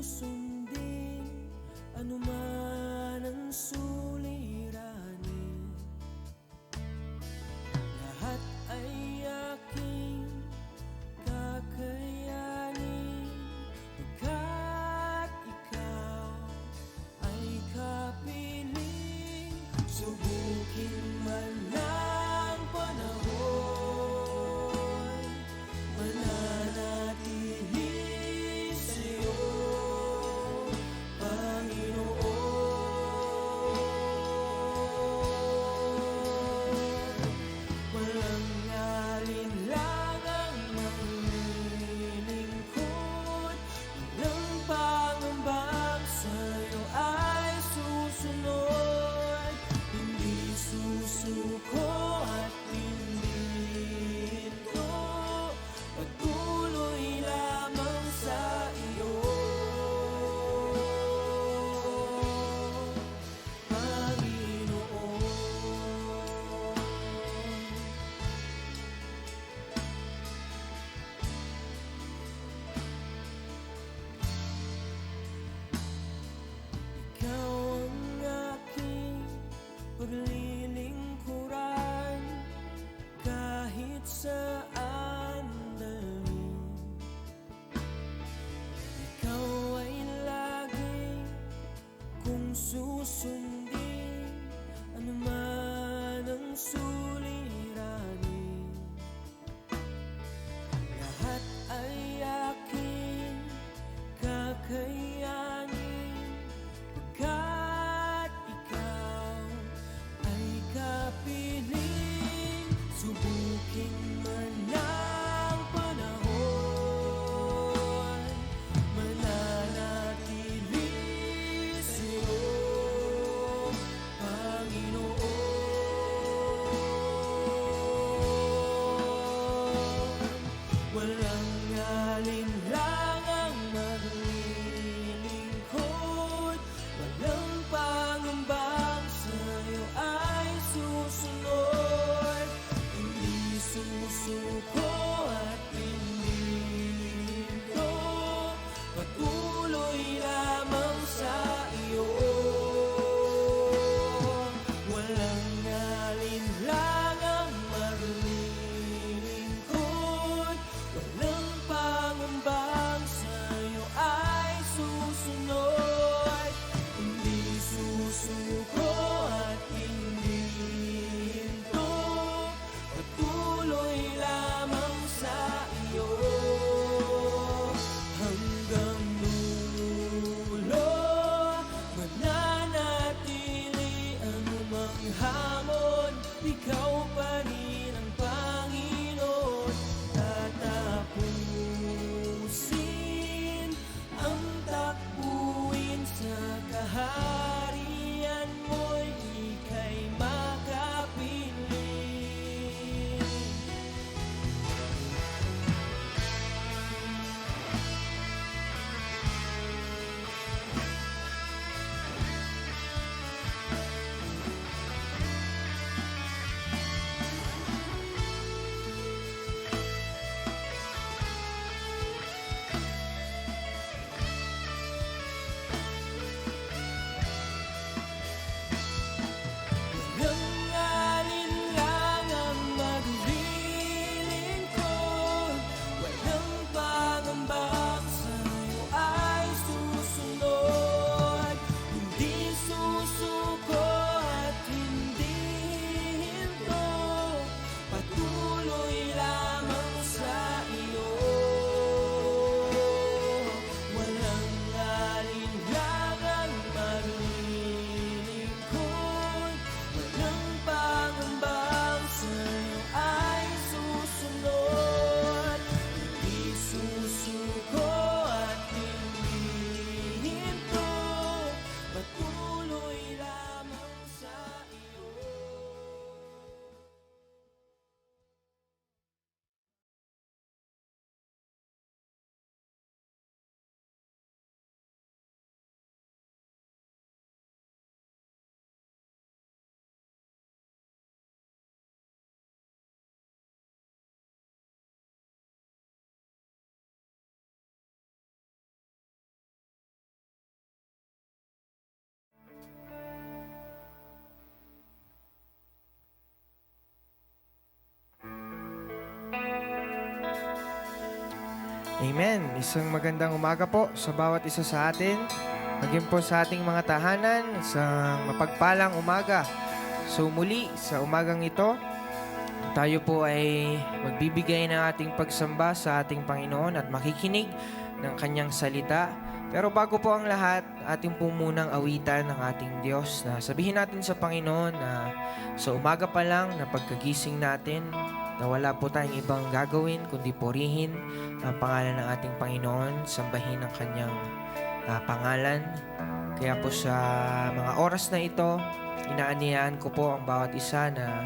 susundin anuman ang suliranin. Lahat ay aking kakayanin, pagkat ikaw ay kapiling. Subukin man ng panahon, mananatili sa'yo, Panginoon. Walang alinlangang maglilingkod, walang pangambang sa'yo ay susunod. Hindi susuko at hindi hinto, patuloy lamang sa iyo, Panginoon. Ikaw ang aking paglilingkuran, kahit saan dalhin. Ikaw ay lagi kung susundin anuman ang suliranin. Lahat ay aking kakayanin, pagkat ikaw ay kapiling. Subukin man ng panahon, mananatili sa'yo, Panginoon. Walang alinlangang maglilingkod, walang pangambang sa'yo ay susunod. Hindi susuko at hindi hinto, patuloy lamang sa iyo. Walang alinlangang maglilingkod, walang pangambang sa'yo ay susunod. Hindi susuko at hindi hinto, patuloy lamang sa iyo, hanggang dulo. Mananatili anumang hamon, ikaw pa rin ang Panginoon. Tatapusin ang takbuhin sa kaharian mo'y ika'y makapiling. Amen. Isang magandang umaga po sa bawat isa sa atin. Maging po sa ating mga tahanan, isang mapagpalang umaga. So muli, sa umagang ito, tayo po ay magbibigay ng ating pagsamba sa ating Panginoon at makikinig ng Kanyang salita. Pero bago po ang lahat, ating po munang awitan ng ating Diyos na sabihin natin sa Panginoon na sa umaga pa lang na pagkagising natin, na wala po tayong ibang gagawin kundi purihin ang pangalan ng ating Panginoon, sambahin ang Kanyang pangalan. Kaya po sa mga oras na ito, inaanyayahan ko po ang bawat isa na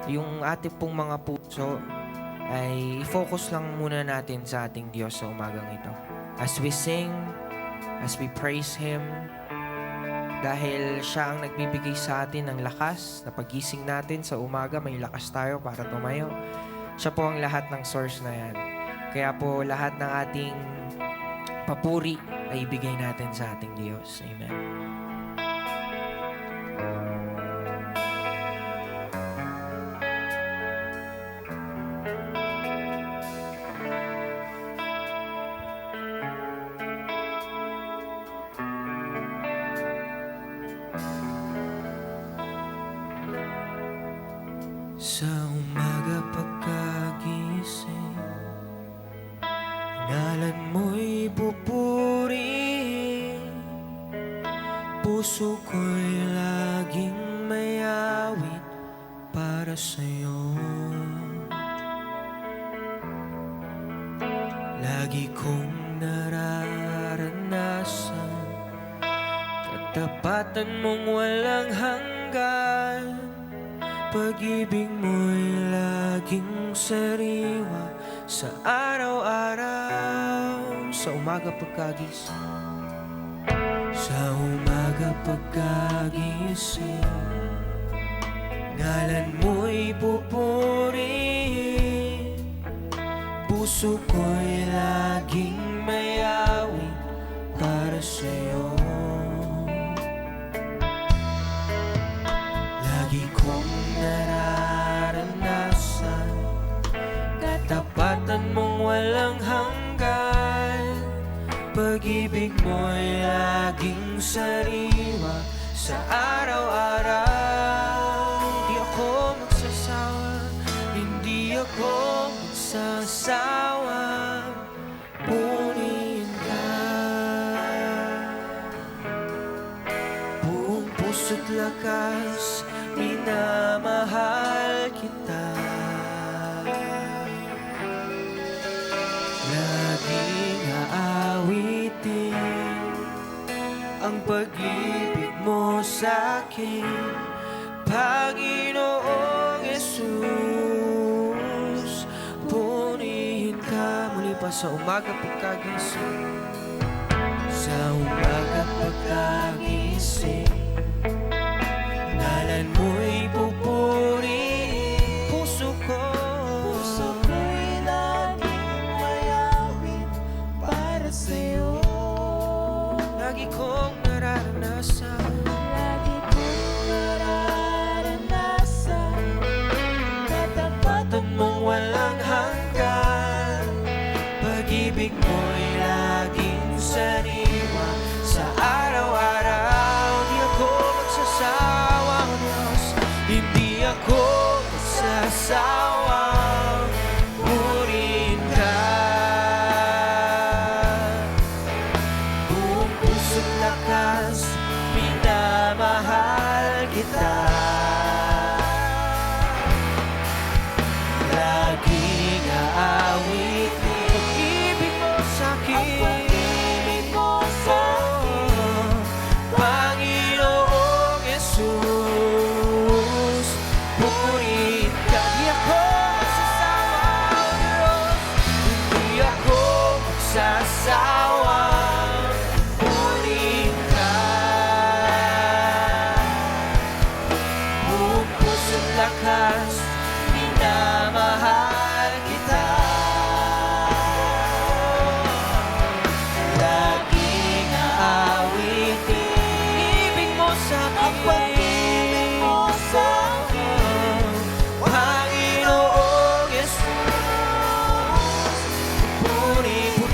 yung ating pong mga puso ay i-focus lang muna natin sa ating Diyos sa umagang ito. As we sing, as we praise Him, dahil Siya ang nagbibigay sa atin ng lakas na pagising natin sa umaga, may lakas tayo para tumayo. Siya po ang lahat ng source na yan. Kaya po lahat ng ating papuri ay ibigay natin sa ating Diyos. Amen. Sa umaga pagkagising, ngalan mo'y pupurihin. Puso ko'y laging may awit para sa'yo. Lagi kong nararanasan katapatan mong walang hanggan. Pag-ibig mo'y laging sariwa sa araw-araw. Sa umaga pagkagising, Sa umaga pagkagising, ngalan mo'y pupurihin. Puso ko'y laging may awit para sa'yo. Lagi kong nararanasan katapatan mong walang hanggan. Pag-ibig mo'y laging sariwa sa araw-araw. Hindi ako magsasawa, hindi ako magsasawa, purihin ka. Buong puso't lakas, minamahal kita. Laging aawitin ang pag-ibig mo sa'kin, Panginoong Yesus. Purihin ka. muli pa sa umaga pagkagising, Sa umaga pagkagising, ngalan mo'y pupurihin. Puso ko'y laging may awit para sa'yo. lagi kong nararanasan Katapatan mong walang hanggan. Pag-ibig mo'y laging sariwa sa araw-araw. Di ako magsasawa, Diyos. Hindi ako magsasawa, purihin ka. Buong puso't lakas, minamahal kita. Laging aawitin pag-ibig mo sa'kin. Panginoong Yesus, purihin ka. Di ako magsasawa, Diyos. Hindi ako magsasawa, purihin ka. Buong puso't lakas, minamahal kita. Laging aawitin ibig mo sa'kin. Panginoong Yesus, purihin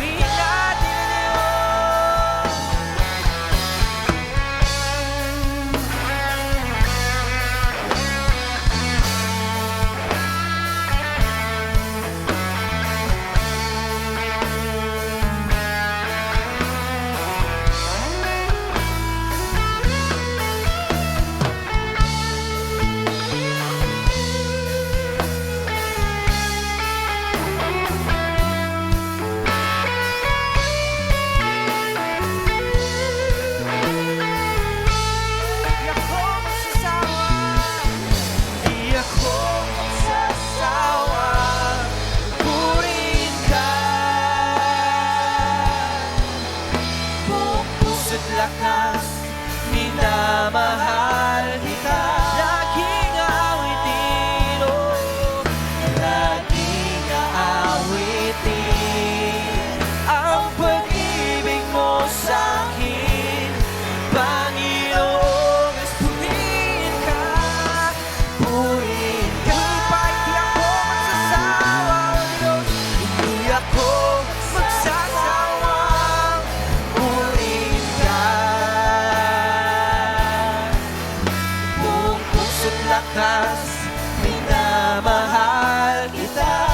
wakas, minamahal kita.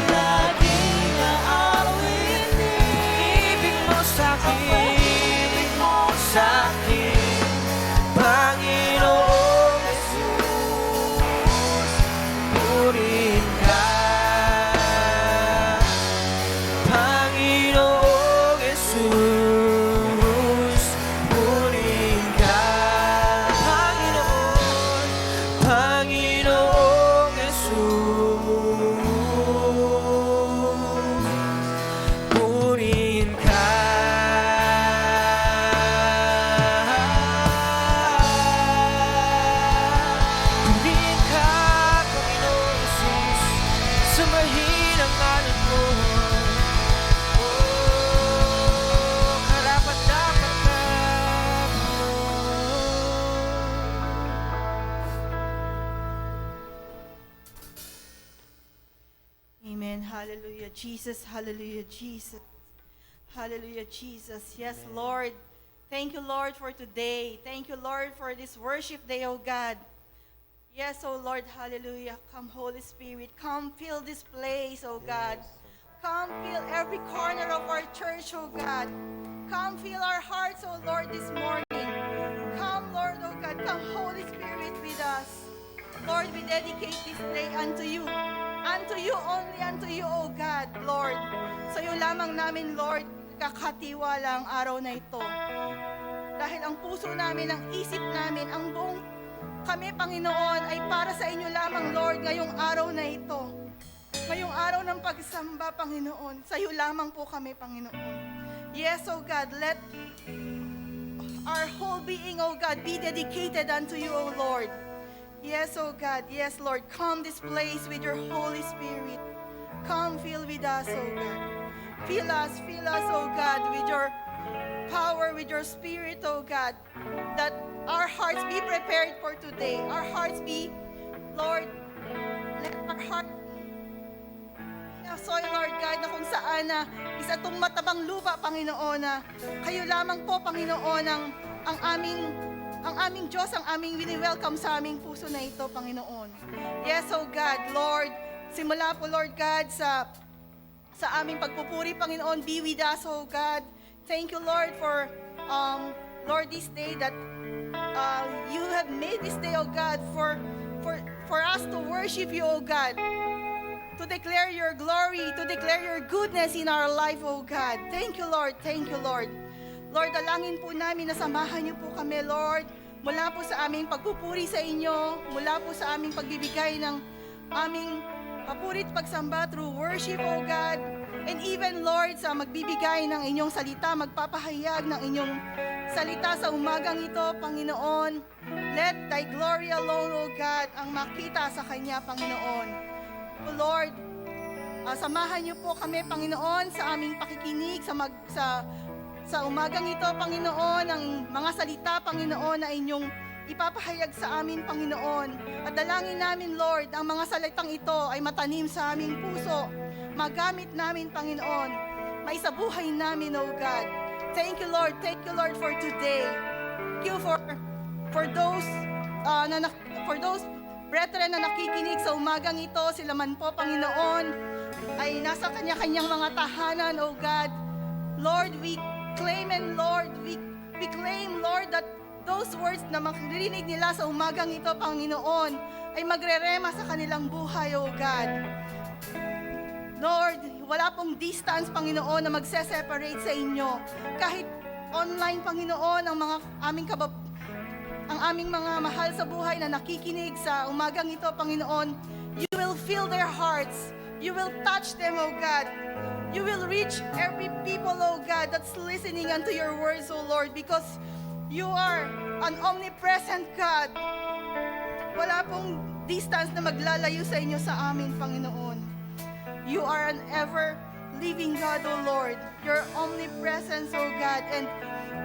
Laging aawit ibig mo sa'kin, Panginoong Jesus, purihin ka. Panginoong Jesus, purihin ka. Panginoong Jesus, purihin ka. Purihin ka, Panginoong Jesus, sambahin ang ngalan mo. Oh, karapat-dapat ka. Amen. Hallelujah, Jesus. Hallelujah, Jesus. Hallelujah, Jesus. Yes, Lord. Thank you, Lord, for today. Thank you, Lord, for this worship day, oh God. Yes, oh Lord, hallelujah. Come, Holy Spirit. Come fill this place, oh God. Come fill every corner of our church, oh God. Come fill our hearts, oh Lord, this morning. Come, Lord, oh God. Come, Holy Spirit, with us. Lord, we dedicate this day unto you. Unto you, only unto you, O God, Lord. Sa iyo lamang namin, Lord, kakatiwala ang araw na ito. Dahil ang puso namin, ang isip namin, ang buong kami, Panginoon, ay para sa inyo lamang, Lord, ngayong araw na ito. Ngayong araw ng pagsamba, Panginoon. Sa iyo lamang po kami, Panginoon. Yes, O God, let our whole being, O God, be dedicated unto you, O Lord. Yes, oh God. Yes, Lord. Come this place with your Holy Spirit. Come fill with us, oh God. Fill us, oh God, with your power, with your spirit, oh God. That our hearts be prepared for today. Our hearts be, Lord, let our heart soil, Lord God, na kung saan na isa itong matabang lupa, Panginoon, na kayo lamang po, Panginoon, ang aming Diyos, ang aming wini-welcome sa aming puso na ito, Panginoon. Yes, oh God, Lord, simula po, Lord God, sa aming pagpupuri, Panginoon, be with us, oh God. Thank you, Lord, for, Lord, this day that you have made this day, oh God, for us to worship you, oh God. To declare your glory, to declare your goodness in our life, oh God. Thank you, Lord. Thank you, Lord. Lord, dalangin po namin na samahan niyo po kami, Lord, mula po sa aming pagpupuri sa inyo, mula po sa aming pagbibigay ng aming papurit pagsamba through worship, O God, and even, Lord, sa magbibigay ng inyong salita, magpapahayag ng inyong salita sa umagang ito, Panginoon. Let Thy glory alone, O God, ang makita sa Kanya, Panginoon. O Lord, samahan niyo po kami, Panginoon, sa aming pakikinig, sa umagang ito, Panginoon, ang mga salita, Panginoon, na inyong ipapahayag sa amin, Panginoon. At dalangin namin, Lord, ang mga salitang ito ay matanim sa aming puso. Magamit namin, Panginoon. Maisabuhay namin, O God. Thank you, Lord. Thank you, Lord, for today. Thank you for those brethren na nakikinig sa umagang ito. Sila man po, Panginoon, ay nasa kanya-kanyang mga tahanan, O God. Lord, we claim and Lord, we claim, Lord, that those words na makirinig nila sa umagang ito, Panginoon, ay magrerema sa kanilang buhay, O God. Lord, wala pong distance, Panginoon, na magse-separate sa inyo. Kahit online, Panginoon, ang aming mga mahal sa buhay na nakikinig sa umagang ito, Panginoon, you will fill their hearts. You will touch them, O God. You will reach every people, O God, that's listening unto your words, O Lord, because you are an omnipresent God. Wala pong distance na maglalayo sa inyo sa amin, Panginoon. You are an ever-living God, O Lord. Your omnipresence, O God. And,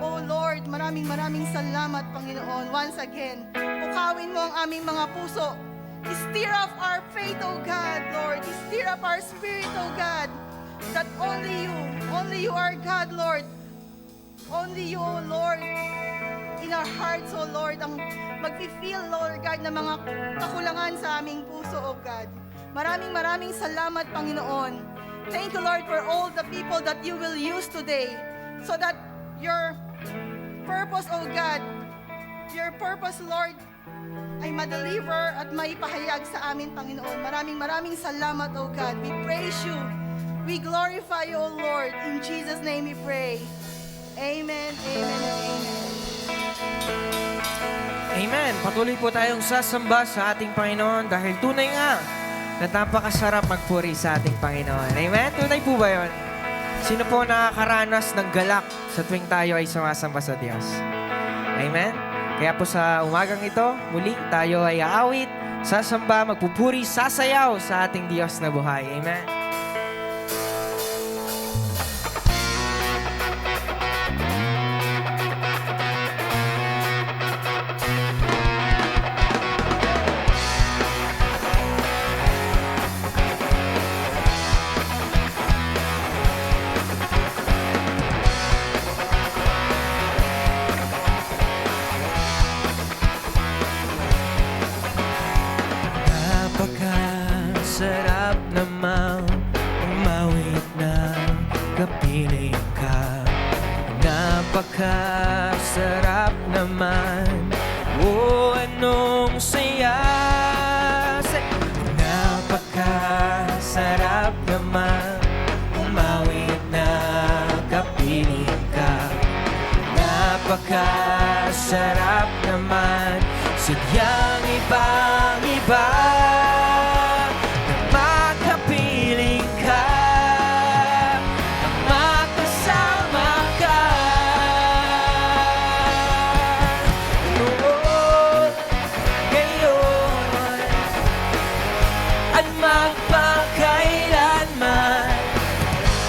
O Lord, maraming salamat, Panginoon. Once again, pukawin mo ang aming mga puso. Stir up our faith, O God, Lord. Stir up our spirit, O God. That only you are God, Lord. Only you, O Lord, in our hearts, O Lord, ang mag-feel, Lord God, ng mga kakulangan sa aming puso, O God. Maraming salamat, Panginoon. Thank you, Lord, for all the people that you will use today so that your purpose, O God, your purpose, Lord, ay ma-deliver at maipahayag sa amin, Panginoon. Maraming salamat, O God. We praise you. We glorify you, O Lord. In Jesus' name we pray. Amen, amen, and amen. Amen. Patuloy po tayong sasamba sa ating Panginoon dahil tunay nga na napakasarap magpuri sa ating Panginoon. Amen? Tunay po ba yun? Sino po nakakaranas ng galak sa tuwing tayo ay sumasamba sa Diyos? Amen? Kaya po sa umagang ito, muli tayo ay aawit, sasamba, magpupuri, sasayaw sa ating Diyos na buhay. Amen? Napakasarap namang umawit ng kapiling ka. Napakasarap naman, oh anong saya. Napakasarap naman umawit ng kapiling ka. Napakasarap naman, sadyang ibang-iba. Makapiling ka, makasama ka. Noon, ngayon, at magpakailanman.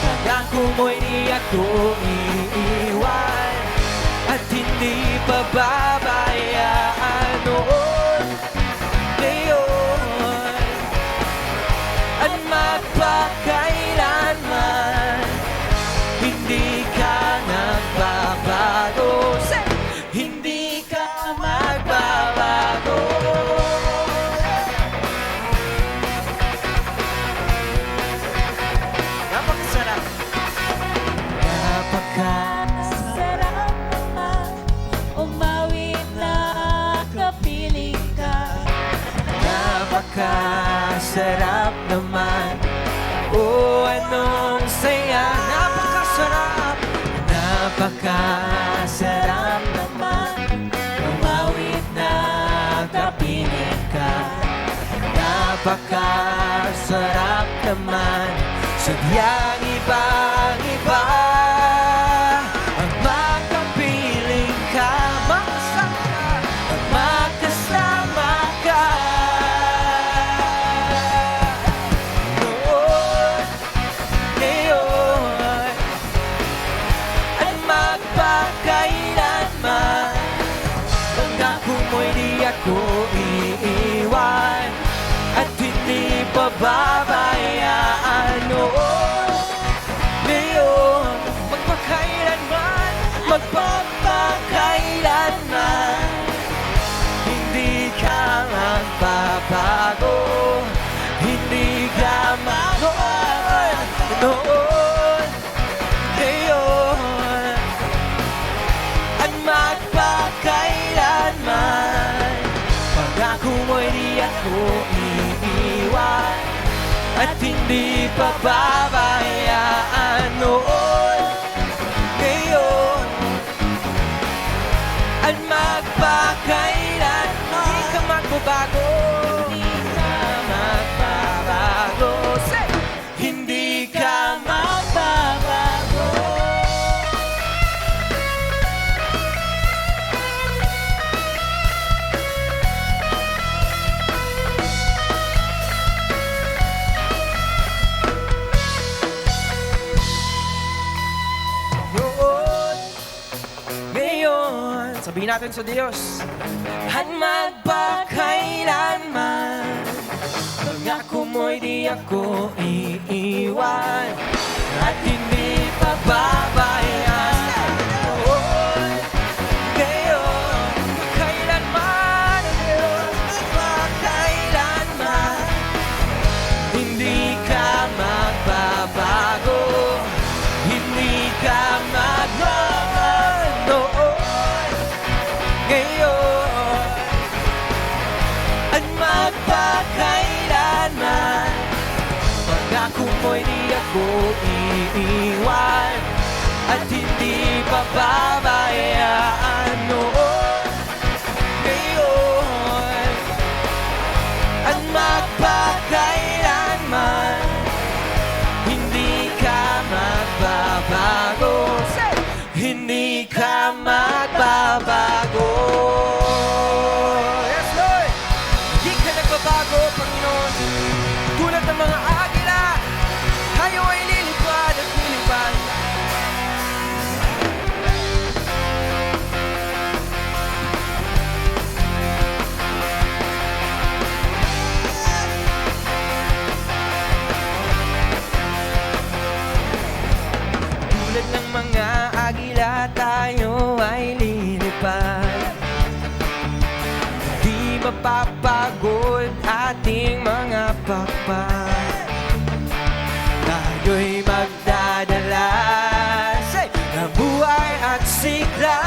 Pangako mo'y di ako iiwan at hindi pababayaan. Noon, ngayon, at magpakailanman. Hindi ka nagbabago. Hindi ka magbabago. Napakasarap. Sarap naman umawit na kapiling ka. Napakasarap naman, oh anong saya. Napakasarap. Napakasarap naman umawit na kapiling ka. Napakasarap naman, sadyang ibang-iba. Ang makapiling ka, makasama ka. Noon, ngayon, at magpakailanman. Pangako mo'y di ako iiwan at hindi pababayaan. Noon, ngayon, magpakailanman, magpapakailanman. Hindi ka magbabago, hindi ka magbabago. Noon, ngayon, at magpakailanman. Pangako mo'y di ako iiwan at hindi pababayaan. Noon, ngayon, at magpakailanman. Hindi ka magbabago. Hindi ka magbabago. Say! Hindi ka magbabago. Noon, ngayon, sabihin natin sa Diyos, at magpakailanman. Pangako mo'y di ako iiwan at hindi pababayaan. Noon, ngayon, ako iiwan at hindi pababayaan noon, ngayon at magpakailanman. Hindi ka magbabago, hindi ka magbabago. Yes, Lord! Hindi ka nagbabago, Panginoon. Tulad ng mga agila, tayo ay lilipad at lilipad. Tulad ng mga agila, tayo ay lilipad. Di mapapagod ating mga pakpak. Tayo'y magdadala ng buhay at sigla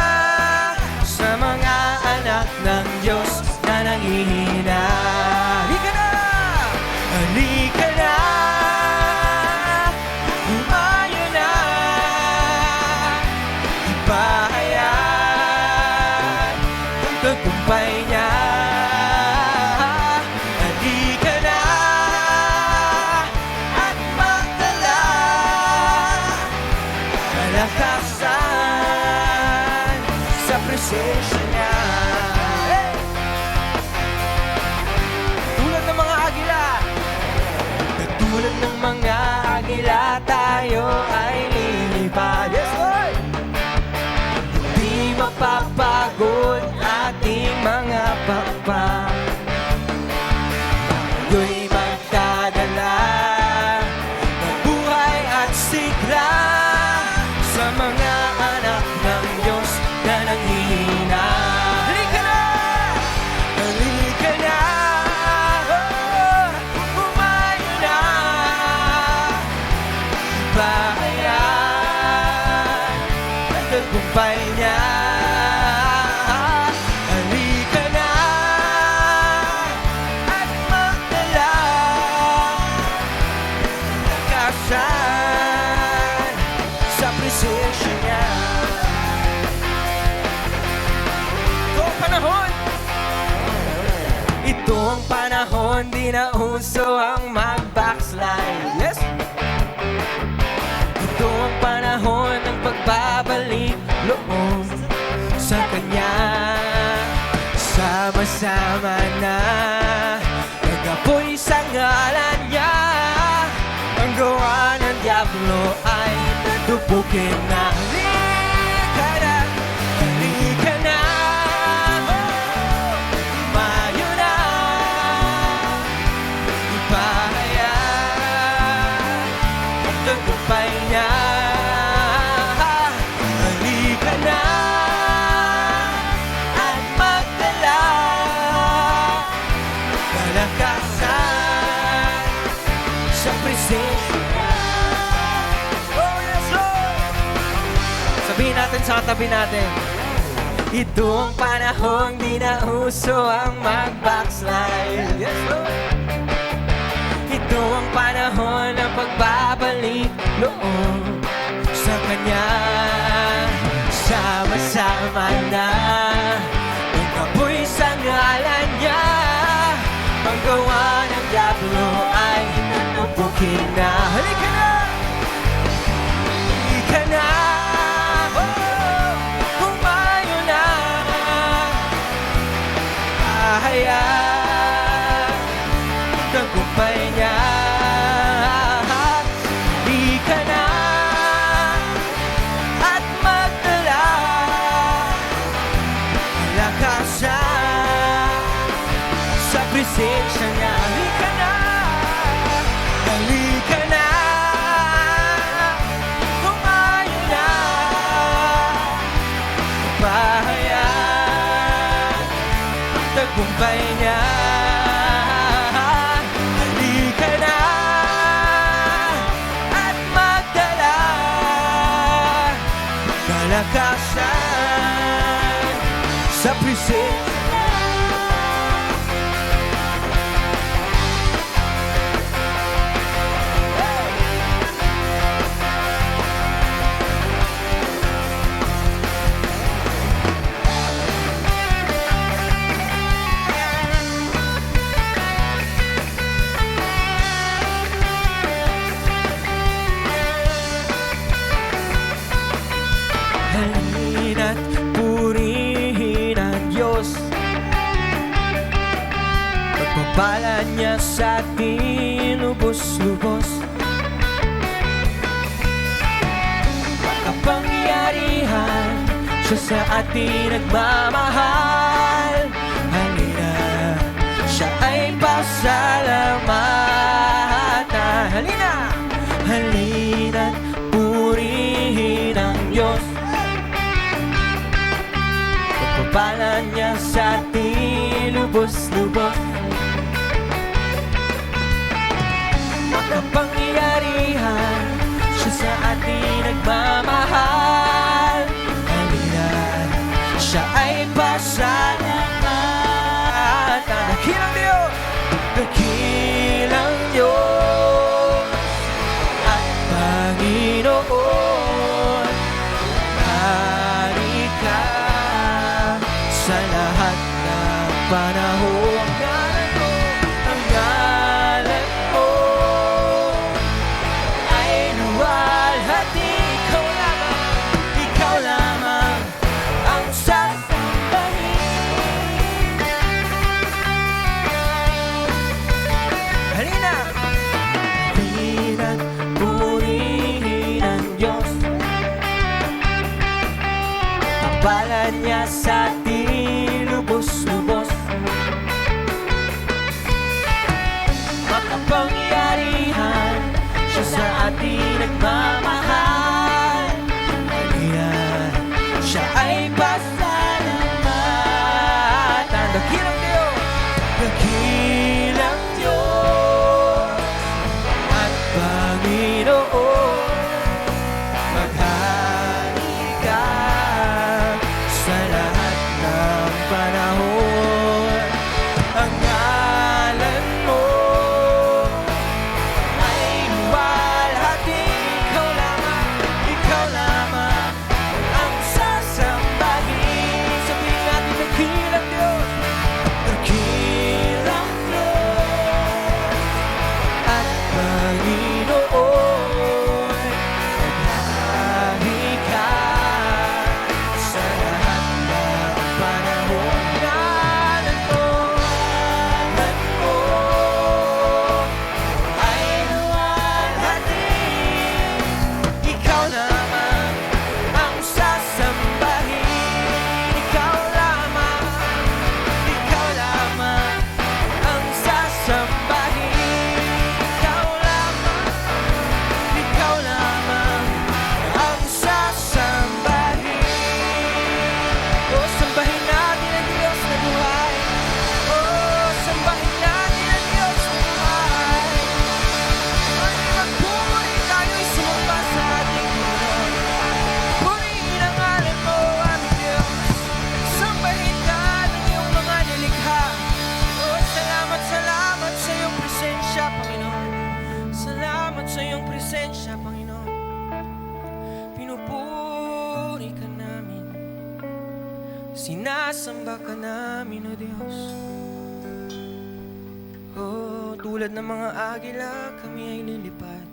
sa mga anak ng Diyos na nanghihina. Halika na! Halika na! Humayo na! Ipahayag ang tagumpay niya. Halika na at magdala kalakasan sa presensya niya. Hey! Tulad ng mga agila, tulad ng mga agila, tayo ay lilipad. Yes, Lord! Hindi mapapagod ating mga pakpak. Tayo'y magdadala ng buhay at sigla sa mga anak ng Diyos na nanghihina. Halika na! Halika na! Oh, humayo na! Ipahayag ang tagumpay niya. Halika na at magdala ng kasan sa presensya niya. Ito ang panahon. Ito ang panahon, di na uso ang mag-backslide. Yes! Ito ang panahon ng pagbabalik loob sa Kanya. Sama-sama na nag-apoy sa ngalan niya. Ang gawa ng Diablo ay tupukin na. Halika na! Halika na! Humayo na! Ipahayag ang tagumpay niya. Halika na at magdala kalakasan sa presensya niya. Oh, yes, Lord! Sabihin natin sa katabi natin, ito ang panahon, di na uso ang mag-backslide. Yes, Lord! Ito ang panahon ng pagbabalik loob sa Kanya. Sama-sama na nag-apoy sa ngalan niya. Ang gawa ng Diablo ay tupukin na. Halika na! Halika na! Oh, humayo na! Ahayag ang tagumpay niya. Halika na at magdala kalakasan sa presensya niya. Halika na! Halika na! Humayo na! Ipahayag ang tagumpay niya. Halika na at magdala kalakasan sa presensya. Diyos. Pagpapala niya sa atin lubos-lubos. Makapangyarihan, siya sa atin nagmamahal. Halina, siya ay pasalamatan. Halina, halina't purihin ang Diyos. Pagpapala niya sa atin lubos-lubos. Makapangyarihan, siya sa atin nagmamahal. Halina, siya ay pasalamatan. Dakilang Diyos, dakilang Diyos at Panginoon. Hari ka sa lahat ng panahon. Ang ngalan mo ay luwalhati. Ikaw lamang ang sasambahin. Halina! Halina't purihin ang Diyos. Pagpala niya sa atin lubos-lubos. Makapangyarihan, siya sa atin nagmamahal. Halina, siya ay pasalamatan. Dakilang Diyos, dakilang Diyos at Panginoon. Maghari ka sa lahat ng panahon. Ang ngalan mo ay luwalhati. Ikaw lamang ang sasambahin. Sabihin natin, dakilang Diyos, dakilang Diyos at Panginoon. Maghari ka sa lahat ng panahon. Ngalan mo ay luwalhati. Ikaw lamang ang sasambahin. Ikaw lamang ang sasambahin. Ikaw lamang ang sasambahin. Oh, sambahin natin ang Diyos na buhay. Oh, sambahin natin ang Diyos na buhay. Ang magpuri tayo'y sumamba sa ating Panginoon. Purihin ang ngalan mo, aming Diyos. Sambahin ka ng iyong mga nilikha. Oh, salamat sa iyong presensya, Panginoon. Salamat sa iyong presensya, Panginoon. Pinupuri ka namin. Sinasamba ka namin, O Diyos. Oh, tulad ng mga agila, kami ay lilipad.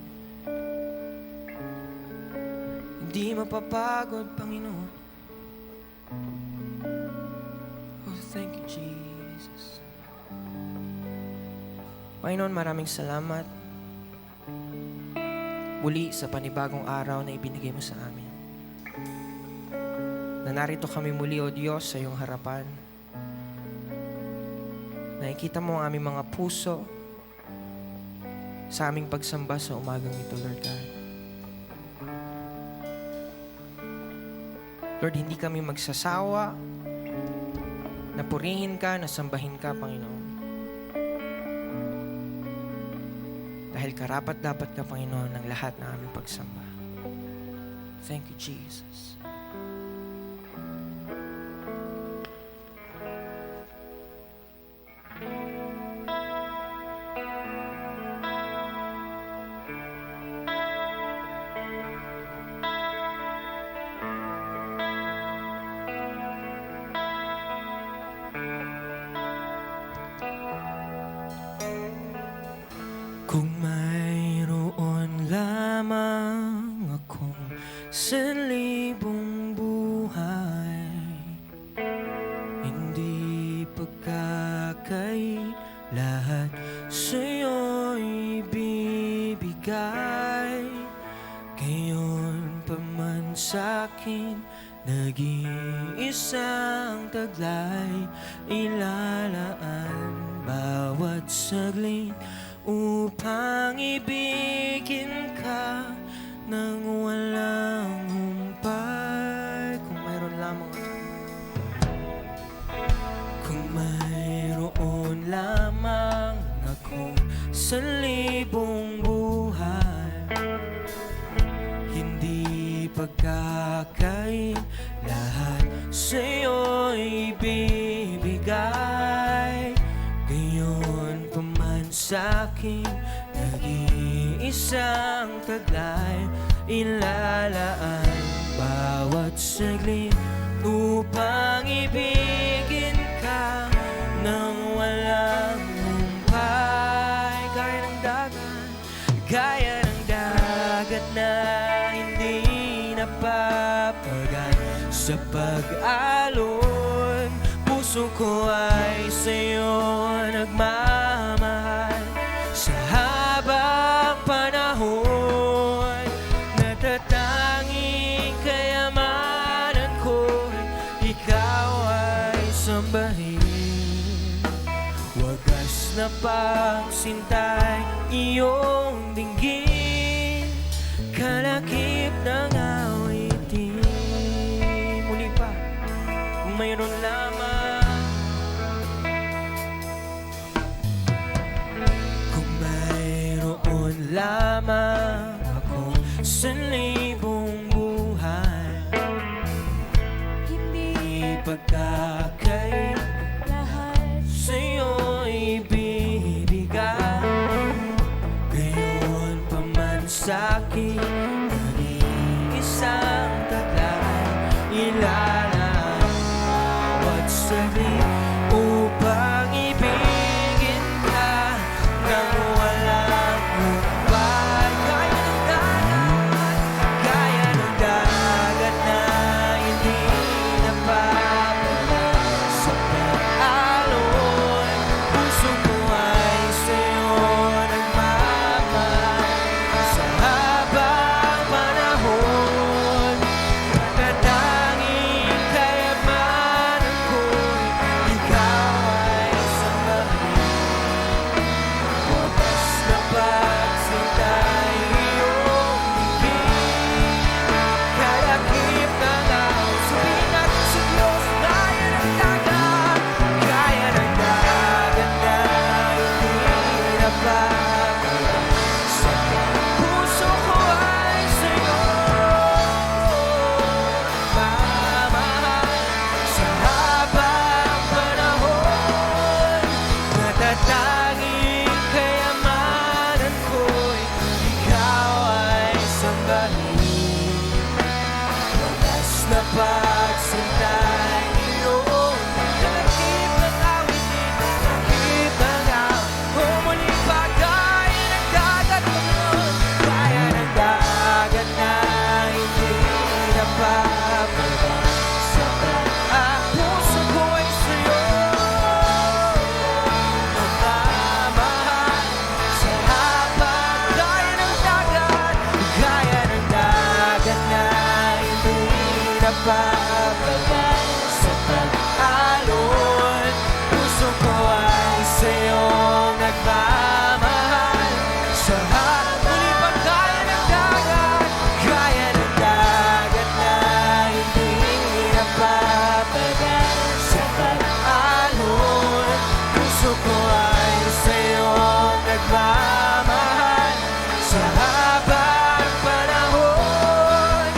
Hindi mapapagod, Panginoon. Oh, thank you, Jesus. Panginoon, maraming salamat muli sa panibagong araw na ibinigay mo sa amin. Na narito kami muli, O Diyos, sa iyong harapan. Nakikita mo ang aming mga puso sa aming pagsamba sa umagang ito, Lord God. Lord, hindi kami magsasawa na purihin ka, na sambahin ka, Panginoon. Dahil karapat-dapat ka, Panginoon, ng lahat ng aming pagsamba. Thank you, Jesus. Kung mayroon lamang akong 1,000 pagkakait, lahat sa'yo'y bibigay. Gayon pa man sa'kin, nag-iisang taglay, ilalaan bawat saglit upang ibigin ka nang walang humpay. Kung mayroon lamang ako sa libong buhay, hindi pagkakait, lahat sa'yo'y bibigay. Gayon pa man sa'kin, nag-iisang taglay, ilalaan bawat saglit upang ibigin ka nang walang humpay. Gaya ng dagat na hindi napapagal sa pag-alon. Puso ko ay sa'yo nagmamahal sa habang panahon. Natatanging kayamanan ko, ikaw ay sambahin. Wagas na pagsintay, iyong dinggin, kalakip ng awitin. Muli pa, kung mayroon lamang, kung mayroon lamang ako sa libong buhay, Hindi pagkakait, lahat sa'yo'y bibigay. Gayon pa man sa'kin, nag-iisang taglay, ilalaan bawat saglit upang ibigin ka nang walang humpay. Gaya ng dagat na hindi napapagal sa pag-alon. Puso ko ay sa'yo nagmamahal sa habang panahon. Natatanging kayamanan ko'y ikaw ay sambahin. Wagas na pagsintay, iyong dinggin, kalakip ng araw. Sabihin natin sa Diyos, gaya ng dagat, gaya ng dagat na hindi napapagal sa puso ko ay sa'yo nagmamahal sa habang panahon. Natatanging kayamanan ko'y ikaw ay sambahin. Wagas na pagsintay, iyong kalakip ng awitin, kalakip ng awit. Muli pa, gaya ng dagat noon, gaya ng dagat na hindi napapagal sa ang puso ko ay sa'yo nagmamahal sa habang. Gaya ng dagat na hindi napapagal sa pag-alon. Puso ko ay sa'yo nagmamahal sa habang. Muli pa, gaya ng dagat na hindi napapagal sa pag-alon. Puso ko ay sa'yo nagmamahal sa habang panahon.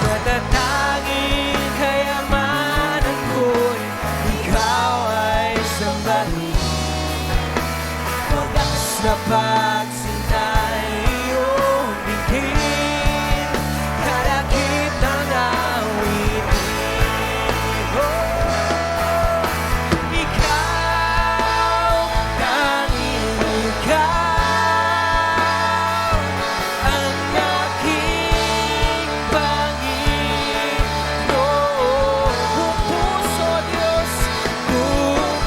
Natatanging kayamanan ko'y ikaw ay sambahin. Wagas na pagsintay, iyong dinggin, kalakip ng awitin. Ikaw, tanging ikaw, ang aking Panginoon. Buong puso, Diyos, buong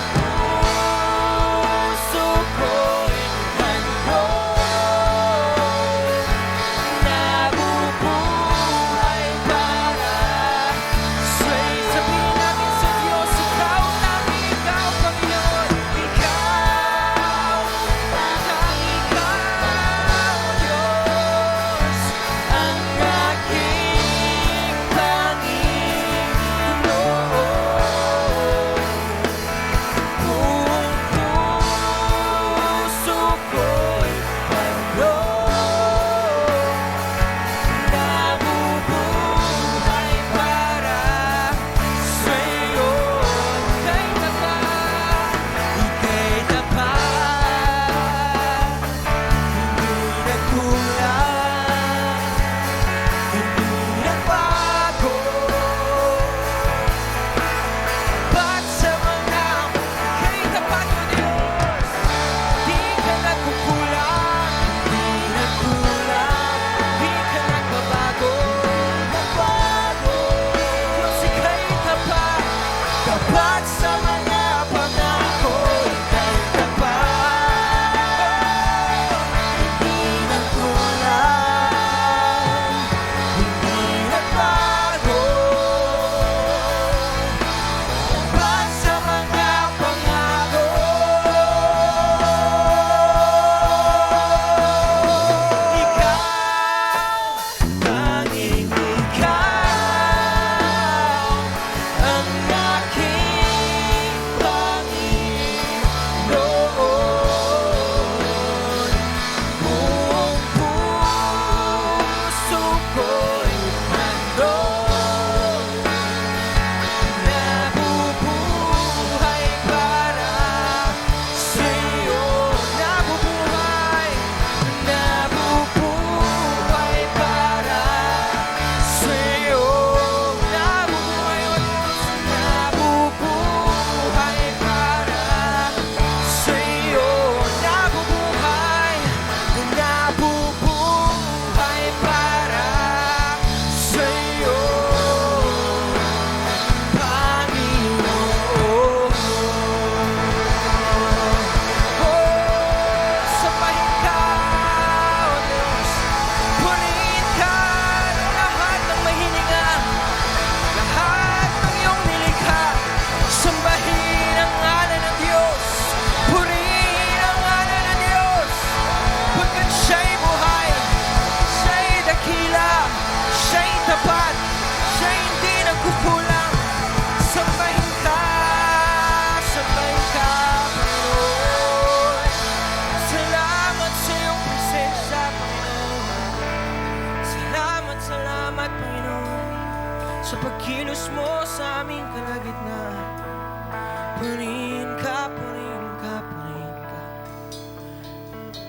Purihin ka, purihin ka, purihin ka.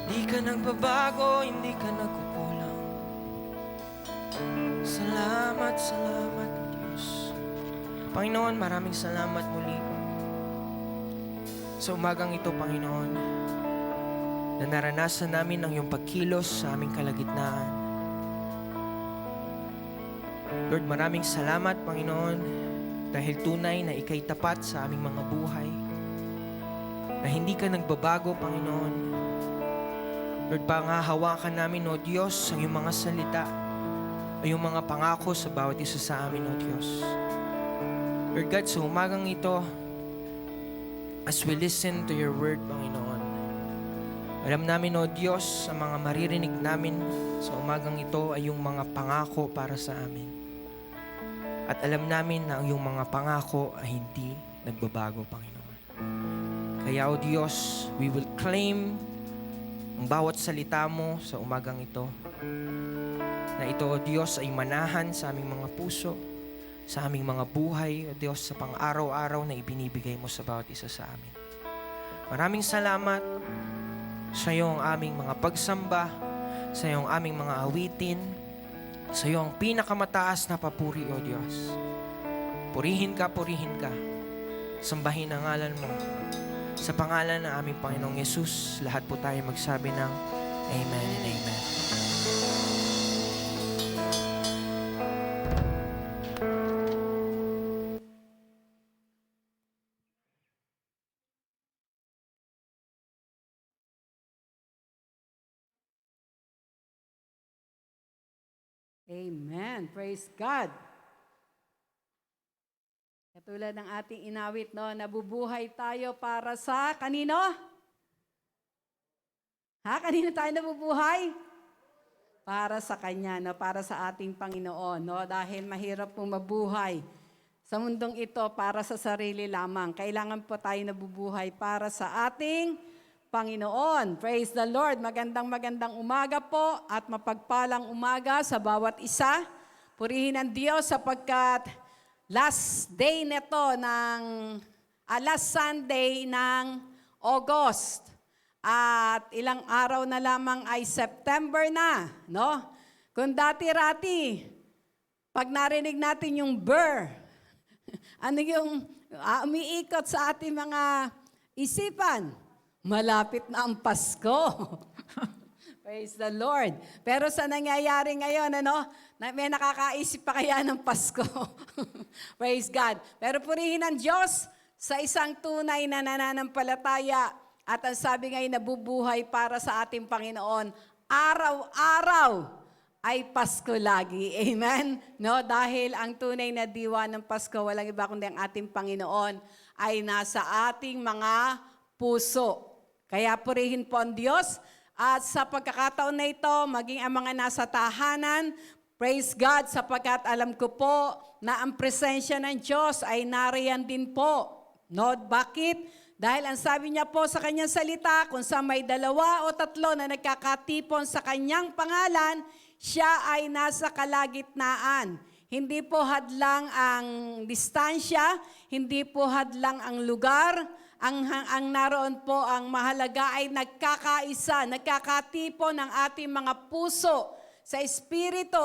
Hindi ka nagbabago, hindi ka nagkukulang. Salamat, salamat, Diyos. Panginoon, maraming salamat muli sa umagang ito, Panginoon, na naranasan namin ang iyong pagkilos sa aming kalagitnaan. Lord, maraming salamat, Panginoon, dahil tunay na ika'y tapat sa aming mga buhay, na hindi ka nagbabago, Panginoon. Lord, pangahawakan namin, O Diyos, ang iyong mga salita, o iyong mga pangako sa bawat isa sa amin, O Diyos. Lord God, sa umagang ito, as we listen to your word, Panginoon, alam namin, O Diyos, sa mga maririnig namin sa umagang ito ay yung mga pangako para sa amin. At alam namin na ang iyong mga pangako ay hindi nagbabago, Panginoon. Kaya, O Diyos, we will claim ang bawat salita mo sa umagang ito, na ito, O Diyos, ay manahan sa aming mga puso, sa aming mga buhay, O Diyos, sa pang-araw-araw na ibinibigay mo sa bawat isa sa amin. Maraming salamat sa iyo ang aming mga pagsamba, sa iyo ang aming mga awitin, sa iyo ang pinakamataas na papuri, O Diyos. Purihin ka, purihin ka. Sambahin ang ngalan mo. Sa pangalan ng aming Panginoong Yesus, lahat po tayo magsabi ng Amen and Amen. Amen. Praise God. Katulad ng ating inawit, no, nabubuhay tayo para sa kanino? Kanino tayo nabubuhay? Para sa Kanya, no, para sa ating Panginoon, no, dahil mahirap pong mabuhay sa mundong ito para sa sarili lamang. Kailangan po tayo nabubuhay para sa ating Panginoon. Praise the Lord. Magandang umaga po at mapagpalang umaga sa bawat isa. Purihin ang Diyos sapagkat last Sunday ng August. At ilang araw na lamang ay September na, no? Kung dati-rati, pag narinig natin yung burr, ano yung umiikot sa ating mga isipan? Malapit na ang Pasko. Praise the Lord. Pero sa nangyayari ngayon, may nakakaisip pa kaya ng Pasko? Praise God. Pero purihin ang Diyos sa isang tunay na nananampalataya at ang sabi ngayon nabubuhay para sa ating Panginoon. Araw-araw ay Pasko lagi. Amen? No, dahil ang tunay na diwa ng Pasko, walang iba kundi ang ating Panginoon, ay nasa ating mga puso. Kaya purihin po ang Diyos. At sa pagkakataon na ito, maging ang mga nasa tahanan, praise God, sapagkat alam ko po na ang presensya ng Diyos ay nariyan din po. No? Bakit? Dahil ang sabi niya po sa kanyang salita, kung sa may 2 o 3 na nagkakatipon sa kanyang pangalan, siya ay nasa kalagitnaan. Hindi po hadlang ang distansya, hindi po hadlang ang lugar. Ang naroon po, ang mahalaga ay nagkakaisa, nagkakatipon ng ating mga puso sa Espiritu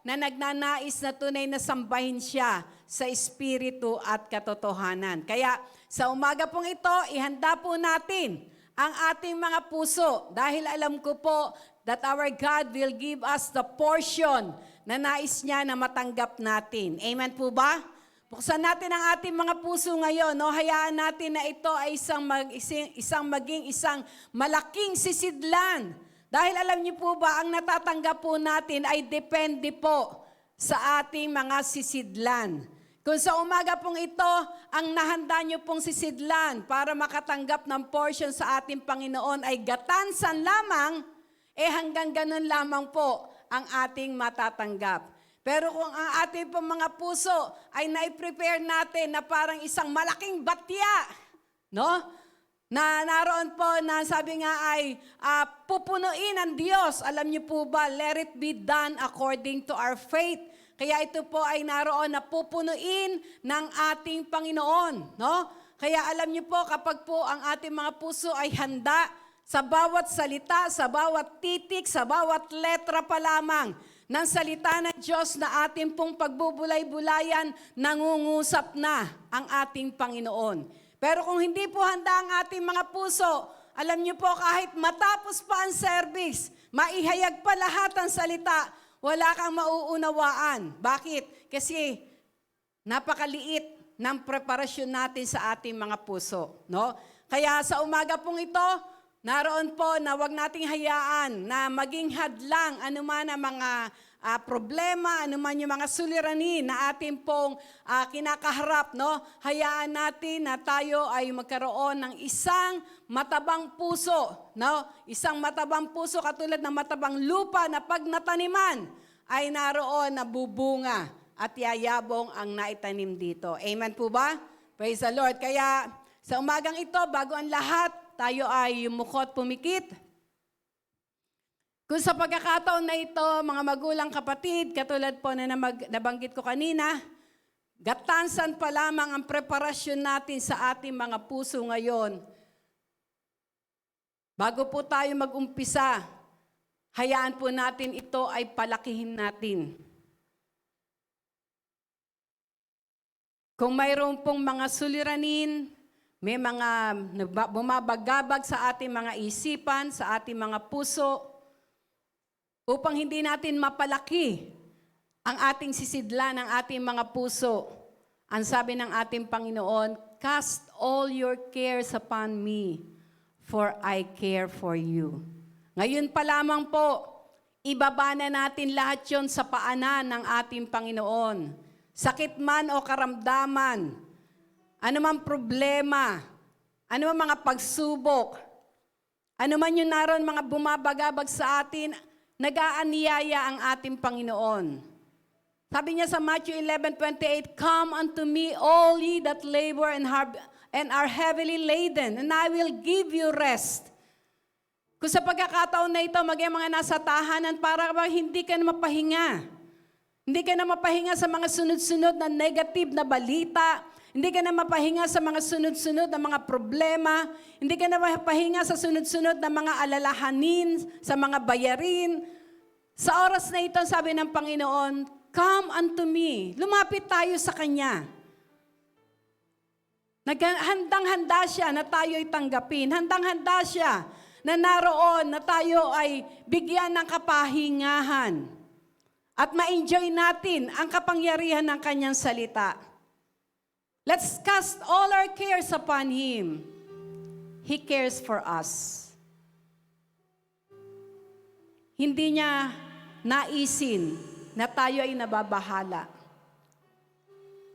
na nagnanais na tunay na sambahin siya sa Espiritu at katotohanan. Kaya sa umaga pong ito, ihanda po natin ang ating mga puso dahil alam ko po that our God will give us the portion na nais niya na matanggap natin. Amen po ba? Buksan natin ang ating mga puso ngayon. No? Hayaan natin na ito ay isang malaking sisidlan. Dahil alam niyo po ba, ang natatanggap po natin ay depende po sa ating mga sisidlan. Kung sa umaga pong ito, ang nahanda niyo pong sisidlan para makatanggap ng portion sa ating Panginoon ay gatansan lamang, hanggang ganun lamang po ang ating matatanggap. Pero kung ang ating pong mga puso ay nai-prepare natin na parang isang malaking batya, no? Na naroon po na sabi nga ay pupunuin ng Diyos. Alam niyo po ba, let it be done according to our faith. Kaya ito po ay naroon na pupunuin ng ating Panginoon, no? Kaya alam niyo po, kapag po ang ating mga puso ay handa sa bawat salita, sa bawat titik, sa bawat letra pa lamang ng salita ng Diyos na ating pong pagbubulay-bulayan, nangungusap na ang ating Panginoon. Pero kung hindi po handa ang ating mga puso, alam niyo po, kahit matapos pa ang service, maihayag pa lahat ang salita, wala kang mauunawaan. Bakit? Kasi napakaliit ng preparasyon natin sa ating mga puso. No? Kaya sa umaga pong ito, naroon po na wag nating hayaan na maging hadlang anuman ang mga problema, anuman yung mga suliranin na ating pong kinakaharap. No? Hayaan natin na tayo ay magkaroon ng isang matabang puso. No? Isang matabang puso katulad ng matabang lupa na pag nataniman ay naroon na bubunga at yayabong ang naitanim dito. Amen po ba? Praise the Lord. Kaya sa umagang ito, bago ang lahat, tayo ay yumukot pumikit. Kung sa pagkakataon na ito, mga magulang kapatid, katulad po na nabanggit ko kanina, gatansan pa lamang ang preparasyon natin sa ating mga puso ngayon. Bago po tayo mag-umpisa, hayaan po natin ito ay palakihin natin. Kung mayroon pong mga suliranin, may mga bumabagabag sa ating mga isipan, sa ating mga puso, upang hindi natin mapalaki ang ating sisidlan, ang ating mga puso. Ang sabi ng ating Panginoon, cast all your cares upon me, for I care for you. Ngayon pa lamang po, ibaba na natin lahat yon sa paanan ng ating Panginoon. Sakit man o karamdaman, anumang problema, anumang mga pagsubok, anuman yung naroon mga bumabagabag sa atin, nag-aanyaya ang ating Panginoon. Sabi niya sa Matthew 11:28, come unto me all ye that labor and are heavily laden, and I will give you rest. Kung sa pagkakataon na ito, mga nasa tahanan para hindi ka na mapahinga. Hindi ka na mapahinga sa mga sunod-sunod na negative na balita. Hindi ka na mapahinga sa mga sunod-sunod na mga problema. Hindi ka na mapahinga sa sunod-sunod na mga alalahanin, sa mga bayarin. Sa oras na ito, sabi ng Panginoon, come unto me. Lumapit tayo sa Kanya. Handang-handa siya na tayo ay tanggapin. Handang-handa siya na naroon na tayo ay bigyan ng kapahingahan. At ma-enjoy natin ang kapangyarihan ng Kanyang salita. Let's cast all our cares upon Him. He cares for us. Hindi niya naisin na tayo ay nababahala.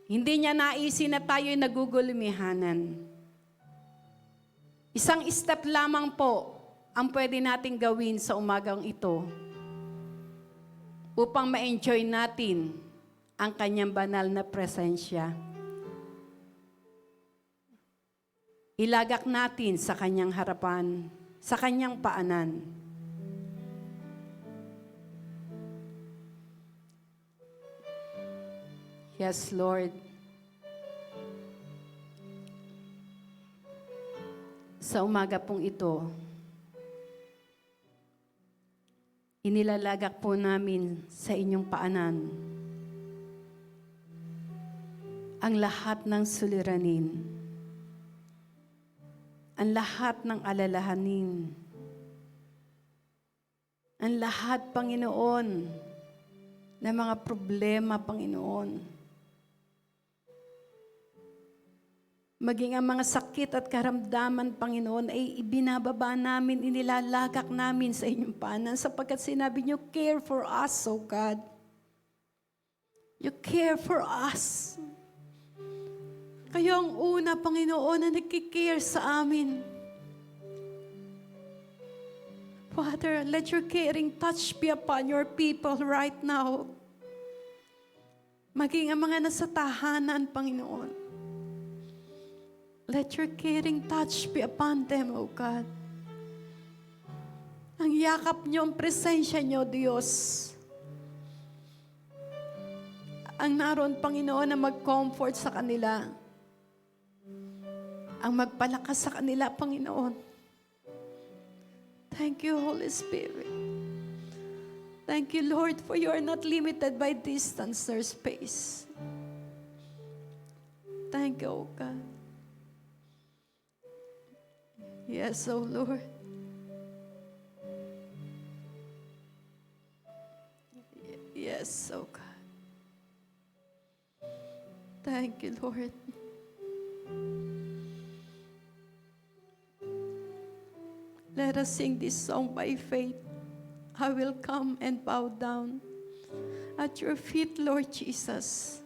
Hindi niya naisin na tayo ay nagugulumihanan. Isang step lamang po ang pwede nating gawin sa umagang ito upang ma-enjoy natin ang Kanyang banal na presensya. Ilagak natin sa Kanyang harapan, sa Kanyang paanan. Yes, Lord. Sa umaga pong ito, inilalagak po namin sa inyong paanan ang lahat ng suliranin, ang lahat ng alalahanin, ang lahat, Panginoon, ng mga problema, Panginoon. Maging ang mga sakit at karamdaman, Panginoon, ay ibinababa namin, inilalagak namin sa inyong paanan sapagkat sinabi niyo, care for us, O God. You care for us. Kayo ang una, Panginoon, na nagkikare sa amin. Father, let your caring touch be upon your people right now. Maging ang mga nasa tahanan, Panginoon. Let your caring touch be upon them, O God. Ang yakap niyo, ang presensya niyo, Diyos. Ang naroon, Panginoon, na mag-comfort sa kanila. ang magpalakas sa kanila, Panginoon. Thank you, Holy Spirit. Thank you, Lord, for you are not limited by distance or space. Thank you, O God. Yes, O Lord. Yes, O God. Thank you, Lord. Let us sing this song by faith. I will come and bow down at your feet, Lord Jesus.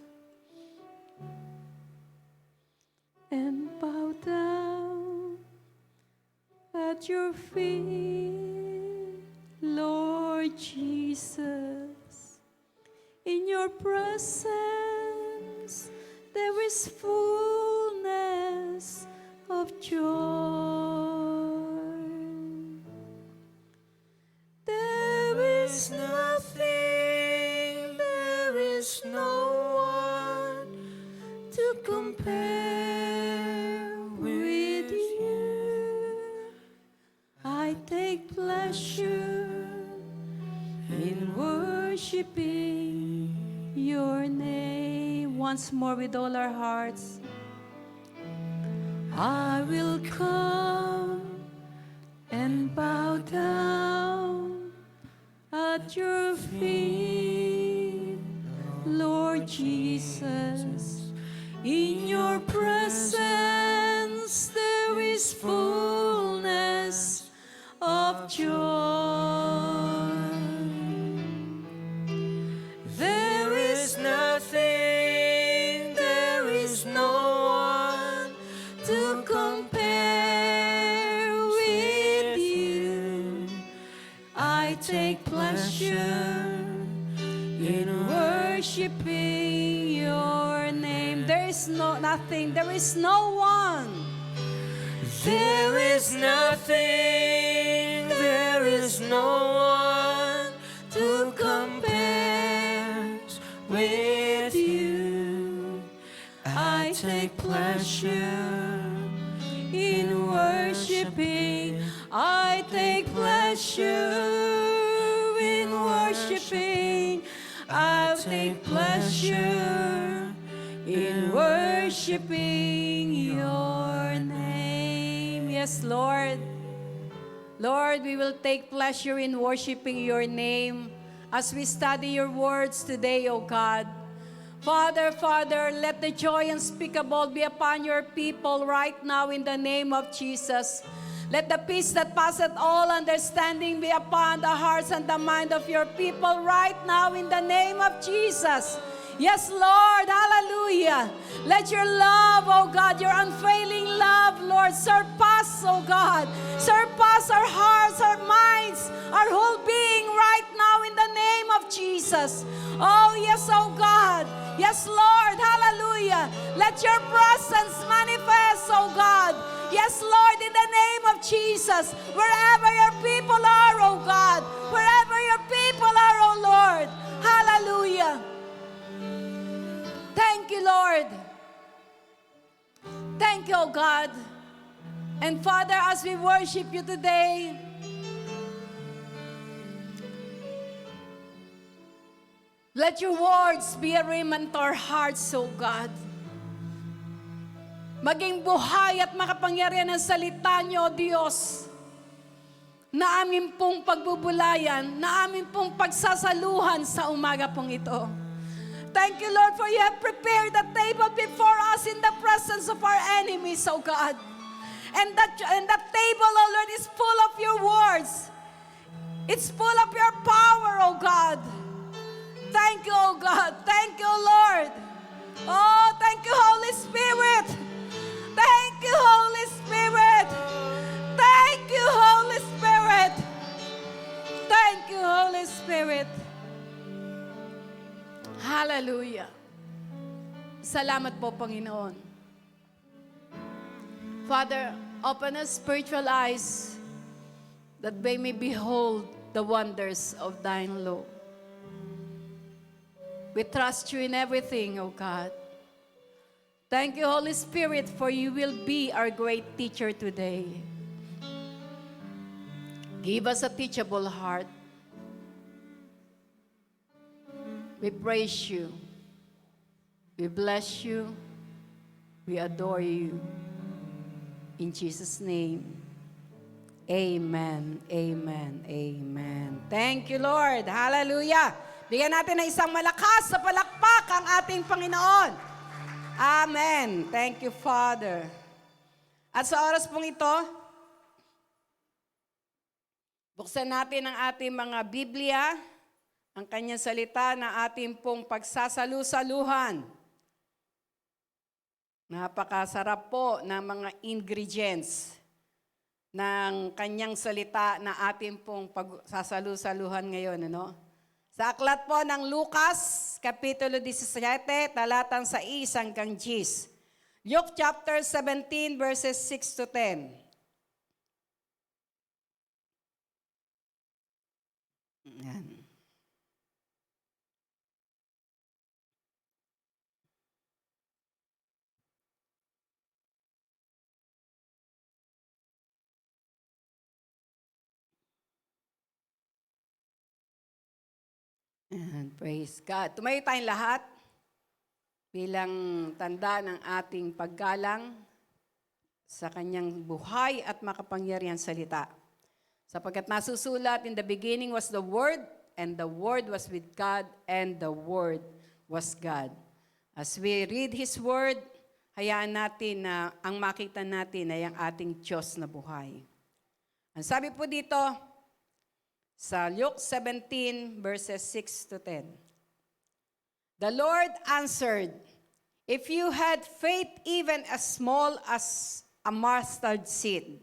And bow down at your feet, Lord Jesus. In your presence there is fullness of joy. There is nothing, there is no one to compare with you. I take pleasure in worshiping your name. Once more with all our hearts. I will come and bow down at your feet, Lord Jesus. In your presence there is fullness of joy. There is nothing, there is no one to compare with you. I take pleasure in worshiping your name. There is nothing, there is no one. There is nothing, there is no one to compare with you. I take pleasure in worshiping. I take pleasure in worshiping. I'll take pleasure in worshiping your name. Yes, Lord. Lord, we will take pleasure in worshiping your name as we study your words today, O God. Father, let the joy unspeakable be upon your people right now in the name of Jesus. Let the peace that passeth all understanding be upon the hearts and the mind of your people right now in the name of Jesus. Yes, Lord, hallelujah. Let your love, oh God, your unfailing love, Lord, surpass, oh God, surpass our hearts, our minds, our whole being right now in the name of Jesus. Oh, yes, oh God. Yes, Lord, hallelujah. Let your presence manifest, oh God. Yes, Lord, in the name of Jesus, wherever your people are, oh God, wherever your people are, oh Lord, hallelujah. Thank you, Lord. Thank you, oh God. And Father, as we worship you today, let your words be a rhema to our hearts, oh God. Maging buhay at makapangyarihan ang salita niyo, O Diyos, na amin pong pagbubulayan, na amin pong pagsasaluhan sa umaga pong ito. Thank you, Lord, for you have prepared a table before us in the presence of our enemies, O God. And that table, O Lord, is full of your words. It's full of your power, O God. Thank you, O God. Thank you, Lord. Oh, thank you, Holy Spirit. Thank you, Holy Spirit. Thank you, Holy Spirit. Thank you, Holy Spirit. Hallelujah. Salamat po, Panginoon. Father, open our spiritual eyes that they may behold the wonders of thine law. We trust you in everything, O God. Thank you, Holy Spirit, for you will be our great teacher today. Give us a teachable heart. We praise you. We bless you. We adore you. In Jesus' name, amen, amen, amen. Thank you, Lord. Hallelujah. Bigyan natin ng isang malakas sa palakpak ang ating Panginoon. Amen. Thank you, Father. At sa oras pong ito, buksan natin ang ating mga Biblia, ang kanyang salita na ating pong pagsasalu-saluhan. Napakasarap po ng mga ingredients ng kanyang salita na ating pong pagsasalu-saluhan ngayon. Ano? Sa aklat po ng Lucas, Kapitulo 17, talatang 6 hanggang 10. Luke chapter 17, verses 6 to 10. Yan. And praise God. Tumayo tayong lahat bilang tanda ng ating paggalang sa kanyang buhay at makapangyarihan salita. Sapagkat nasusulat, in the beginning was the Word, and the Word was with God, and the Word was God. As we read His Word, hayaan natin na ang makita natin ay ang ating Diyos na buhay. Ang sabi po dito, sa Luke 17, verses 6 to 10. The Lord answered, "If you had faith even as small as a mustard seed."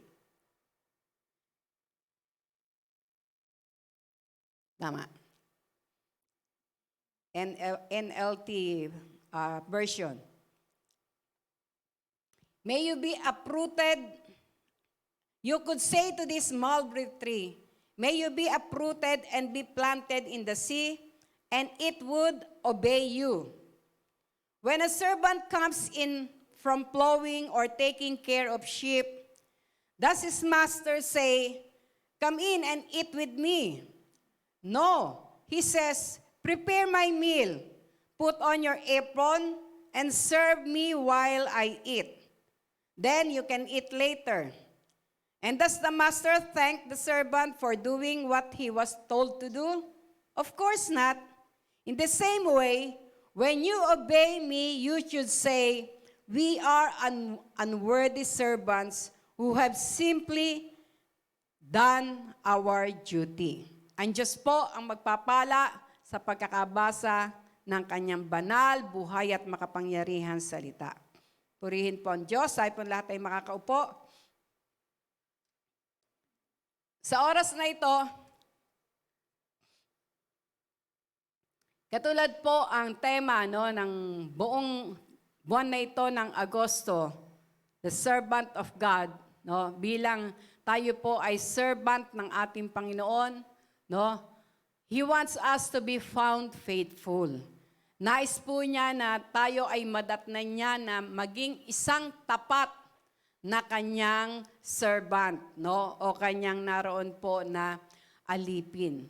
Tama. NLT version. May you be uprooted. You could say to this mulberry tree, may you be uprooted and be planted in the sea, and it would obey you. When a servant comes in from plowing or taking care of sheep, does his master say, "Come in and eat with me"? No, he says, "Prepare my meal, put on your apron, and serve me while I eat. Then you can eat later." And does the master thank the servant for doing what he was told to do? Of course not. In the same way, when you obey me, you should say, "We are unworthy servants who have simply done our duty." Ang Diyos po ang magpapala sa pagkakabasa ng kanyang banal, buhay at makapangyarihan salita. Purihin po ang Diyos. Tayo po lahat ay makakaupo. Sa oras na ito, katulad po ang tema ng buong buwan na ito ng Agosto, the servant of God, bilang tayo po ay servant ng ating Panginoon, He wants us to be found faithful. Nais po niya na tayo ay madatnan niya na maging isang tapat na kanyang servant, o kanyang naroon po na alipin.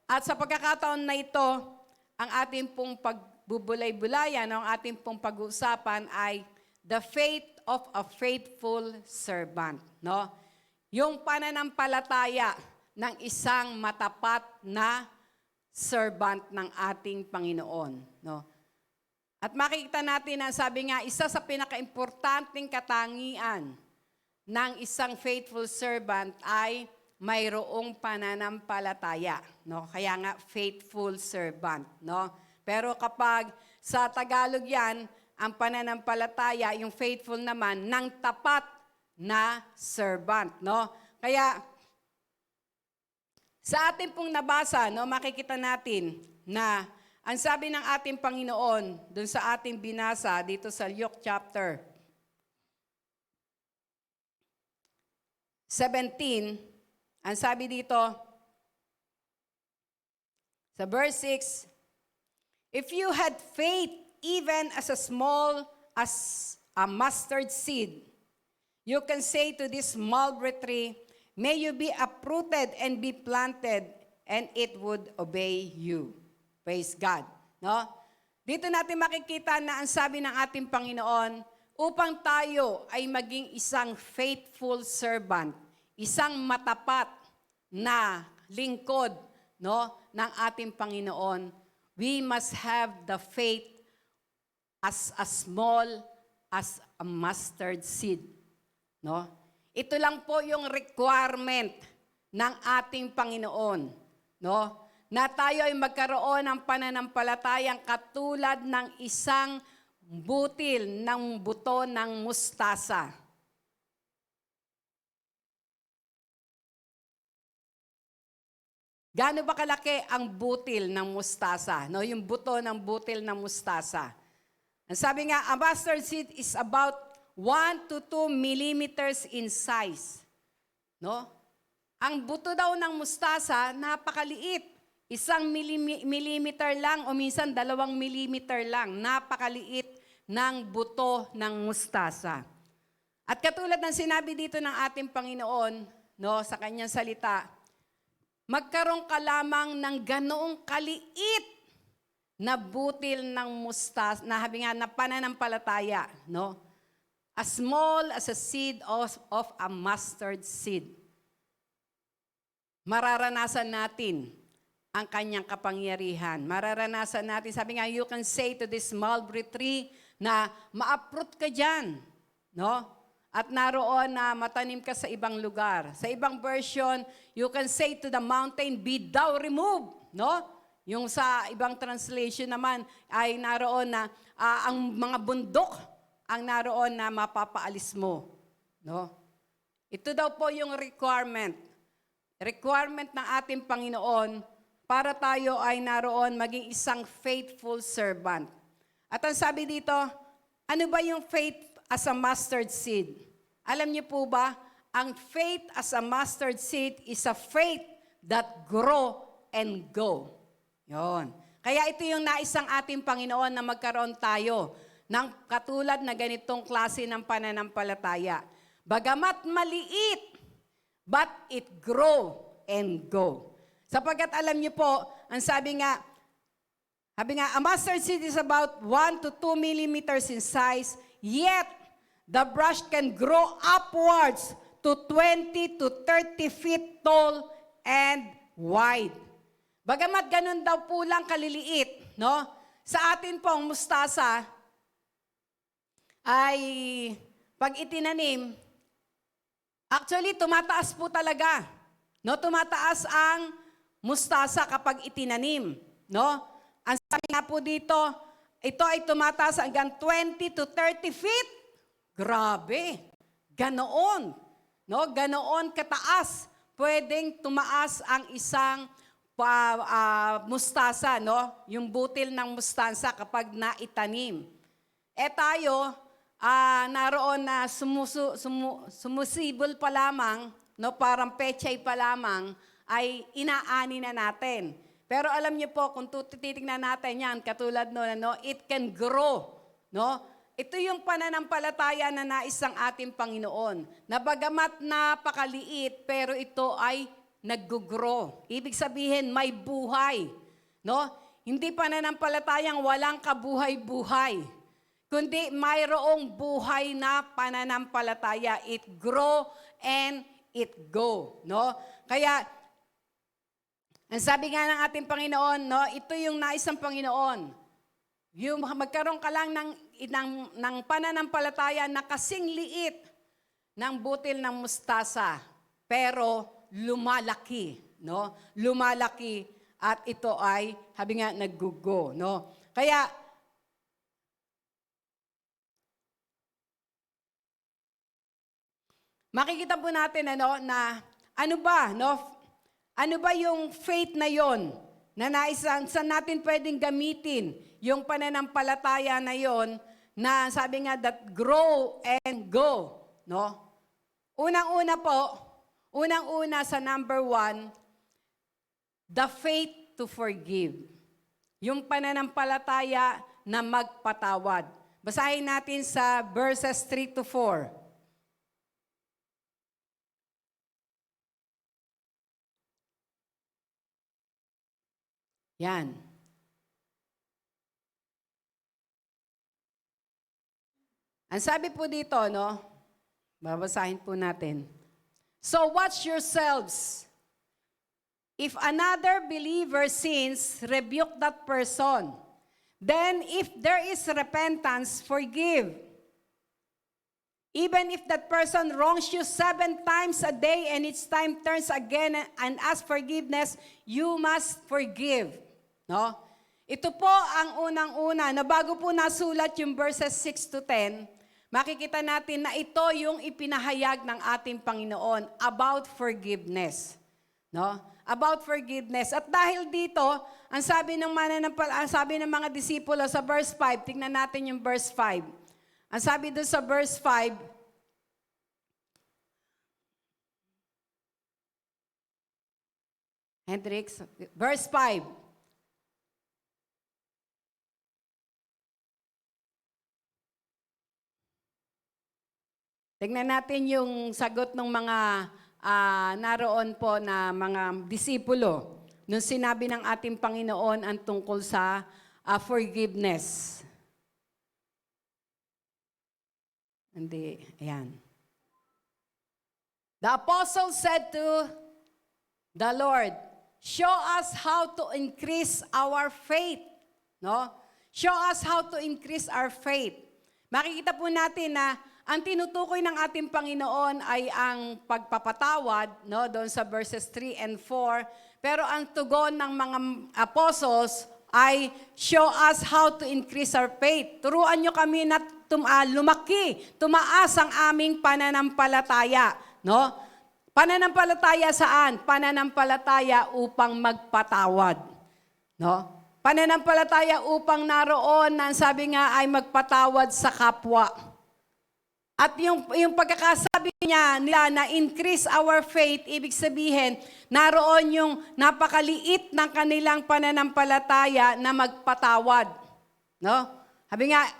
At sa pagkakataon na ito, ang ating pong pagbubulay-bulayan, ang ating pong pag-uusapan ay the faith of a faithful servant. Yung pananampalataya ng isang matapat na servant ng ating Panginoon. At makikita natin na sabi nga, isa sa pinaka-importanting katangian ng isang faithful servant ay mayroong pananampalataya. Kaya nga, faithful servant. Pero kapag sa Tagalog yan, ang pananampalataya, yung faithful naman, ng tapat na servant. Kaya, sa ating pong nabasa, makikita natin na ang sabi ng ating Panginoon, dun sa ating binasa, dito sa Luke chapter 17, ang sabi dito, sa verse 6, "If you had faith even as as a mustard seed. You can say to this mulberry tree, may you be uprooted and be planted, and it would obey you. Praise God. No? Dito natin makikita na ang sabi ng ating Panginoon, upang tayo ay maging isang faithful servant, isang matapat na lingkod, no, ng ating Panginoon, we must have the faith as small as a mustard seed. No? Ito lang po yung requirement ng ating Panginoon, no? Na tayo ay magkaroon ng pananampalatayang katulad ng isang butil ng buto ng mustasa. Gaano ba kalaki ang butil ng mustasa? No, yung buto ng butil ng mustasa. Ang sabi nga, a mustard seed is about 1 to 2 millimeters in size. No? Ang buto daw ng mustasa, napakaliit. 1 millimeter lang o minsan 2 millimeter lang. Napakaliit ng buto ng mustasa. At katulad ng sinabi dito ng ating Panginoon, no, sa kanyang salita, magkaroon ka lamang ng ganoong kaliit na butil ng mustasa, na habi nga na pananampalataya, no? As small as a seed of a mustard seed. Mararanasan natin ang kanyang kapangyarihan. Mararanasan natin, sabi nga, you can say to this mulberry tree na ma-uproot ka dyan, no? At naroon na matanim ka sa ibang lugar. Sa ibang version, you can say to the mountain, be thou removed, no? Yung sa ibang translation naman ay naroon na ang mga bundok ang naroon na mapapaalis mo. No? Ito daw po yung requirement. Requirement ng ating Panginoon para tayo ay naroon maging isang faithful servant. At ang sabi dito, ano ba yung faith as a mustard seed? Alam niyo po ba, ang faith as a mustard seed is a faith that grow and go. Yon. Kaya ito yung naisang ating Panginoon na magkaroon tayo ng katulad na ganitong klase ng pananampalataya. Bagamat maliit, but it grow and go. Sapagkat alam niyo po, ang sabi nga, a mustard seed is about 1 to 2 millimeters in size, yet the brush can grow upwards to 20 to 30 feet tall and wide. Bagamat ganun daw po lang kaliliit, no? Sa atin pong mustasa, ay pag itinanim, actually tumataas po talaga. No, tumataas ang mustasa kapag itinanim, no? Ang sabi nga po dito, ito ay tumataas hanggang 20 to 30 feet. Grabe. Ganoon, no? Ganoon kataas pwedeng tumaas ang isang mustasa, no? Yung butil ng mustasa kapag naitanim. Tayo, naroon na sumusibol pa lamang, no, parang pechay pa lamang, ay inaani na natin. Pero alam niyo po, kung titignan natin yan, katulad no, it can grow. No? Ito yung pananampalataya na naisang ating Panginoon. Na bagamat napakaliit, pero ito ay nag-grow. Ibig sabihin, may buhay. No? Hindi pananampalatayang walang kabuhay-buhay, kundi mayroong buhay na pananampalataya. It grow and it go. No? Kaya, ang sabi nga ng ating Panginoon, no, ito yung naisang Panginoon. Yung magkaroon ka lang ng pananampalataya na kasing liit ng butil ng mustasa, pero lumalaki. No? Lumalaki at ito ay, sabi nga, naggugo. No? Kaya, makikita po natin na ano ba, no? Ano ba yung faith na yon na saan natin pwedeng gamitin yung pananampalataya na yon na sabi nga that grow and go, no? Unang-una sa number 1, the faith to forgive. Yung pananampalataya na magpatawad. Basahin natin sa verses 3 to 4. Yan. Ang sabi po dito, no? Babasahin po natin. So watch yourselves. If another believer sins, rebuke that person. Then if there is repentance, forgive. Even if that person wrongs you 7 times a day and each time turns again and asks forgiveness, you must forgive. No? Ito po ang unang-una na bago po nasulat yung verses 6 to 10, makikita natin na ito yung ipinahayag ng ating Panginoon about forgiveness. No? About forgiveness. At dahil dito, ang sabi ng mga disipulo sa verse 5, tingnan natin yung verse 5. Ang sabi doon sa verse 5, Hendrix, verse 5. Tingnan natin yung sagot ng mga naroon po na mga disipulo nung sinabi ng ating Panginoon ang tungkol sa forgiveness. Hindi, ayan. The apostle said to the Lord, show us how to increase our faith. No? Show us how to increase our faith. Makikita po natin na ang tinutukoy ng ating Panginoon ay ang pagpapatawad, no, doon sa verses 3 and 4. Pero ang tugon ng mga apostles ay show us how to increase our faith. Turuan nyo kami na tumaas ang aming pananampalataya. No? Pananampalataya saan? Pananampalataya upang magpatawad. No? Pananampalataya upang naroon na sabi nga ay magpatawad sa kapwa. At yung pagkakasabi nila na increase our faith, ibig sabihin, naroon yung napakaliit ng kanilang pananampalataya na magpatawad. No? Sabi nga,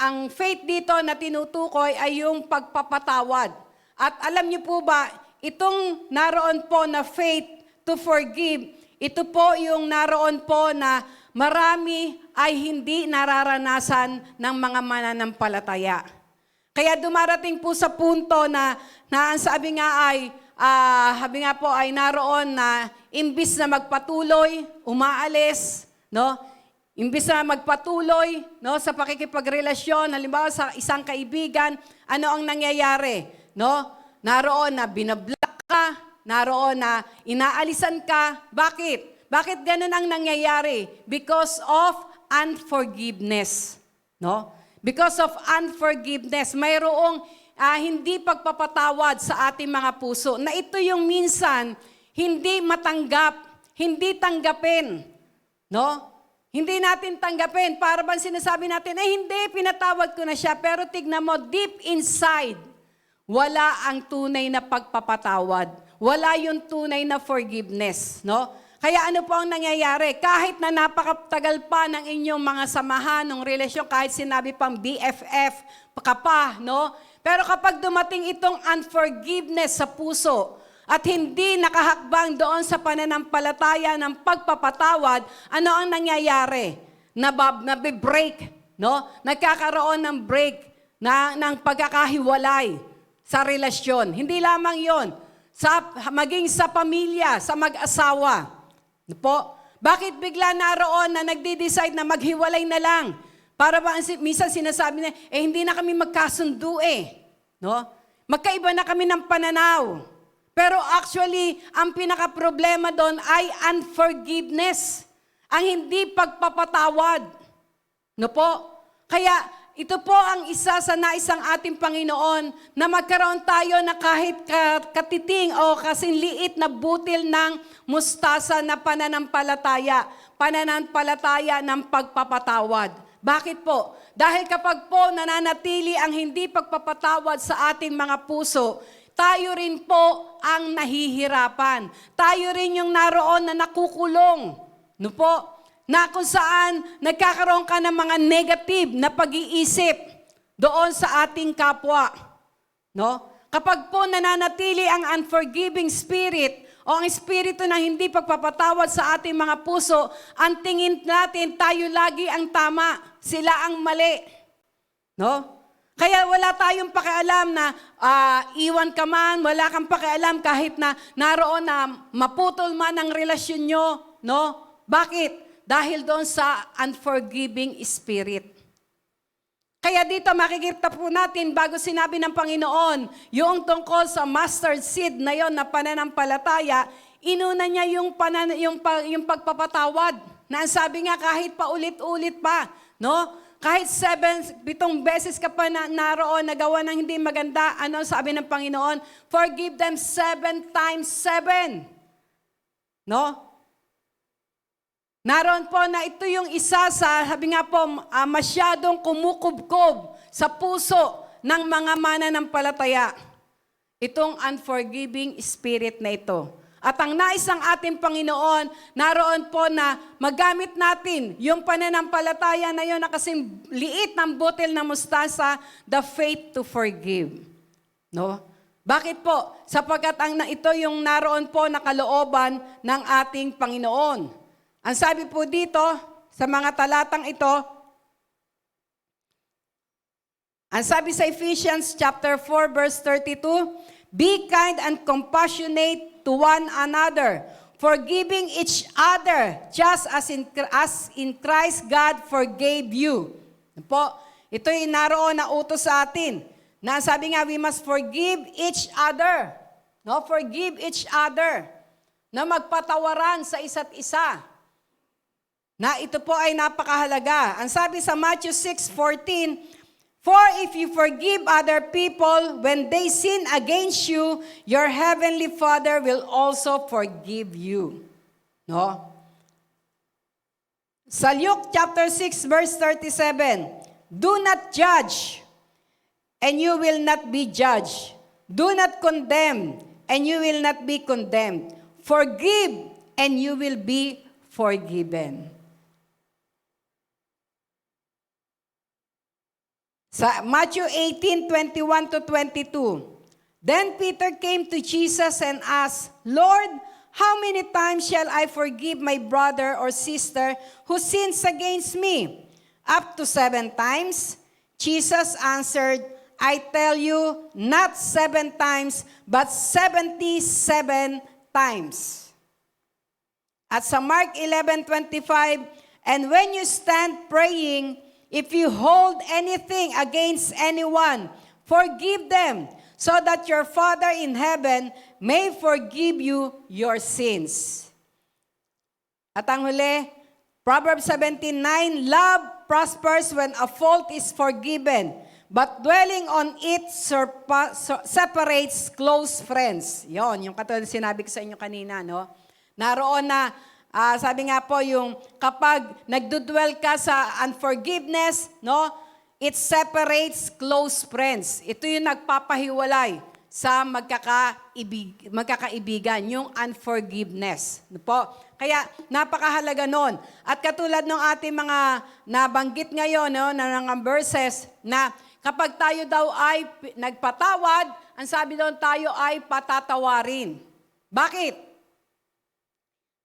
ang faith dito na tinutukoy ay yung pagpapatawad. At alam niyo po ba, itong naroon po na faith to forgive, ito po yung naroon po na marami ay hindi nararanasan ng mga mananampalataya. Kaya dumarating po sa punto na ang sabi nga ay naroon na imbis na magpatuloy, umaalis, no? Imbis na magpatuloy, no, sa pakikipagrelasyon, halimbawa sa isang kaibigan, ano ang nangyayari, no? Naroon na binablock ka, naroon na inaalisan ka. Bakit? Bakit ganun ang nangyayari? Because of unforgiveness, no? Because of unforgiveness, mayroong hindi pagpapatawad sa ating mga puso. Na ito yung minsan, hindi matanggap, hindi tanggapin. No? Hindi natin tanggapin. Para bang sinasabi natin, hindi, pinatawad ko na siya. Pero tignan mo, deep inside, wala ang tunay na pagpapatawad. Wala yung tunay na forgiveness. No? Kaya ano po ang nangyayari? Kahit na napakatagal pa ng inyong mga samahan, ng relasyon, kahit sinabi pang BFF, ka pa, no? Pero kapag dumating itong unforgiveness sa puso at hindi nakahakbang doon sa pananampalataya ng pagpapatawad, ano ang nangyayari? Nabe-break, no? Nagkakaroon ng break ng pagkakahiwalay sa relasyon. Hindi lamang yon, maging sa pamilya, sa mag-asawa. Po, bakit bigla naroon na nagde-decide na maghiwalay na lang? Para ba minsan sinasabi na, hindi na kami magkasundo no? Magkaiba na kami ng pananaw. Pero actually, ang pinaka-problema doon ay unforgiveness. Ang hindi pagpapatawad. No po? Kaya ito po ang isa sa naisang ating Panginoon na magkaroon tayo na kahit katiting o kasinliit na butil ng mustasa na pananampalataya. Pananampalataya ng pagpapatawad. Bakit po? Dahil kapag po nananatili ang hindi pagpapatawad sa ating mga puso, tayo rin po ang nahihirapan. Tayo rin yung naroon na nakukulong. No po? na kung saan nagkakaroon ka ng mga negative na pag-iisip doon sa ating kapwa. No? Kapag po nananatili ang unforgiving spirit o ang espiritu na hindi pagpapatawad sa ating mga puso, ang tingin natin tayo lagi ang tama, sila ang mali. No? Kaya wala tayong pakialam na iwan ka man, wala kang pakialam kahit na naroon na maputol man ang relasyon nyo. No? Bakit? Dahil doon sa unforgiving spirit. Kaya dito makikita po natin bago sinabi ng Panginoon, yung tungkol sa mustard seed na yon na pananampalataya, inuna niya yung pagpapatawad. Na ang sabi nga kahit paulit-ulit pa, no? Kahit 7 beses ka pa naroon, nagawa ng hindi maganda, ano sabi ng Panginoon? Forgive them 7 times 7. No? Naroon po na ito yung isa sa, sabi nga po, masyadong kumukubkob sa puso ng mga mananampalataya. Itong unforgiving spirit na ito. At ang nais ng ating Panginoon, naroon po na magamit natin yung pananampalataya na yun na kasing liit ng butil ng mustasa, the faith to forgive. No? Bakit po? Sapagkat ito yung naroon po na kalooban ng ating Panginoon. Ang sabi po dito, sa mga talatang ito, ang sabi sa Ephesians chapter 4 verse 32, be kind and compassionate to one another, forgiving each other, just as in Christ God forgave you. Po, ito yung naroon na utos sa atin. Na sabi nga, we must forgive each other. No, forgive each other. Na magpatawaran sa isa't isa. Na ito po ay napakahalaga. Ang sabi sa Matthew 6:14, for if you forgive other people when they sin against you, your heavenly Father will also forgive you. No? Sa Luke chapter 6 verse 37, do not judge, and you will not be judged. Do not condemn, and you will not be condemned. Forgive, and you will be forgiven. Sa Matthew 18:21 to 22, then Peter came to Jesus and asked, Lord, how many times shall I forgive my brother or sister who sins against me? Up to 7 times? Jesus answered, I tell you, not 7 times, but 77 times. At sa Mark 11:25, and when you stand praying, if you hold anything against anyone, forgive them, so that your Father in heaven may forgive you your sins. At ang huli, Proverbs 17:9, love prospers when a fault is forgiven, but dwelling on it separates close friends. Yon, yung katulad sinabi ko sa inyo kanina, no? Naroon na, sabi nga po, yung kapag nagdudwell ka sa unforgiveness, no, it separates close friends. Ito yung nagpapahiwalay sa magkakaibigan, yung unforgiveness. No po? Kaya napakahalaga nun. At katulad ng ating mga nabanggit ngayon, no, na mga verses, na kapag tayo daw ay nagpatawad, ang sabi doon tayo ay patatawarin. Bakit?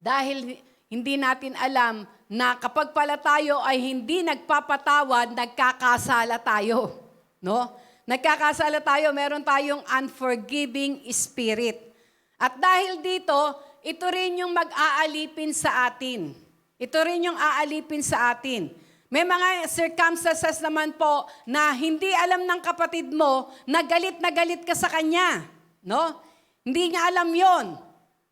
Dahil hindi natin alam na kapag pala tayo ay hindi nagpapatawad, nagkakasala tayo. No? Nagkakasala tayo, meron tayong unforgiving spirit. At dahil dito, ito rin yung mag-aalipin sa atin. Ito rin yung aalipin sa atin. May mga circumstances naman po na hindi alam ng kapatid mo na galit ka sa kanya. No? Hindi niya alam yon.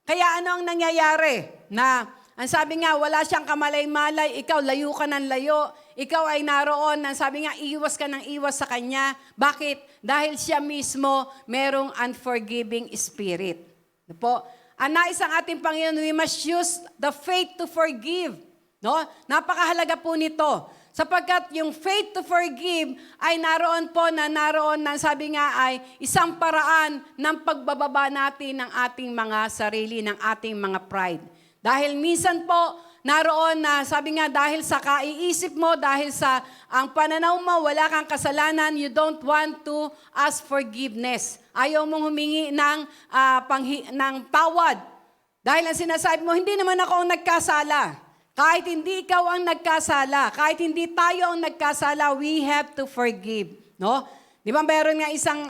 Kaya ano ang nangyayari? Na, ang sabi nga, wala siyang kamalay-malay, ikaw layo ka ng layo, ikaw ay naroon, ang sabi nga, iwas ka ng iwas sa kanya. Bakit? Dahil siya mismo merong unforgiving spirit. Ano po? Ang nais ang ating Panginoon, we must use the faith to forgive. No? Napakahalaga po nito. Sapagkat yung faith to forgive ay naroon na sabi nga ay isang paraan ng pagbababa natin ng ating mga sarili, ng ating mga pride. Dahil minsan po, naroon na sabi nga dahil sa kaiisip mo, dahil sa ang pananaw mo, wala kang kasalanan, you don't want to ask forgiveness. Ayaw mong humingi ng tawad. Dahil ang sinasabi mo, hindi naman ako ang nagkasala. Kahit hindi ikaw ang nagkasala, kahit hindi tayo ang nagkasala, we have to forgive. No? Di ba meron nga isang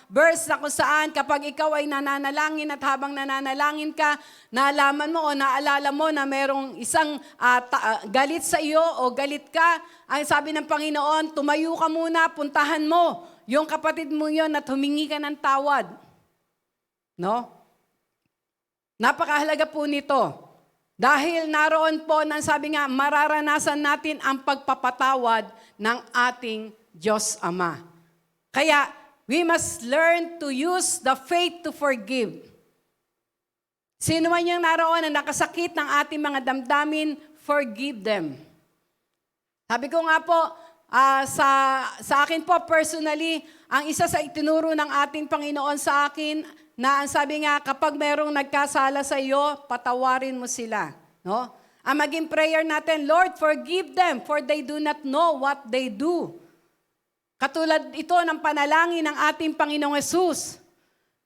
verse na kung saan kapag ikaw ay nananalangin at habang nananalangin ka, naalaman mo o naalala mo na merong isang galit sa iyo o galit ka, ang sabi ng Panginoon, tumayo ka muna, puntahan mo yung kapatid mo yon at humingi ka ng tawad. No? Napakahalaga po nito. Dahil naroon po nang sabi nga, mararanasan natin ang pagpapatawad ng ating Diyos Ama. Kaya, we must learn to use the faith to forgive. Sino man yung naroon na nakasakit ng ating mga damdamin, forgive them. Sabi ko nga po, sa akin po personally, ang isa sa itinuro ng ating Panginoon sa akin, na ang sabi nga, kapag merong nagkasala sa iyo, patawarin mo sila. No? Ang maging prayer natin, Lord, forgive them, for they do not know what they do. Katulad ito ng panalangin ng ating Panginoong Hesus.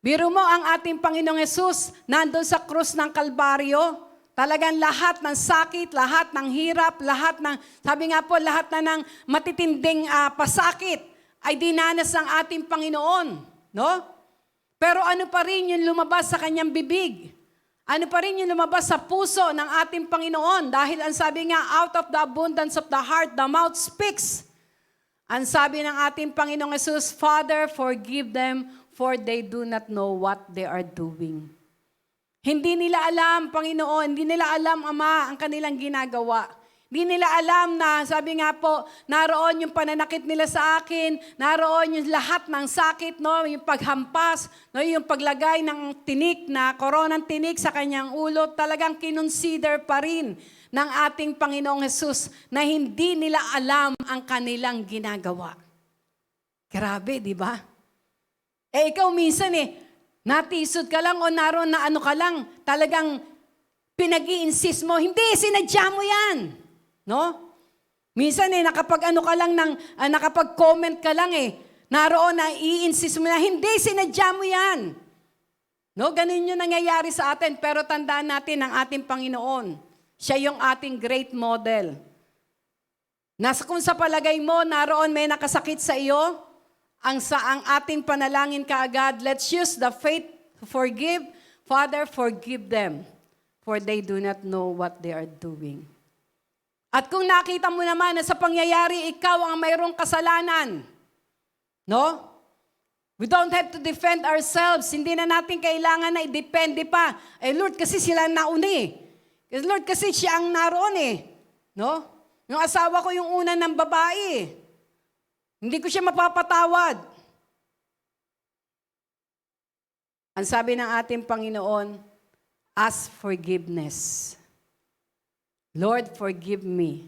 Biro mo ang ating Panginoong Hesus, nandun sa krus ng Kalbaryo, talagang lahat ng sakit, lahat ng hirap, lahat ng, sabi nga po, lahat na ng matitinding pasakit ay dinanas ng ating Panginoon. No? Pero ano pa rin yung lumabas sa kanyang bibig? Ano pa rin yung lumabas sa puso ng ating Panginoon? Dahil ang sabi nga, out of the abundance of the heart, the mouth speaks. Ang sabi ng ating Panginoong Hesus, Father, forgive them, for they do not know what they are doing. Hindi nila alam, Panginoon, hindi nila alam, Ama, ang kanilang ginagawa. Hindi nila alam na, sabi nga po, naroon yung pananakit nila sa akin, naroon yung lahat ng sakit, no? Yung paghampas, no? Yung paglagay ng tinik na koronang tinik sa kanyang ulo, talagang kinonsider pa rin ng ating Panginoong Hesus na hindi nila alam ang kanilang ginagawa. Grabe, di ba? Ikaw minsan natisod ka lang o naroon na ano ka lang, talagang pinag-i-insist mo, hindi, sinadya mo yan. No? Minsan nakapag-ano ka lang nakapag-comment ka lang naroon na i-insist mo na, hindi, sinadya mo yan. No? Ganun yung nangyayari sa atin, pero tandaan natin ang ating Panginoon. Siya yung ating great model. Kung sa palagay mo, naroon may nakasakit sa iyo, ang ating panalangin kaagad, let's use the faith to forgive. Father, forgive them, for they do not know what they are doing. At kung nakita mo naman na sa pangyayari, ikaw ang mayroong kasalanan, no? We don't have to defend ourselves. Hindi na natin kailangan na i-depende pa. Lord, kasi sila nauna Lord, kasi siya ang naroon no? Yung asawa ko yung una ng babae. Hindi ko siya mapapatawad. Ang sabi ng ating Panginoon, ask forgiveness. Lord, forgive me.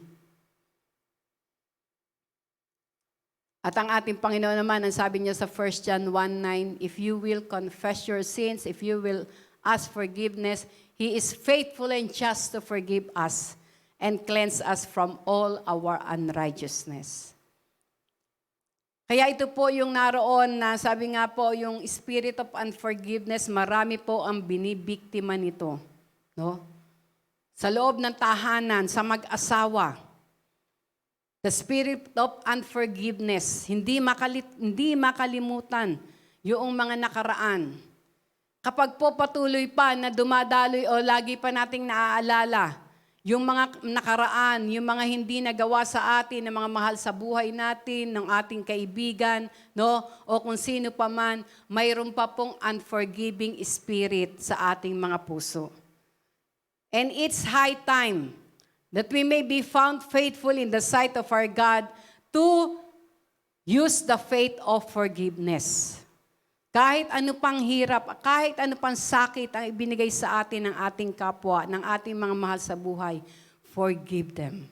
At ang ating Panginoon naman, ang sabi niya sa 1 John 1:9, if you will confess your sins, if you will ask forgiveness, He is faithful and just to forgive us and cleanse us from all our unrighteousness. Kaya ito po yung naroon na sabi nga po, yung spirit of unforgiveness, marami po ang binibiktima nito. No? Sa loob ng tahanan, sa mag-asawa. The spirit of unforgiveness, hindi makalimutan yung mga nakaraan. Kapag po patuloy pa na dumadaloy o lagi pa nating naaalala, yung mga nakaraan, yung mga hindi nagawa sa atin, ng mga mahal sa buhay natin, ng ating kaibigan, no? O kung sino pa man, mayroon pa pong unforgiving spirit sa ating mga puso. And it's high time that we may be found faithful in the sight of our God to use the faith of forgiveness. Kahit ano pang hirap, kahit ano pang sakit ang ibinigay sa atin ng ating kapwa, ng ating mga mahal sa buhay, forgive them.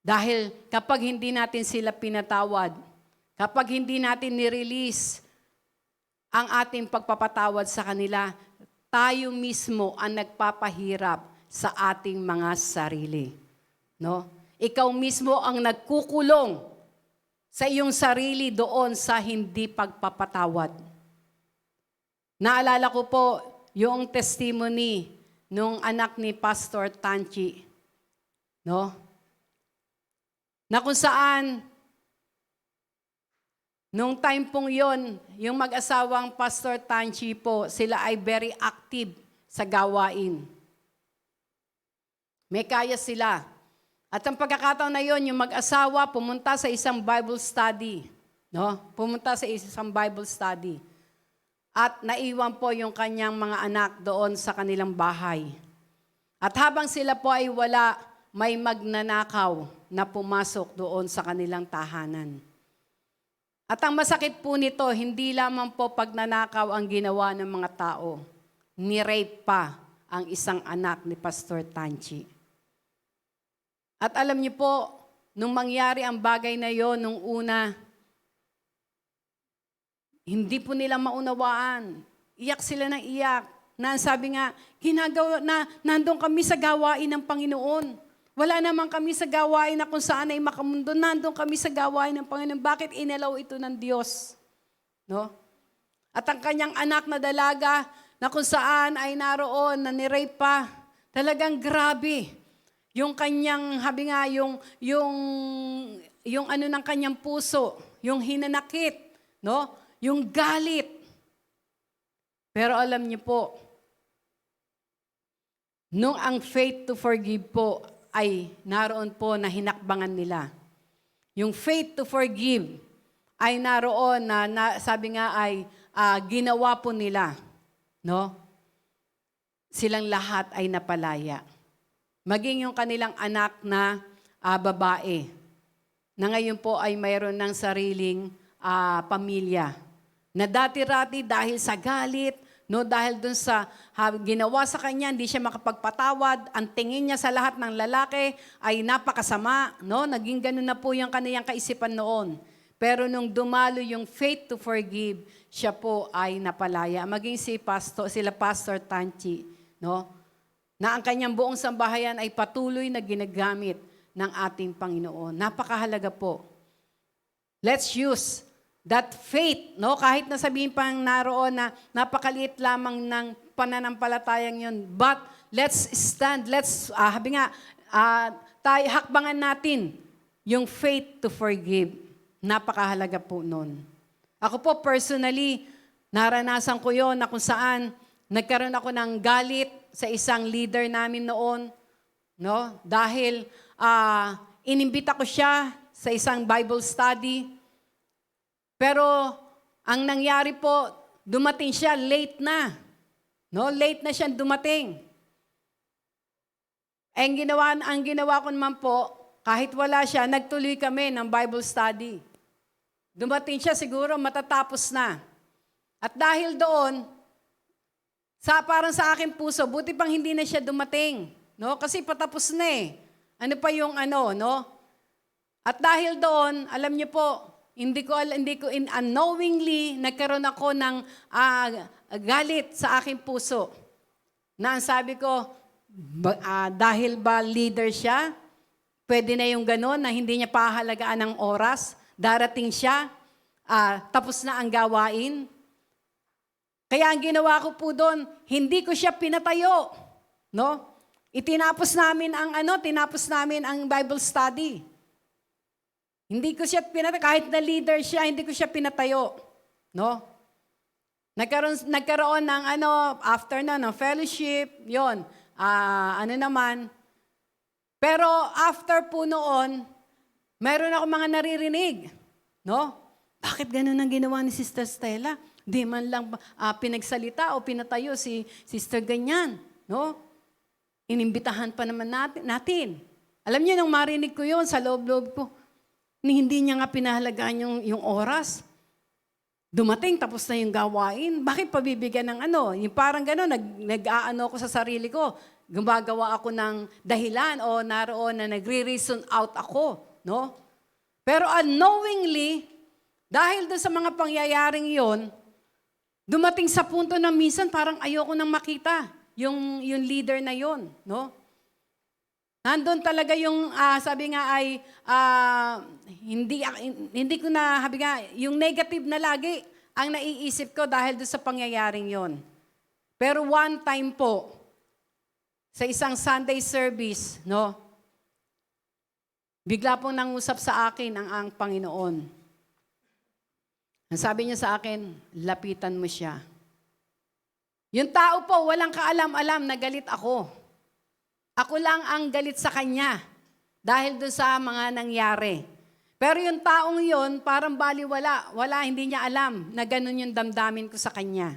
Dahil kapag hindi natin sila pinatawad, kapag hindi natin nirelease ang ating pagpapatawad sa kanila, tayo mismo ang nagpapahirap sa ating mga sarili. No? Ikaw mismo ang nagkukulong sa iyong sarili doon sa hindi pagpapatawad. Naalala ko po yung testimony nung anak ni Pastor Tanchi. No? Na kung saan, nung time pong yon, yung mag-asawang Pastor Tanchi po, sila ay very active sa gawain. May kaya sila. At ang pagkakataon na yon, yung mag-asawa pumunta sa isang Bible study. No? Pumunta sa isang Bible study. At naiwan po yung kanyang mga anak doon sa kanilang bahay. At habang sila po ay wala, may magnanakaw na pumasok doon sa kanilang tahanan. At ang masakit po nito, hindi lamang po pagnanakaw ang ginawa ng mga tao. Ni-rape pa ang isang anak ni Pastor Tanchi. At alam niyo po, nung mangyari ang bagay na yon, nung una, hindi po nila maunawaan. Iyak sila ng iyak. Na sabi nga, ginagawa na nandun kami sa gawain ng Panginoon. Wala naman kami sa gawain na kung saan ay makamundo. Nandun kami sa gawain ng Panginoon. Bakit inalaw ito ng Diyos? No? At ang kanyang anak na dalaga na kung saan ay naroon, na ni-rape pa, talagang grabe. Yung kanyang, habi nga, yung ano ng kanyang puso, yung hinanakit, no? Yung galit. Pero alam niyo po, nung ang faith to forgive po ay naroon po na hinakbangan nila. Yung faith to forgive ay naroon na sabi nga ay ginawa po nila. No? Silang lahat ay napalaya. Maging yung kanilang anak na babae, na ngayon po ay mayroon ng sariling pamilya. Na dati-rati dahil sa galit, no, dahil dun sa ginawa sa kanya, hindi siya makapagpatawad, ang tingin niya sa lahat ng lalaki ay napakasama, no? Naging ganun na po yung kaniyang kaisipan noon. Pero nung dumalo yung faith to forgive, siya po ay napalaya. Maging sila Pastor Tanchi, no? Na ang kanyang buong sambahayan ay patuloy na ginagamit ng ating Panginoon. Napakahalaga po. Let's use that faith, no? Kahit na sabihin pang naroon na napakaliit lamang ng pananampalatayang yun. But let's stand, hakbangan natin yung faith to forgive. Napakahalaga po nun. Ako po personally, naranasan ko yon na kung saan nagkaroon ako ng galit sa isang leader namin noon. No? Dahil inimbita ko siya sa isang Bible study. Pero ang nangyari po, dumating siya late na. No, late na siya dumating. Ang ginawa ko naman po, kahit wala siya, nagtuloy kami ng Bible study. Dumating siya siguro matatapos na. At dahil doon, parang sa aking puso, buti pang hindi na siya dumating, no? Kasi patapos na eh. Ano pa yung no? At dahil doon, alam niyo po, hindi ko unknowingly nagkaroon ako ng galit sa aking puso. Na ang sabi ko, dahil ba leader siya, pwede na yung gano'n na hindi niya pahalagaan ng oras, darating siya, tapos na ang gawain. Kaya ang ginawa ko po doon, hindi ko siya pinatayo. No? Tinapos namin ang Bible study. Hindi ko siya pinatayo, kahit na leader siya, hindi ko siya pinatayo. No? Nagkaroon ng after na, ng fellowship, yon. Naman. Pero after po noon, mayroon ako mga naririnig. No? Bakit ganun ang ginawa ni Sister Stella? Di man lang pinagsalita o pinatayo si Sister ganyan. No? Inimbitahan pa naman natin. Alam niyo, nung marinig ko yon sa loob-loob ko, hindi niya nga pinahalagaan yung oras. Dumating, tapos na yung gawain. Bakit pabibigyan ng Yung parang gano'n, nag-aano ko sa sarili ko. Gumagawa ako ng dahilan o naroon na nagre-reason out ako. No? Pero unknowingly, dahil doon sa mga pangyayaring yon, dumating sa punto na minsan parang ayoko nang makita yung leader na yon, no? Nandun talaga yung, sabi nga ay, hindi ko na, sabi nga, yung negative na lagi ang naiisip ko dahil doon sa pangyayaring yon. Pero one time po, sa isang Sunday service, no, bigla pong nangusap sa akin ang Panginoon. Ang sabi niya sa akin, lapitan mo siya. Yung tao po, walang kaalam-alam na galit ako. Ako lang ang galit sa kanya dahil doon sa mga nangyari. Pero yung taong yon parang baliwala. Hindi niya alam na ganun yung damdamin ko sa kanya.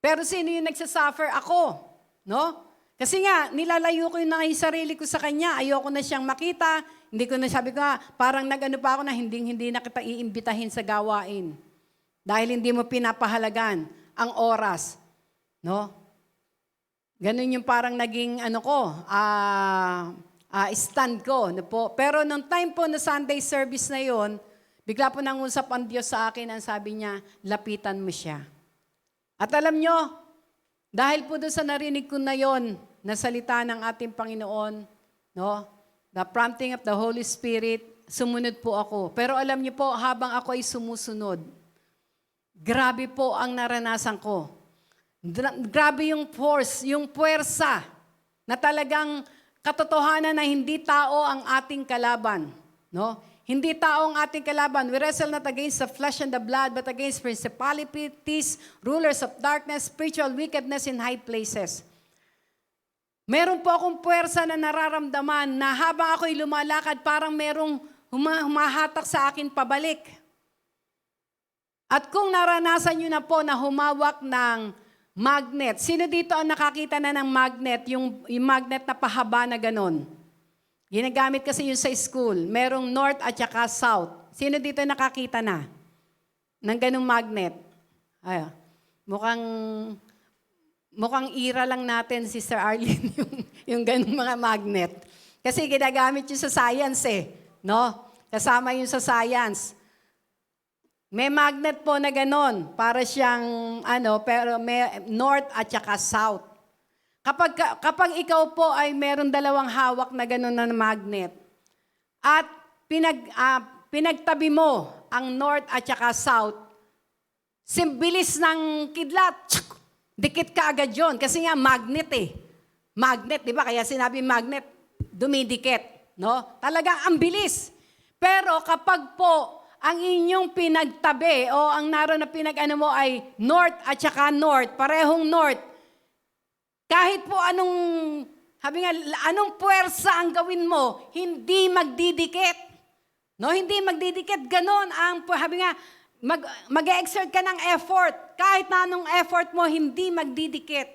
Pero sino yung nagsasuffer? Ako. No? Kasi nga, nilalayo ko yung sarili ko sa kanya. Ayoko na siyang makita. Hindi ko na sabi ko, parang nag-ano pa ako na hindi na kita iimbitahin sa gawain. Dahil hindi mo pinapahalagan ang oras. No? Ganun yung parang naging stand ko. No po. Pero nung time po na Sunday service na yon, bigla po nangusap ang Diyos sa akin, ang sabi niya, lapitan mo siya. At alam nyo, dahil po doon sa narinig ko na yon, na salita ng ating Panginoon, no, the prompting of the Holy Spirit, sumunod po ako. Pero alam niyo po, habang ako ay sumusunod, grabe po ang naranasan ko. Grabe yung force, yung puwersa na talagang katotohanan na hindi tao ang ating kalaban. No? Hindi tao ang ating kalaban. We wrestle not against the flesh and the blood, but against principalities, rulers of darkness, spiritual wickedness in high places. Meron po akong puwersa na nararamdaman na habang ako'y lumalakad, parang merong humahatak sa akin pabalik. At kung naranasan nyo na po na humawak ng magnet. Sino dito ang nakakita na ng magnet? Yung magnet na pahaba na ganon. Ginagamit kasi yun sa school. Merong north at saka south. Sino dito nakakita na ng ganong magnet? Ay, mukhang ira lang natin, Sister Arlene, yung ganong mga magnet. Kasi ginagamit yun sa science no? Kasama yun sa science. May magnet po na ganon, para siyang pero may north at saka south. Kapag ikaw po ay meron dalawang hawak na ganon na magnet, at pinagtabi mo ang north at saka south, simbilis ng kidlat, dikit ka agad yun. Kasi nga magnet Magnet, di ba? Kaya sinabi magnet, dumidikit. No? Talagang ang bilis. Pero kapag po, ang inyong pinagtabi o ang naroon na pinag-ano mo ay north at saka north, parehong north. Kahit po anong puwersa ang gawin mo, hindi magdidikit. No, hindi magdidikit. Ganon ang, mag-exert ka ng effort. Kahit na anong effort mo, hindi magdidikit.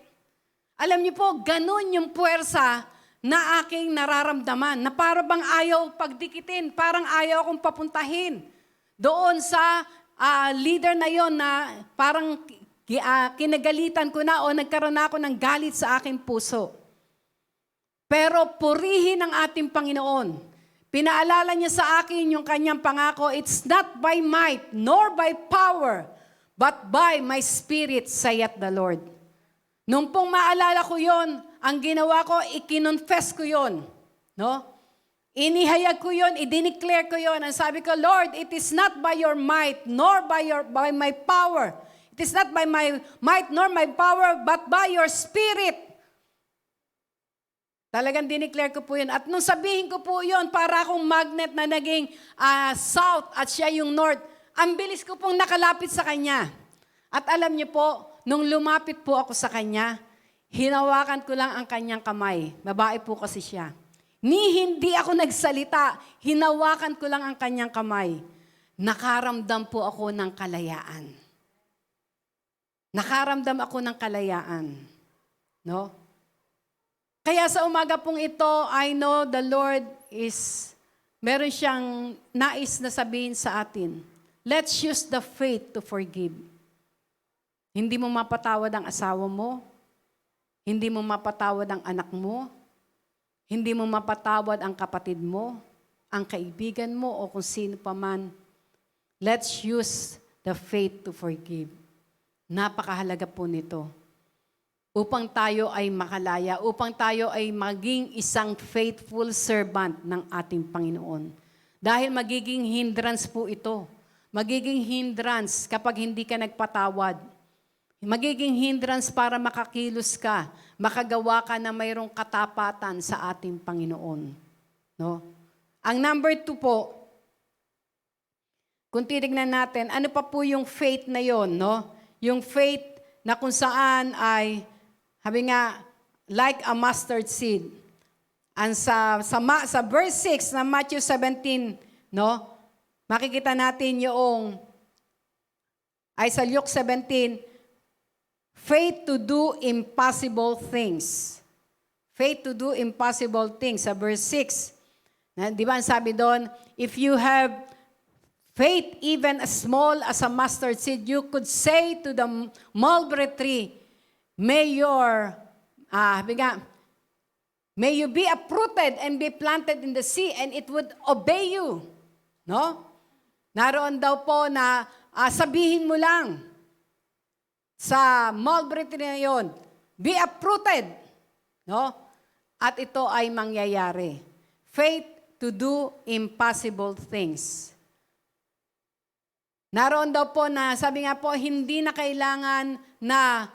Alam niyo po, ganon yung puwersa na aking nararamdaman, na para bang ayaw pagdikitin, parang ayaw akong papuntahin. Doon sa leader na yon na parang kinagalitan ko na o nagkaroon na ako ng galit sa aking puso. Pero purihin ang ating Panginoon. Pinaalala niya sa akin yung kanyang pangako, it's not by might nor by power, but by my spirit, saith the Lord. Nung pong maalala ko yon, ang ginawa ko, ikinonfess ko yon. No? Inihayag ko yun, i-declare ko yun. Ang sabi ko, Lord, it is not by your might, nor by my power. It is not by my might, nor my power, but by your spirit. Talagang dineclare ko po yun. At nung sabihin ko po yun, para akong magnet na naging south at siya yung north, ang bilis ko pong nakalapit sa kanya. At alam niyo po, nung lumapit po ako sa kanya, hinawakan ko lang ang kanyang kamay. Babae po kasi siya. Hindi ako nagsalita, hinawakan ko lang ang kanyang kamay. Nakaramdam po ako ng kalayaan. Nakaramdam ako ng kalayaan. No? Kaya sa umaga pong ito, I know the Lord meron siyang nais na sabihin sa atin. Let's use the faith to forgive. Hindi mo mapatawad ang asawa mo. Hindi mo mapatawad ang anak mo. Hindi mo mapatawad ang kapatid mo, ang kaibigan mo, o kung sino pa man. Let's use the faith to forgive. Napakahalaga po nito. upang tayo ay makalaya, upang tayo ay maging isang faithful servant ng ating Panginoon. Dahil magiging hindrance po ito. Magiging hindrance kapag hindi ka nagpatawad. Magiging hindrance para makakilos ka, makagawa ka na mayroong katapatan sa ating Panginoon. No? Ang number 2 po, kung titignan natin, ano pa po yung faith na yon, no? Yung faith na kung saan ay, sabi nga, like a mustard seed. And sa verse 6 na Matthew 17, no? Makikita natin yung, ay sa Luke 17, faith to do impossible things. Faith to do impossible things. Sa verse 6, di ba ang sabi doon, if you have faith even as small as a mustard seed, you could say to the mulberry tree, may you be uprooted and be planted in the sea, and it would obey you. No? Naroon daw po na sabihin mo lang sa mulberry tree na yun, be uprooted. No? At ito ay mangyayari. Faith to do impossible things. Naroon daw po na, sabi nga po, hindi na kailangan na,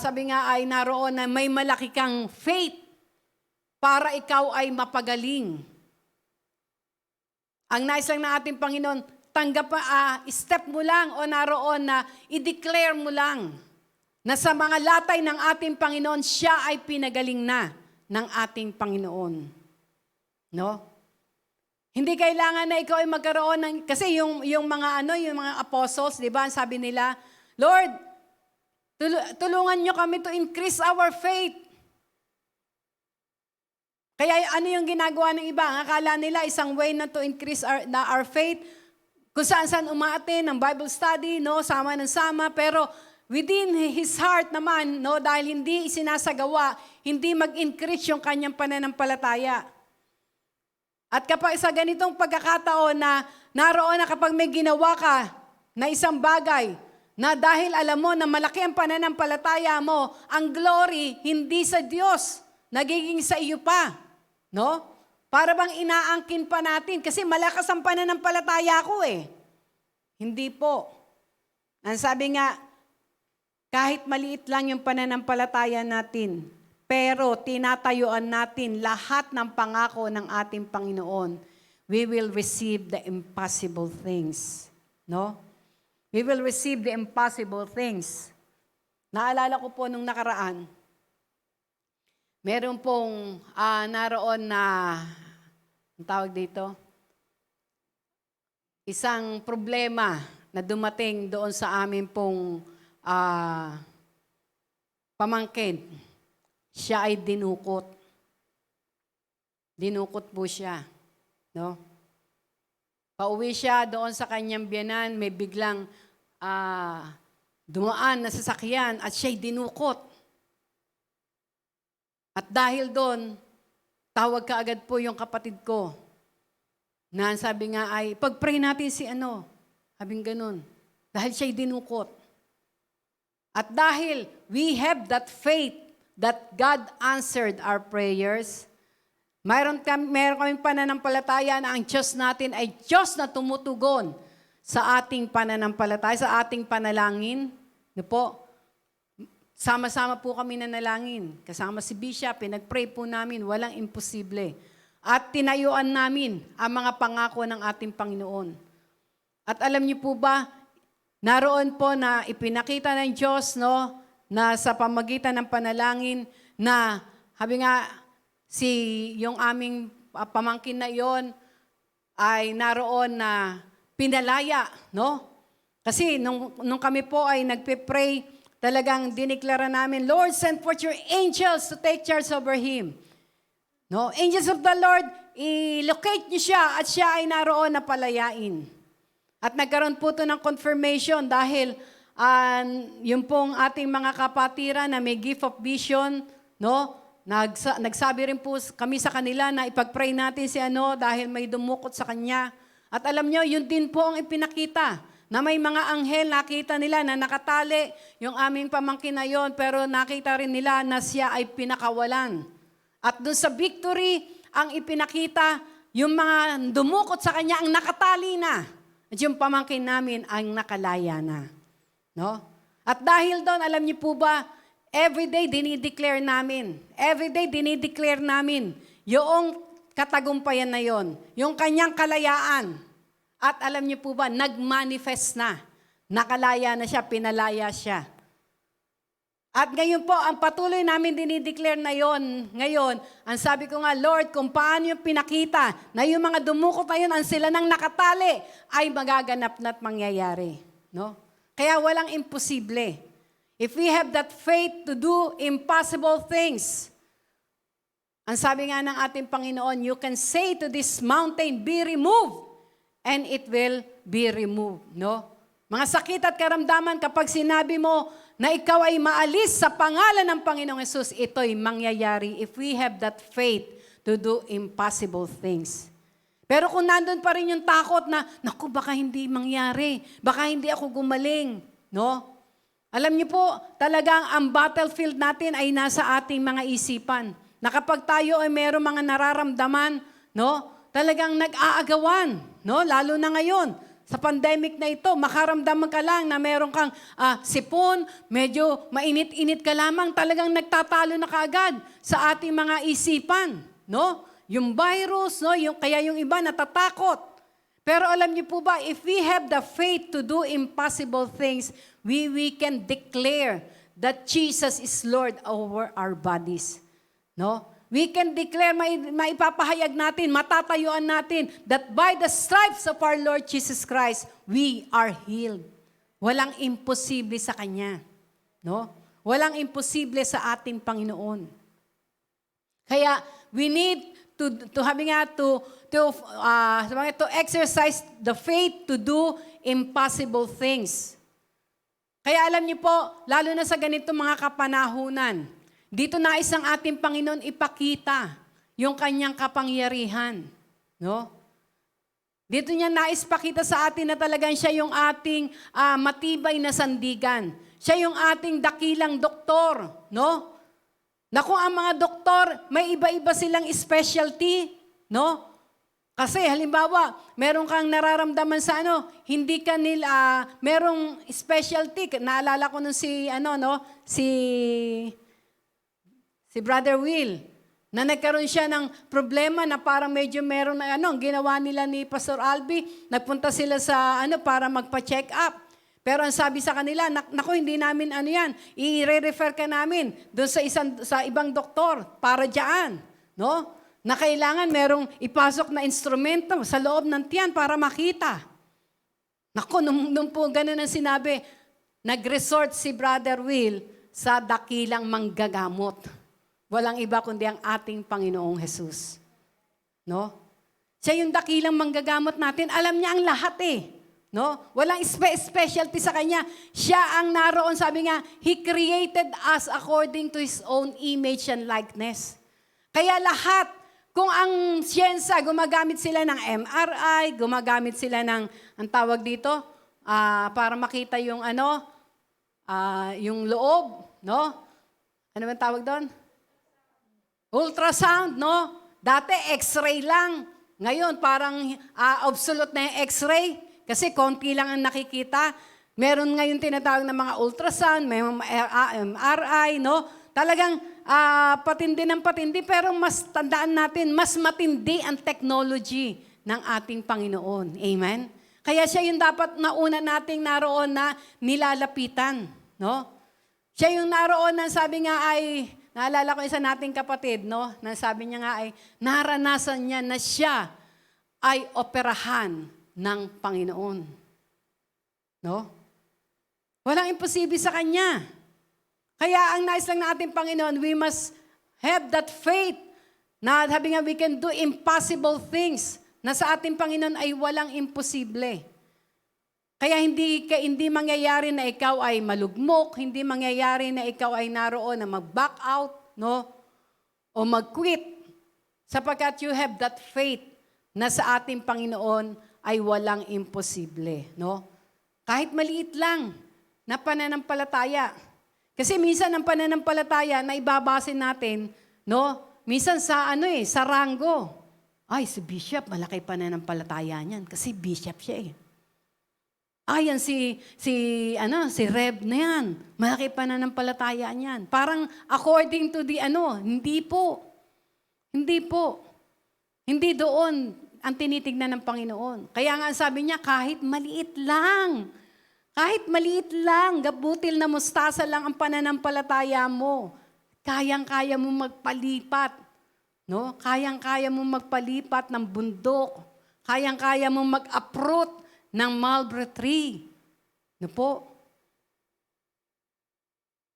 sabi nga ay naroon na may malaki kang faith para ikaw ay mapagaling. Ang nais lang ng ating Panginoon, step mo lang o naroon na i-declare mo lang na sa mga latay ng ating Panginoon, siya ay pinagaling na ng ating Panginoon. No? Hindi kailangan na ikaw ay magkaroon ng, kasi yung mga apostles, di ba, sabi nila, Lord, tulungan nyo kami to increase our faith. Kaya ano yung ginagawa ng iba? Ang akala nila isang way na to increase our faith, kung saan umaatin ng Bible study, no, sama ng sama, pero within his heart naman, no, dahil hindi isinasagawa, hindi mag-increase yung kanyang pananampalataya. At kapag sa ganitong pagkakataon na naroon na kapag may ginawa ka na isang bagay, na dahil alam mo na malaki ang pananampalataya mo, ang glory hindi sa Diyos, nagiging sa iyo pa. No? Para bang inaangkin pa natin kasi malakas ang pananampalataya ko eh. Hindi po. Ang sabi nga, kahit maliit lang yung pananampalataya natin, pero tinatayuan natin lahat ng pangako ng ating Panginoon, we will receive the impossible things. No? We will receive the impossible things. Naalala ko po nung nakaraan, meron pong naroon na, ang tawag dito, isang problema na dumating doon sa amin pong pamangkin. Siya ay dinukot. Dinukot po siya. No? Pauwi siya doon sa kanyang biyanan, may biglang dumaan na sasakyan at siya'y dinukot. At dahil doon, tawag ka agad po yung kapatid ko. Na sabi nga ay, pag-pray natin si ano. Sabing ganun. Dahil siya'y dinukot. At dahil we have that faith that God answered our prayers, mayroon kaming pananampalataya na ang Diyos natin ay Diyos na tumutugon sa ating pananampalataya, sa ating panalangin. No po? Sama-sama po kami nanalangin. Kasama si Bishop, pinag-pray po namin, walang imposible. At tinayuan namin ang mga pangako ng ating Panginoon. At alam niyo po ba, naroon po na ipinakita ng Diyos, no, na sa pamagitan ng panalangin na, sabi nga, yung aming pamangkin na yon ay naroon na pinalaya, no? Kasi nung kami po ay nagpe-pray, talagang diniklara namin, Lord, send forth your angels to take charge over him. No? Angels of the Lord, i-locate niyo siya at siya ay naroon na palayain. At nagkaroon po ito ng confirmation dahil yung pong ating mga kapatiran na may gift of vision, no? Nagsabi rin po kami sa kanila na ipag-pray natin si ano dahil may dumukot sa kanya. At alam nyo, yun din po ang ipinakita na may mga anghel, nakita nila na nakatali yung aming pamangkin na yon, pero nakita rin nila na siya ay pinakawalan. At doon sa victory, ang ipinakita, yung mga dumukot sa kanya ang nakatali na. At yung pamangkin namin ang nakalaya na. No? At dahil doon, alam niyo po ba, everyday dinideclare namin yung katagumpayan na yon, yung kanyang kalayaan. At alam niyo po ba, nag-manifest na. Nakalaya na siya, pinalaya siya. At ngayon po, ang patuloy namin dinideclare na yon, ngayon, ang sabi ko nga, Lord, kung paano yung pinakita na yung mga dumukot na yun, ang sila nang nakatali, ay magaganap na at mangyayari. No? Kaya walang imposible. If we have that faith to do impossible things, ang sabi nga ng ating Panginoon, you can say to this mountain, be removed, and it will be removed. No? Mga sakit at karamdaman, kapag sinabi mo na ikaw ay maalis sa pangalan ng Panginoong Yesus, ito'y mangyayari if we have that faith to do impossible things. Pero kung nandun pa rin yung takot na, naku, baka hindi mangyari, baka hindi ako gumaling, no? Alam niyo po, talagang ang battlefield natin ay nasa ating mga isipan. Na kapag tayo ay mayroong mga nararamdaman, no? Talagang nag-aagawan, no? Lalo na ngayon, sa pandemic na ito, makaramdaman ka lang na meron kang sipon, medyo mainit-init ka lamang, talagang nagtatalo na kaagad sa ating mga isipan, no? Yung virus, no? Kaya yung iba natatakot. Pero alam niyo po ba, if we have the faith to do impossible things, we can declare that Jesus is Lord over our bodies. No? We can declare, maipapahayag natin, matatayuan natin, that by the stripes of our Lord Jesus Christ, we are healed. Walang imposible sa Kanya. No? Walang imposible sa ating Panginoon. Kaya, we need to exercise the faith to do impossible things. Kaya alam niyo po, lalo na sa ganito mga kapanahunan, dito nais ang ating Panginoon ipakita yung kanyang kapangyarihan. No? Dito niya nais pakita sa atin na talagang siya yung ating matibay na sandigan. Siya yung ating dakilang doktor. No? Na kung ang mga doktor, may iba-iba silang specialty. No? Kasi halimbawa, meron kang nararamdaman sa hindi ka merong specialty. Naalala ko nung si Brother Will, na nagkaroon siya ng problema na parang medyo meron na ang ginawa nila ni Pastor Albi, nagpunta sila sa para magpa-check up. Pero ang sabi sa kanila, naku, hindi namin yan, i-refer ka namin doon sa ibang doktor para diyan, no? Na kailangan merong ipasok na instrumento sa loob ng tiyan para makita. Naku, nung po ganun ang sinabi, nag-resort si Brother Will sa dakilang manggagamot. Walang iba kundi ang ating Panginoong Jesus. No? Siya yung dakilang manggagamot natin. Alam niya ang lahat No? Walang specialty sa Kanya. Siya ang naroon, sabi nga, He created us according to His own image and likeness. Kaya lahat, kung ang siyensya, gumagamit sila ng MRI, gumagamit sila ng, ang tawag dito, para makita yung yung loob, no? Ano man tawag doon? Ultrasound, no? Dati X-ray lang. Ngayon, parang obsolete na yung X-ray kasi konti lang ang nakikita. Meron ngayon tinatawag na mga ultrasound, may MRI, no? Talagang patindi ng patindi, pero mas tandaan natin, mas matindi ang technology ng ating Panginoon. Amen? Kaya siya yung dapat nauna nating naroon na nilalapitan. No? Siya yung naroon na sabi nga ay, naalala ko isa nating kapatid, no? Na sabi niya nga ay, naranasan niya na siya ay operahan ng Panginoon. No? Walang imposible sa Kanya. Kaya ang nais lang ng ating Panginoon, we must have that faith na sabi nga we can do impossible things na sa ating Panginoon ay walang imposible. Kaya hindi mangyayari na ikaw ay malugmok, hindi mangyayari na ikaw ay naroon na mag-back out, no? O mag-quit. Sapagkat you have that faith na sa ating Panginoon ay walang imposible, no? Kahit maliit lang na pananampalataya. Kasi minsan ang pananampalataya na ibabase natin, no? Minsan sa sa ranggo. Ay, si bishop, malaki pananampalataya niyan kasi bishop siya eh. Ay, yan si Reb na yan. Malaki pananampalataya niyan. Parang according to the hindi po. Hindi po. Hindi doon ang tinitignan ng Panginoon. Kaya nga sabi niya, kahit maliit lang, gabutil na mustasa lang ang pananampalataya mo, kayang-kaya mo magpalipat. No? Kayang-kaya mo magpalipat ng bundok. Kayang-kaya mo mag-uproot ng mulberry tree. No po?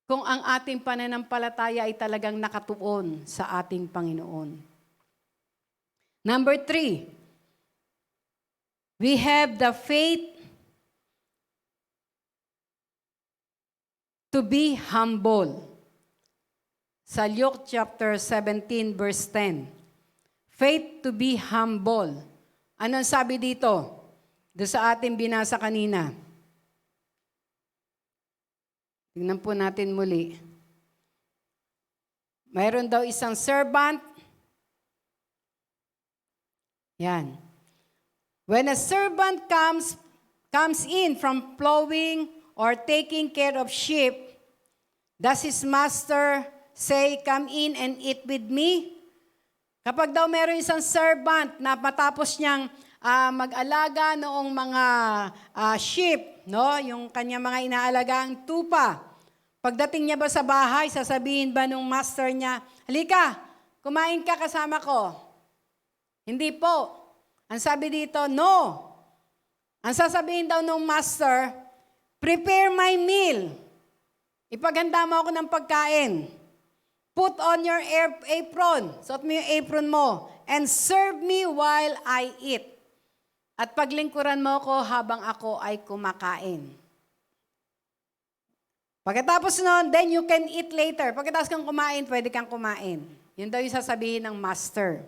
Kung ang ating pananampalataya ay talagang nakatuon sa ating Panginoon. Number 3, we have the faith to be humble. Sa Luke chapter 17 verse 10. Faith to be humble. Anong sabi dito? Doon sa ating binasa kanina. Tingnan po natin muli. Mayroon daw isang servant. Yan. When a servant comes in from plowing or taking care of sheep, does his master say, "Come in and eat with me"? Kapag daw meron isang servant na matapos niyang mag-alaga noong mga sheep, no? Yung kanya mga inaalagang tupa. Pagdating niya ba sa bahay, sasabihin ba nung master niya, "Halika, kumain ka kasama ko"? Hindi po. Ang sabi dito, no. Ang sasabihin daw nung master, "Prepare my meal. Ipaghanda mo ako ng pagkain. Put on your apron." Suot mo yung apron mo. "And serve me while I eat." At paglingkuran mo ko habang ako ay kumakain. Pagkatapos nun, then you can eat later. Pagkatapos kang kumain, pwede kang kumain. Yun daw yung sasabihin ng master.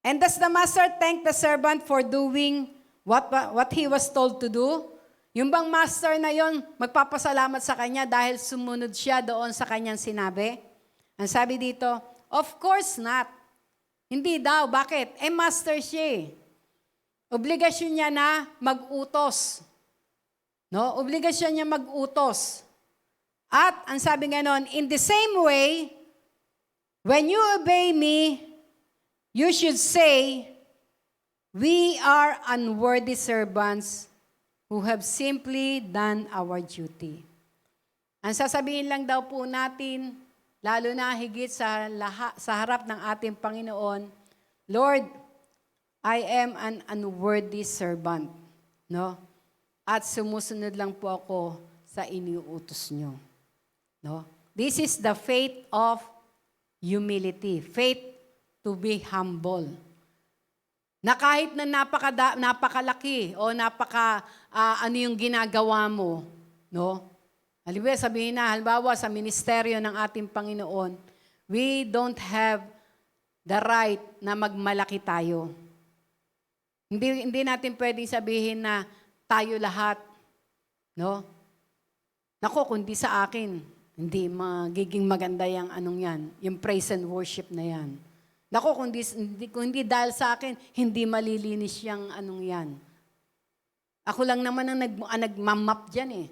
And does the master thank the servant for doing what he was told to do? Yung bang master na yon magpapasalamat sa kanya dahil sumunod siya doon sa kanyang sinabi? Ang sabi dito, of course not. Hindi daw. Bakit? Master siya eh. Obligasyon niya na mag-utos. No? Obligasyon niya mag-utos. At ang sabi nga nun, in the same way, when you obey me, you should say, "We are unworthy servants who have simply done our duty." Ang sasabihin lang daw po natin, lalo na higit sa harap ng ating Panginoon, "Lord, I am an unworthy servant." No? At sumusunod lang po ako sa iniuutos nyo. No? This is the faith of humility. Faith to be humble. Na kahit na napakalaki o ano yung ginagawa mo, no? Halimbawa sa ministeryo ng ating Panginoon, we don't have the right na magmalaki tayo. Hindi natin pwedeng sabihin na tayo lahat, no? Nako, kundi sa akin, hindi magiging maganda yung yung praise and worship na yan. Nako, kundi dahil sa akin, hindi malilinis yung yan. Ako lang naman ang nagmamap dyan eh.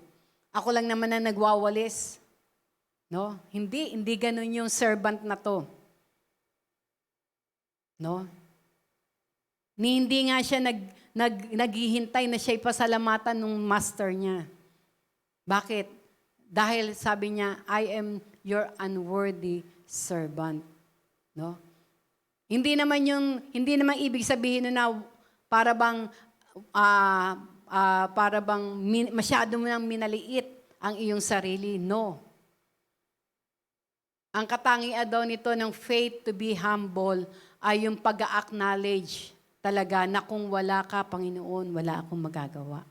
Ako lang naman ang nagwawalis. No? Hindi ganun yung servant na to. No? Hindi nga siya naghihintay na siya'y pasalamatan ng master niya. Bakit? Dahil sabi niya, "I am your unworthy servant." No? Hindi naman ibig sabihin na para bang masyado mo nang minaliit ang iyong sarili. No. Ang katangian daw nito ng faith to be humble ay yung pag-acknowledge talaga na kung wala ka, Panginoon, wala akong magagawa.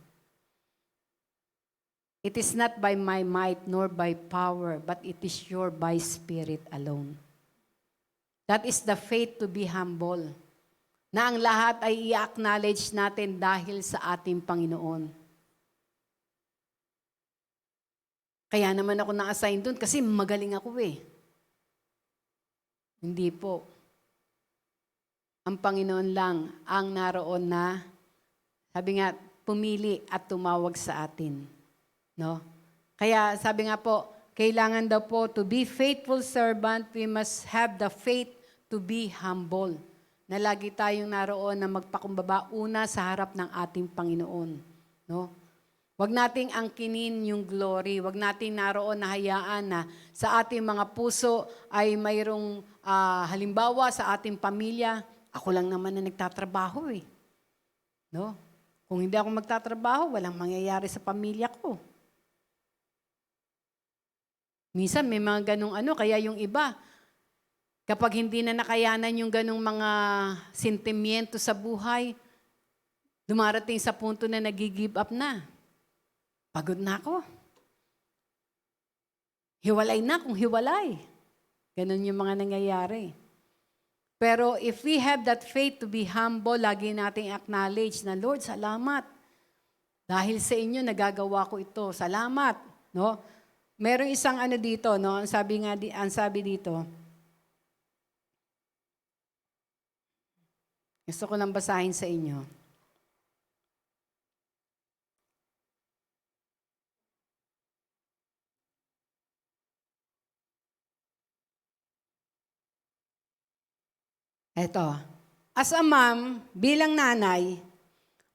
It is not by my might nor by power, but it is your by Spirit alone. That is the faith to be humble. na ang lahat ay i-acknowledge natin dahil sa ating Panginoon. Kaya naman ako na-assign doon kasi magaling ako eh. Hindi po. Ang Panginoon lang ang naroon na, sabi nga, pumili at tumawag sa atin. No? Kaya sabi nga po, kailangan daw po to be faithful servant, we must have the faith to be humble. Na lagi tayong naroon na magpakumbaba una sa harap ng ating Panginoon. No? Huwag nating angkinin yung glory. Huwag nating naroon na hayaan na sa ating mga puso ay mayroong halimbawa sa ating pamilya. Ako lang naman na nagtatrabaho eh. No? Kung hindi ako magtatrabaho, walang mangyayari sa pamilya ko. Minsan may mga ganong kaya yung iba, kapag hindi na nakayanan yung ganong mga sentimiento sa buhay, dumarating sa punto na nag-give up na. Pagod na ako. Hiwalay na kung hiwalay. Ganon yung mga nangyayari. Pero if we have that faith to be humble, lagi nating acknowledge na, Lord, salamat. Dahil sa inyo, nagagawa ko ito. Salamat. No? Merong isang dito, no? Ang sabi dito, gusto ko lang basahin sa inyo. Eto. As a mom, bilang nanay,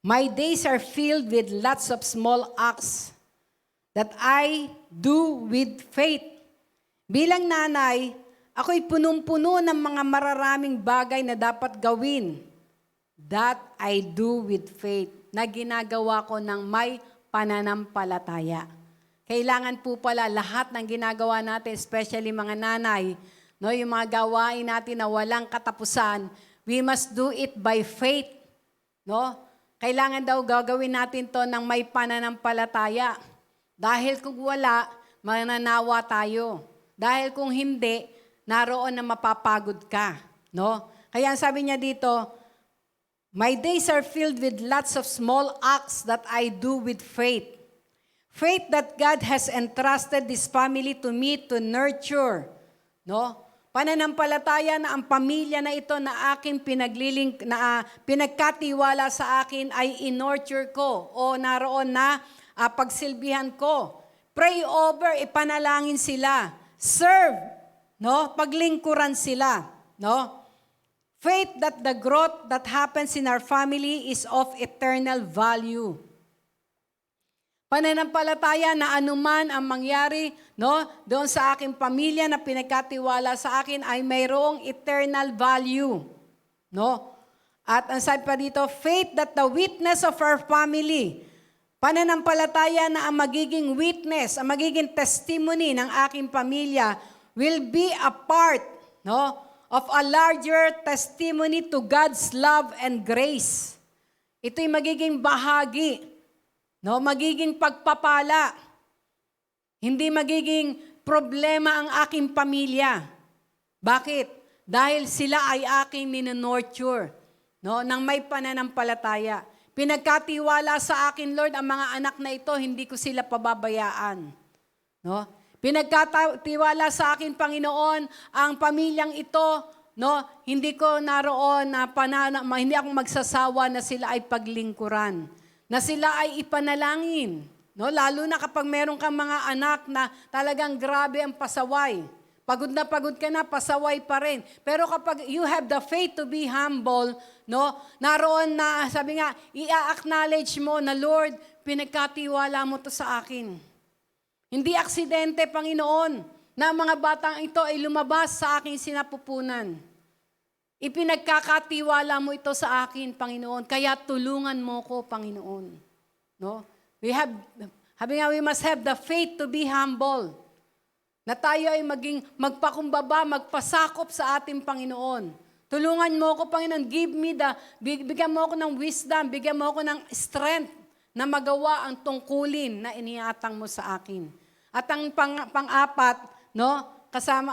my days are filled with lots of small acts that I do with faith. Bilang nanay, ako'y punong-puno ng mga mararaming bagay na dapat gawin. That I do with faith. Na ginagawa ko ng may pananampalataya. Kailangan po pala lahat ng ginagawa natin, especially mga nanay, no, yung mga gawain natin na walang katapusan, we must do it by faith. No? Kailangan daw gagawin natin to ng may pananampalataya. Dahil kung wala, mananawa tayo. Dahil kung hindi, naroon na mapapagod ka. No? Kaya ang sabi niya dito, my days are filled with lots of small acts that I do with faith. Faith that God has entrusted this family to me to nurture. No? Pananampalataya na ang pamilya na ito na aking pinagkatiwala sa akin ay in-nurture ko o naroon na pagsilbihan ko. Pray over, ipanalangin sila. Serve, no? Paglingkuran sila, no? Faith that the growth that happens in our family is of eternal value. Pananampalataya na anuman ang mangyari, no, doon sa aking pamilya na pinagkatiwala sa akin ay mayroong eternal value, no? At ang sabi pa dito, faith that the witness of our family, pananampalataya na ang magiging witness, ang magiging testimony ng aking pamilya will be a part, no, of a larger testimony to God's love and grace. Ito'y magiging bahagi, no, magiging pagpapala. Hindi magiging problema ang aking pamilya. Bakit? Dahil sila ay aking ninonurture, no, ng may pananampalataya. Pinagkatiwala sa akin, Lord, ang mga anak na ito, hindi ko sila pababayaan. No? Pinagkatiwala sa akin, Panginoon, ang pamilyang ito, no, hindi ko naroon na hindi ako magsasawa na sila ay paglingkuran. Na sila ay ipanalangin. No? Lalo na kapag meron kang mga anak na talagang grabe ang pasaway. Pagod ka na, pasaway pa rin. Pero kapag you have the faith to be humble, no, naroon na, sabi nga, i-acknowledge mo na, Lord, pinagkatiwala mo to sa akin. Hindi aksidente, Panginoon, na ang mga batang ito ay lumabas sa aking sinapupunan. Ipinagkakatiwala mo ito sa akin, Panginoon, kaya tulungan mo ko, Panginoon. No? We must have the faith to be humble. Na tayo ay magpakumbaba, magpasakop sa ating Panginoon. Tulungan mo ako, Panginoon. Bigyan mo ako ng wisdom, bigyan mo ako ng strength na magawa ang tungkulin na iniatang mo sa akin. At ang pang-apat, no, kasama,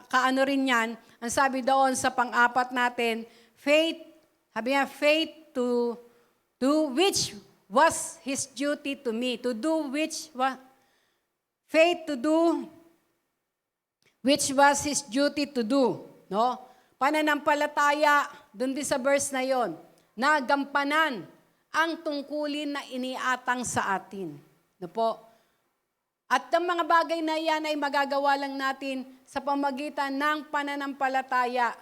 kaano rin yan, ang sabi doon sa pang-apat natin, faith Sabi nga, faith to do which was his duty to me. To do which was, faith to do which was his duty to do. No? Pananampalataya, dun din sa verse na yon, na gampanan ang tungkulin na iniatang sa atin. No po? At ang mga bagay na yan ay magagawa lang natin sa pamagitan ng pananampalataya.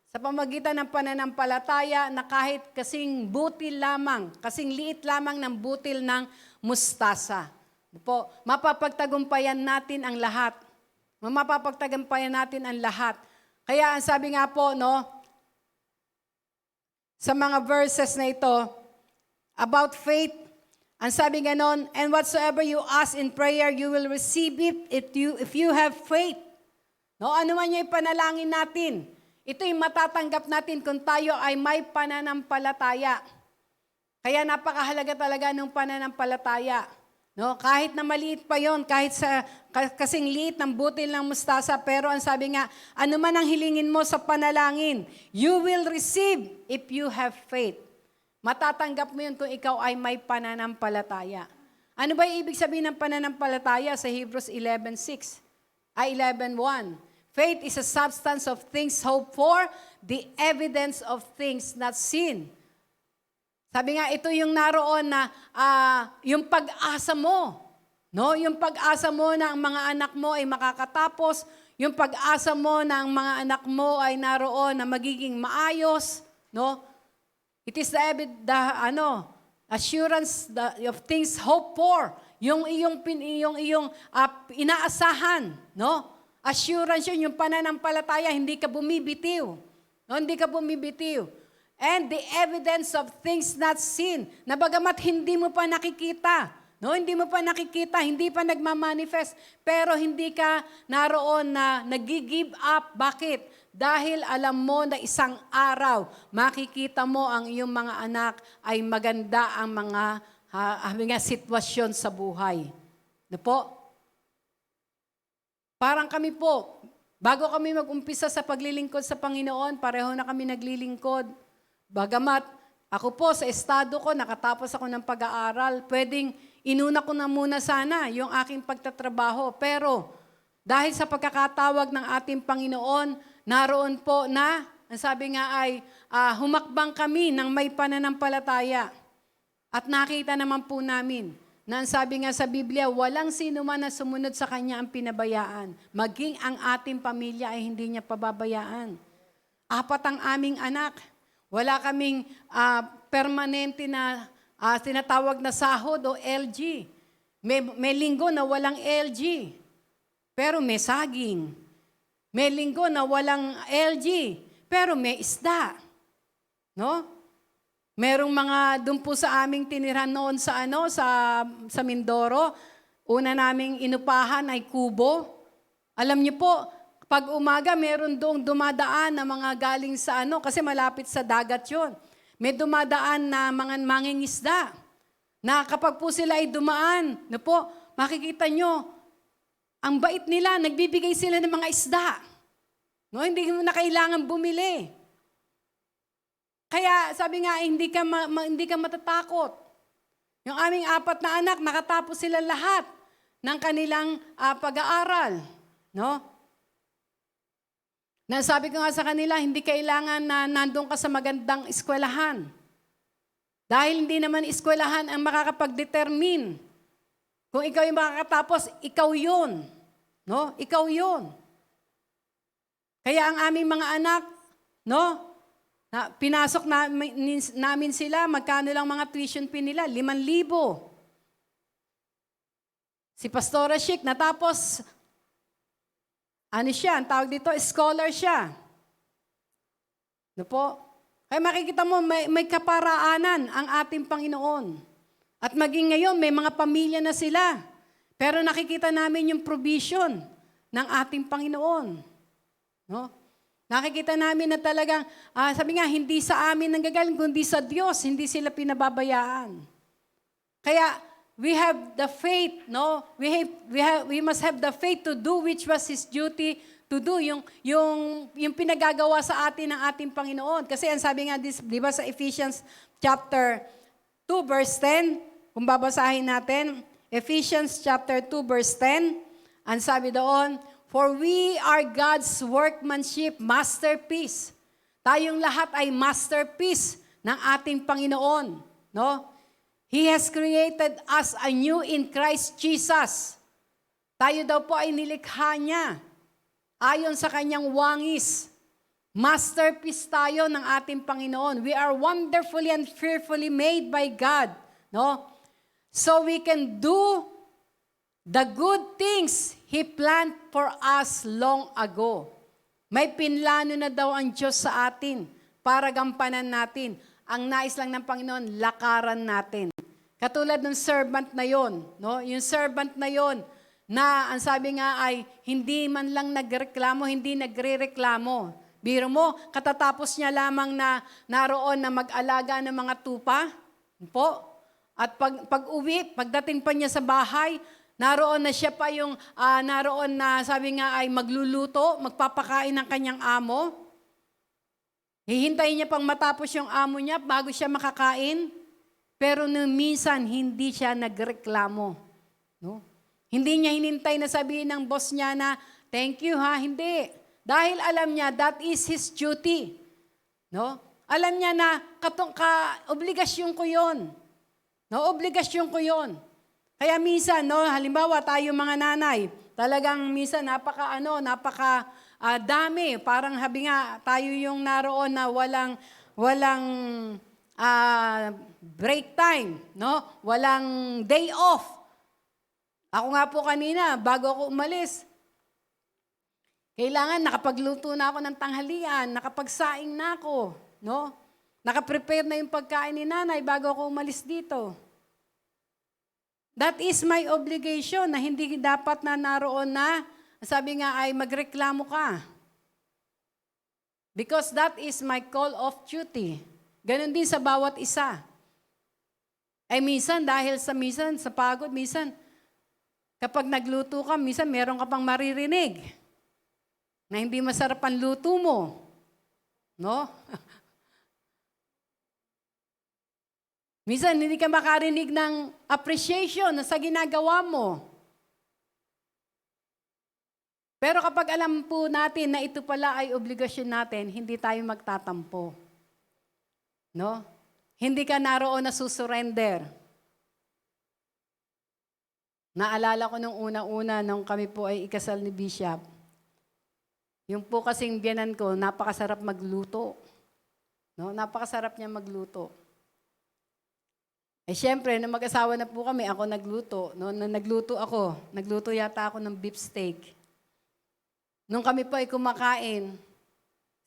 Sa pamagitan ng pananampalataya na kahit kasing butil lamang, kasing liit lamang ng butil ng mustasa. Po, mapapagtagumpayan natin ang lahat. Mapapagtagumpayan natin ang lahat. Kaya ang sabi nga po, no, sa mga verses na ito, about faith, ang sabi nga nun, and whatsoever you ask in prayer, you will receive it if you have faith. No, ano man yung ipanalangin natin, ito yung matatanggap natin kung tayo ay may pananampalataya. Kaya napakahalaga talaga ng pananampalataya. No, kahit na maliit pa yon, kahit sa kasing liit ng butil ng mustasa, pero ang sabi nga, ano man ang hilingin mo sa panalangin, you will receive if you have faith. Matatanggap mo yun kung ikaw ay may pananampalataya. Ano ba yung ibig sabihin ng pananampalataya sa Hebrews 11:6? 11:1. Faith is a substance of things hoped for, the evidence of things not seen. Sabi nga, ito yung naroon na yung pag-asa mo. No? Yung pag-asa mo na ang mga anak mo ay makakatapos, yung pag-asa mo na ang mga anak mo ay naroon na magiging maayos, no? It is the assurance of things hoped for. Yung inaasahan, no? Assurance yun, yung pananampalataya, hindi ka bumibitiw. No, hindi ka bumibitiw. And the evidence of things not seen. Na bagamat hindi mo pa nakikita, no? Hindi mo pa nakikita, hindi pa nagmamanifest, pero hindi ka naroon na nag-give up. Bakit? Dahil alam mo na isang araw, makikita mo ang iyong mga anak ay maganda ang mga sitwasyon sa buhay. Na po? Parang kami po, bago kami mag-umpisa sa paglilingkod sa Panginoon, pareho na kami naglilingkod. Bagamat ako po sa estado ko, nakatapos ako ng pag-aaral, pwedeng inuna ko na muna sana yung aking pagtatrabaho. Pero dahil sa pagkakatawag ng ating Panginoon, naroon po na, ang sabi nga ay, humakbang kami ng may pananampalataya. At nakita naman po namin na ang sabi nga sa Biblia, walang sino man na sumunod sa Kanya ang pinabayaan. Maging ang ating pamilya ay hindi niya pababayaan. 4 ang aming anak. Wala kaming permanente na tinatawag na sahod o LG. May linggo na walang LG. Pero may saging. May linggo na walang LG, pero may isda. No? Merong mga doon po sa aming tinirahan noon sa Mindoro, una naming inupahan ay kubo. Alam niyo po, pag umaga meron doong dumadaan na mga galing sa kasi malapit sa dagat 'yon. May dumadaan na mga mangingisda. Na kapag po sila ay dumaan, no po, makikita nyo, ang bait nila, nagbibigay sila ng mga isda. No, hindi mo na kailangan bumili. Kaya sabi nga, hindi ka matatakot. Yung aming 4 na anak, nakatapos sila lahat ng kanilang pag-aaral. No? Nasabi ko nga sa kanila, hindi kailangan na nandun ka sa magandang eskwelahan. Dahil hindi naman eskwelahan ang makakapag-determine. Kung ikaw yung makakatapos, ikaw yun. No? Ikaw yun. Kaya ang aming mga anak, no? Pinasok namin sila, magkano lang mga tuition fee nila? 5,000. Si Pastora Chic, natapos, siya, ang tawag dito, scholar siya. No po? Kaya makikita mo, may kaparaanan ang ating Panginoon. At maging ngayon, may mga pamilya na sila. Pero nakikita namin yung provision ng ating Panginoon. No? Nakikita namin na talagang, sabi nga, hindi sa amin nanggagaling, kundi sa Diyos, hindi sila pinababayaan. Kaya, we have the faith, no? We must have the faith to do which was His duty to do, yung pinagagawa sa atin ng ating Panginoon. Kasi ang sabi nga, di ba sa Ephesians chapter 2 verse 10, kung babasahin natin, Ephesians chapter 2 verse 10, ang sabi doon, for we are God's workmanship, masterpiece. Tayong lahat ay masterpiece ng ating Panginoon, no? He has created us anew in Christ Jesus. Tayo daw po ay nilikha niya ayon sa kanyang wangis. Masterpiece tayo ng ating Panginoon. We are wonderfully and fearfully made by God, no? So we can do the good things He planned for us long ago. May pinlano na daw ang Diyos sa atin para gampanan natin. Ang nais lang ng Panginoon, lakaran natin. Katulad ng servant na yon, no? Yung servant na yon na ang sabi nga ay hindi man lang nagreklamo, hindi nagrereklamo. Biro mo, katatapos niya lamang na naroon na mag-alaga ng mga tupa, po. At pag-uwi, pagdating pa niya sa bahay, naroon na siya pa yung naroon na sabi nga ay magluluto, magpapakain ng kanyang amo. Hihintayin niya pang matapos yung amo niya bago siya makakain. Pero nung minsan, hindi siya nagreklamo. No? Hindi niya hinintay na sabihin ng boss niya na, thank you ha, hindi. Dahil alam niya, that is his duty. No? Alam niya na, obligasyon ko yun. No, obligasyon ko yun. Kaya minsan, no, halimbawa tayo mga nanay, talagang minsan napaka dami. Parang habi nga, tayo yung naroon na walang break time, no? Walang day off. Ako nga po kanina, bago ako umalis, kailangan nakapagluto na ako ng tanghalian, nakapagsaing na ako, no? Nakaprepare na yung pagkain ni nanay bago ako umalis dito. That is my obligation na hindi dapat na naroon na, sabi nga ay magreklamo ka. Because that is my call of duty. Ganon din sa bawat isa. Ay minsan, dahil sa pagod, minsan, kapag nagluto ka, minsan meron ka pang maririnig na hindi masarap ang luto mo. No? Minsan, hindi ka makarinig ng appreciation na sa ginagawa mo. Pero kapag alam po natin na ito pala ay obligasyon natin, hindi tayo magtatampo. No? Hindi ka naroon na susurrender. Naalala ko nung una-una, nung kami po ay ikasal ni Bishop, yung po kasing biyanan ko, napakasarap magluto. No? Napakasarap niya magluto. Eh syempre, nung mag-asawa na po kami, ako nagluto. No? Nung nagluto yata ako ng beef steak. Nung kami po ay kumakain,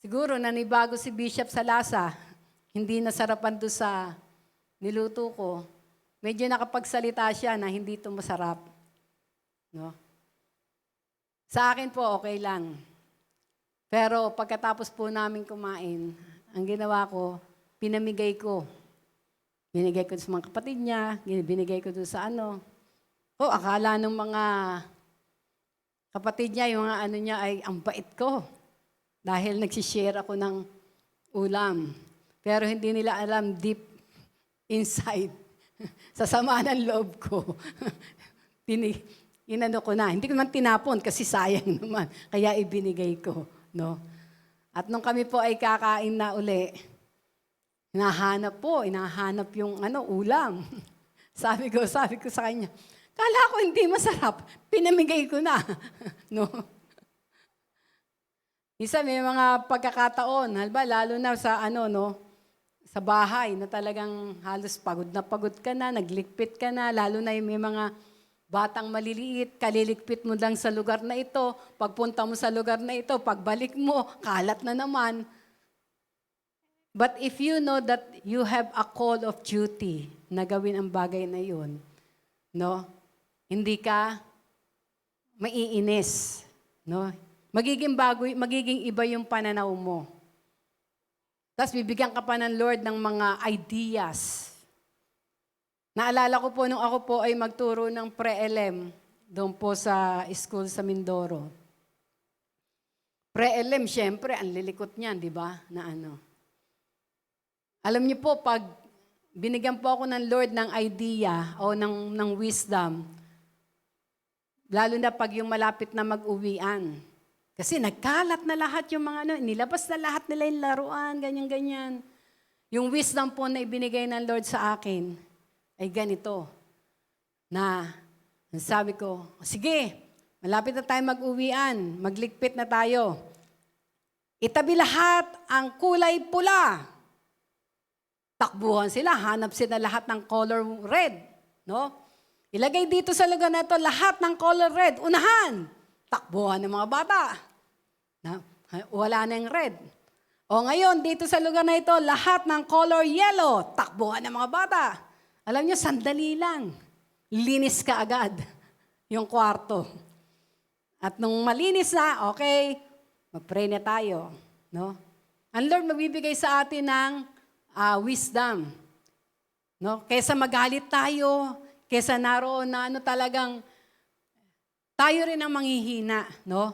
siguro nanibago si Bishop sa lasa, hindi nasarapan doon sa niluto ko. Medyo nakapagsalita siya na hindi ito masarap. No? Sa akin po, okay lang. Pero pagkatapos po namin kumain, ang ginawa ko, pinamigay ko. Binigay ko sa mga kapatid niya, binigay ko doon sa ano. Akala ng mga kapatid niya, yung mga ano niya ay ang bait ko. Dahil nagsishare ako ng ulam. Pero hindi nila alam deep inside. Sa sama ng loob ko. Inano ko na. Hindi ko naman tinapon kasi sayang naman. Kaya ibinigay ko. No? At nung kami po ay kakain na uli, hinahanap yung ulam. Sabi ko sa kanya, kala ko hindi masarap, pinamigay ko na. No? Isa may mga pagkakataon, lalo na sa sa bahay na talagang halos pagod ka na, naglikpit ka na, lalo na yung may mga batang maliliit, kalilikpit mo lang sa lugar na ito, pagpunta mo sa lugar na ito, pagbalik mo, kalat na naman. But if you know that you have a call of duty na gawin ang bagay na yun, no? Hindi ka maiinis, no? Magiging iba yung pananaw mo. Tapos bibigyan ka pa ng Lord ng mga ideas. Naalala ko po nung ako po ay magturo ng pre-LM doon po sa school sa Mindoro. Pre-LM, syempre, ang lilikot niyan, di ba? Na ano. Alam niyo po, pag binigyan po ako ng Lord ng idea o ng wisdom, lalo na pag yung malapit na mag-uwian. Kasi nagkalat na lahat yung mga nilabas na lahat nila yung laruan, ganyan-ganyan. Yung wisdom po na ibinigay ng Lord sa akin ay ganito, na sabi ko, sige, malapit na tayo mag-uwian, magligpit na tayo. Itabi lahat ang kulay pula. Takbuhan sila, hanap sila lahat ng color red. No? Ilagay dito sa lugar na ito lahat ng color red. Unahan, takbuhan ng mga bata. Na, wala na yung red. O ngayon, dito sa lugar na ito, lahat ng color yellow. Takbuhan ng mga bata. Alam niyo, sandali lang. Linis ka agad yung kwarto. At nung malinis na, okay, mag-pray na tayo. No? Ang Lord magbibigay sa atin ng wisdom. No? Kesa magalit tayo, kesa naroon na talagang tayo rin ang manghihina. No?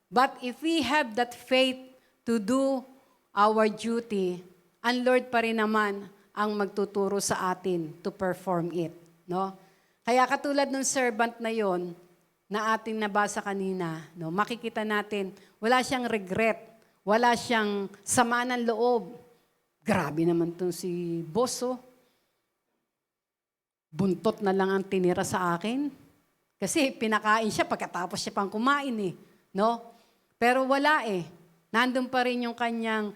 But if we have that faith to do our duty, ang Lord pa rin naman ang magtuturo sa atin to perform it. No? Kaya katulad ng servant na yon na ating nabasa kanina, no, makikita natin, wala siyang regret, wala siyang sama ng loob. Grabe naman itong si boss, oh. Buntot na lang ang tinira sa akin. Kasi pinakain siya pagkatapos siya pang kumain eh. No? Pero wala eh. Nandun pa rin yung kanyang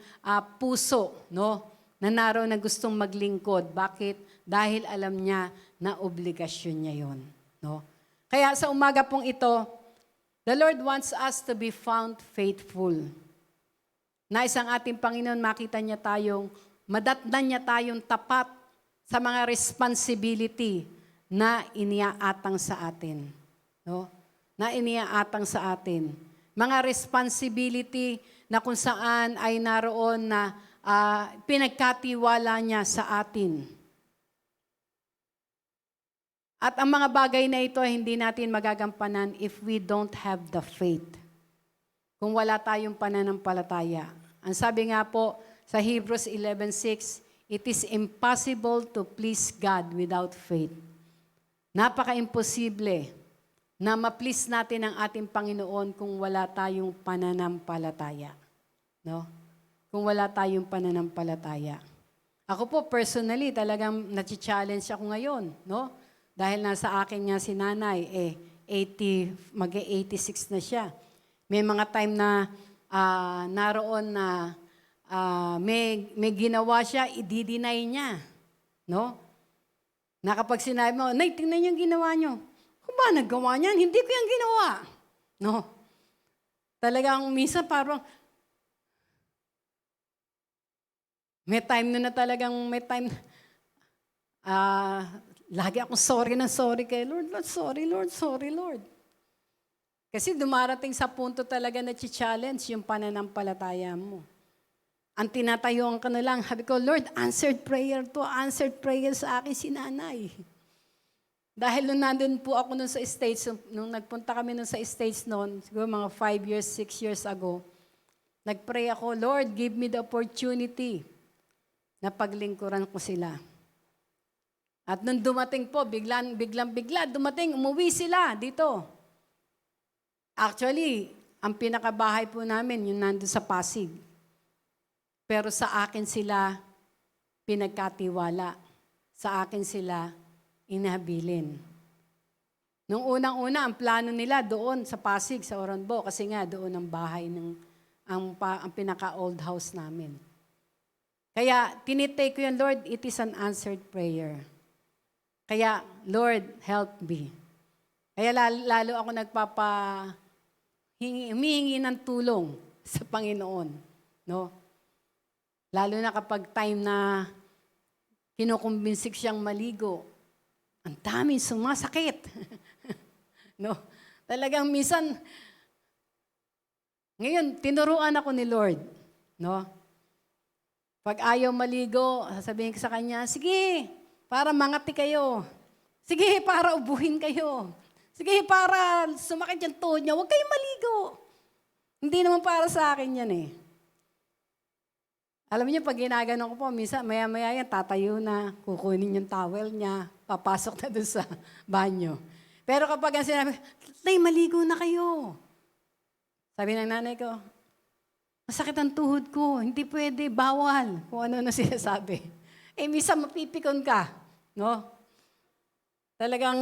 puso, no? Na naroon na gustong maglingkod. Bakit? Dahil alam niya na obligasyon niya yon, no? Kaya sa umaga pong ito, the Lord wants us to be found faithful. Nais ang ating Panginoon, makita niya tayong, madatnan niya tayong tapat sa mga responsibility na iniaatang sa atin. No? Na iniaatang sa atin. Mga responsibility na kung saan ay naroon na pinagkatiwala niya sa atin. At ang mga bagay na ito hindi natin magagampanan if we don't have the faith. Kung wala tayong pananampalataya. Ang sabi nga po sa Hebrews 11:6, it is impossible to please God without faith. Napaka-imposible na ma-please natin ang ating Panginoon kung wala tayong pananampalataya. No? Kung wala tayong pananampalataya. Ako po personally talagang na-challenge ako ngayon, no? Dahil nasa akin nga si nanay, 86 na siya. May mga time na naroon na may ginawa siya, i-deny niya. No? Na kapag sinabi mo, Nay, tingnan niyo yung ginawa niyo. Kung ba nagawa niyan? Hindi ko yung ginawa. No? Talagang minsan parang, may time na talagang, lagi akong sorry kay Lord. Lord, sorry, Lord. Kasi dumarating sa punto talaga na challenge yung pananampalataya mo. Ang tinatayuan ka na lang, sabi ko, Lord, answered prayer sa akin si nanay. Dahil nung nandun po ako nun sa States, nung nagpunta kami nun sa States noon, siguro mga 5 years, 6 years ago, nagpray ako, Lord, give me the opportunity na paglingkuran ko sila. At nung dumating po, bigla, dumating, umuwi sila dito. Actually, ang pinakabahay po namin, yung nandun sa Pasig. Pero sa akin sila pinagkatiwala. Sa akin sila inahabilin. Nung unang-una, ang plano nila doon sa Pasig, sa Oronbo, kasi nga doon ang bahay ang pinaka-old house namin. Kaya tinitake ko yun, Lord, it is an answered prayer. Kaya, Lord, help me. Kaya lalo ako humihingi ng tulong sa Panginoon. No? Lalo na kapag time na kinukumbinsik siyang maligo, ang daming sumasakit. No? Talagang minsan, ngayon, tinuruan ako ni Lord. No? Pag ayaw maligo, sasabihin ko sa kanya, sige, para mangati kayo. Sige, para ubuhin kayo. Sige, para sumakit yung tuhod niya. Huwag kayong maligo. Hindi naman para sa akin yan eh. Alam niyo, pag ginaganon ko po, minsan maya-maya yan, tatayo na, kukunin yung towel niya, papasok na dun sa banyo. Pero kapag ang sinabi, Nay, maligo na kayo. Sabi ng nanay ko, masakit ang tuhod ko, hindi pwede, bawal. Kung ano na sinasabi. Eh, minsan mapipikon ka, no? Talagang,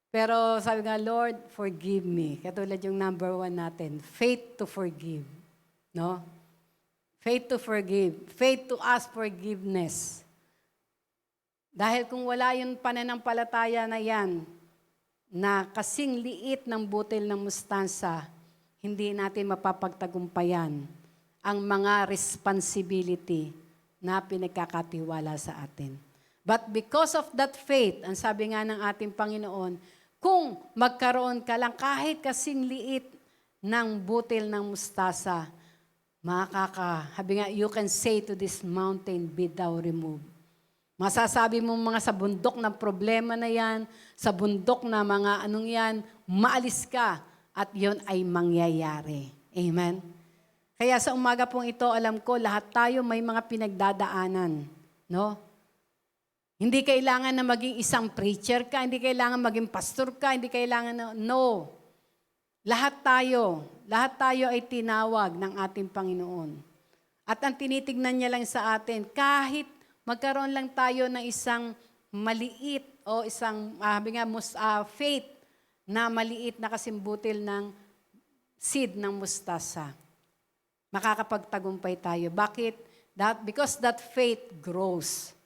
pero sabi nga, Lord, forgive me. Katulad yung number 1 natin, faith to forgive, no? Faith to forgive. Faith to ask forgiveness. Dahil kung wala yung pananampalataya na yan, na kasing liit ng butil ng mustansa, hindi natin mapapagtagumpayan ang mga responsibility na pinagkakatiwala sa atin. But because of that faith, ang sabi nga ng ating Panginoon, kung magkaroon ka lang kahit kasing liit ng butil ng mustasa, sabi nga, you can say to this mountain, be thou removed. Masasabi mo mga sa bundok ng problema na yan, sa bundok na mga anong yan, maalis ka at yon ay mangyayari. Amen? Kaya sa umaga pong ito, alam ko, lahat tayo may mga pinagdadaanan. No? Hindi kailangan na maging isang preacher ka, hindi kailangan maging pastor ka, hindi kailangan na, no. Lahat tayo ay tinawag ng ating Panginoon. At ang tinitignan niya lang sa atin, kahit magkaroon lang tayo ng isang maliit o isang faith na maliit na kasimbutil ng seed ng mustasa, makakapagtagumpay tayo. Bakit? Because that faith grows.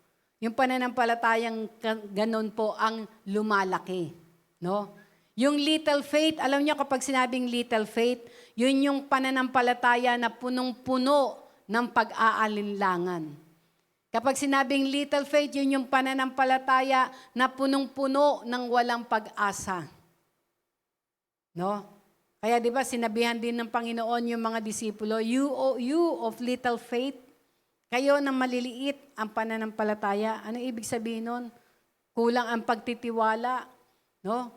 Yung pananampalatayang ganon po ang lumalaki. No? Yung little faith, alam niyo kapag sinabing little faith, yun yung pananampalataya na punong-puno ng pag-aalinlangan. Kapag sinabing little faith, yun yung pananampalataya na punong-puno ng walang pag-asa. No? Kaya di ba sinabihan din ng Panginoon yung mga disipulo, you of little faith, kayo na maliliit ang pananampalataya. Ano ibig sabihin nun? Kulang ang pagtitiwala, no?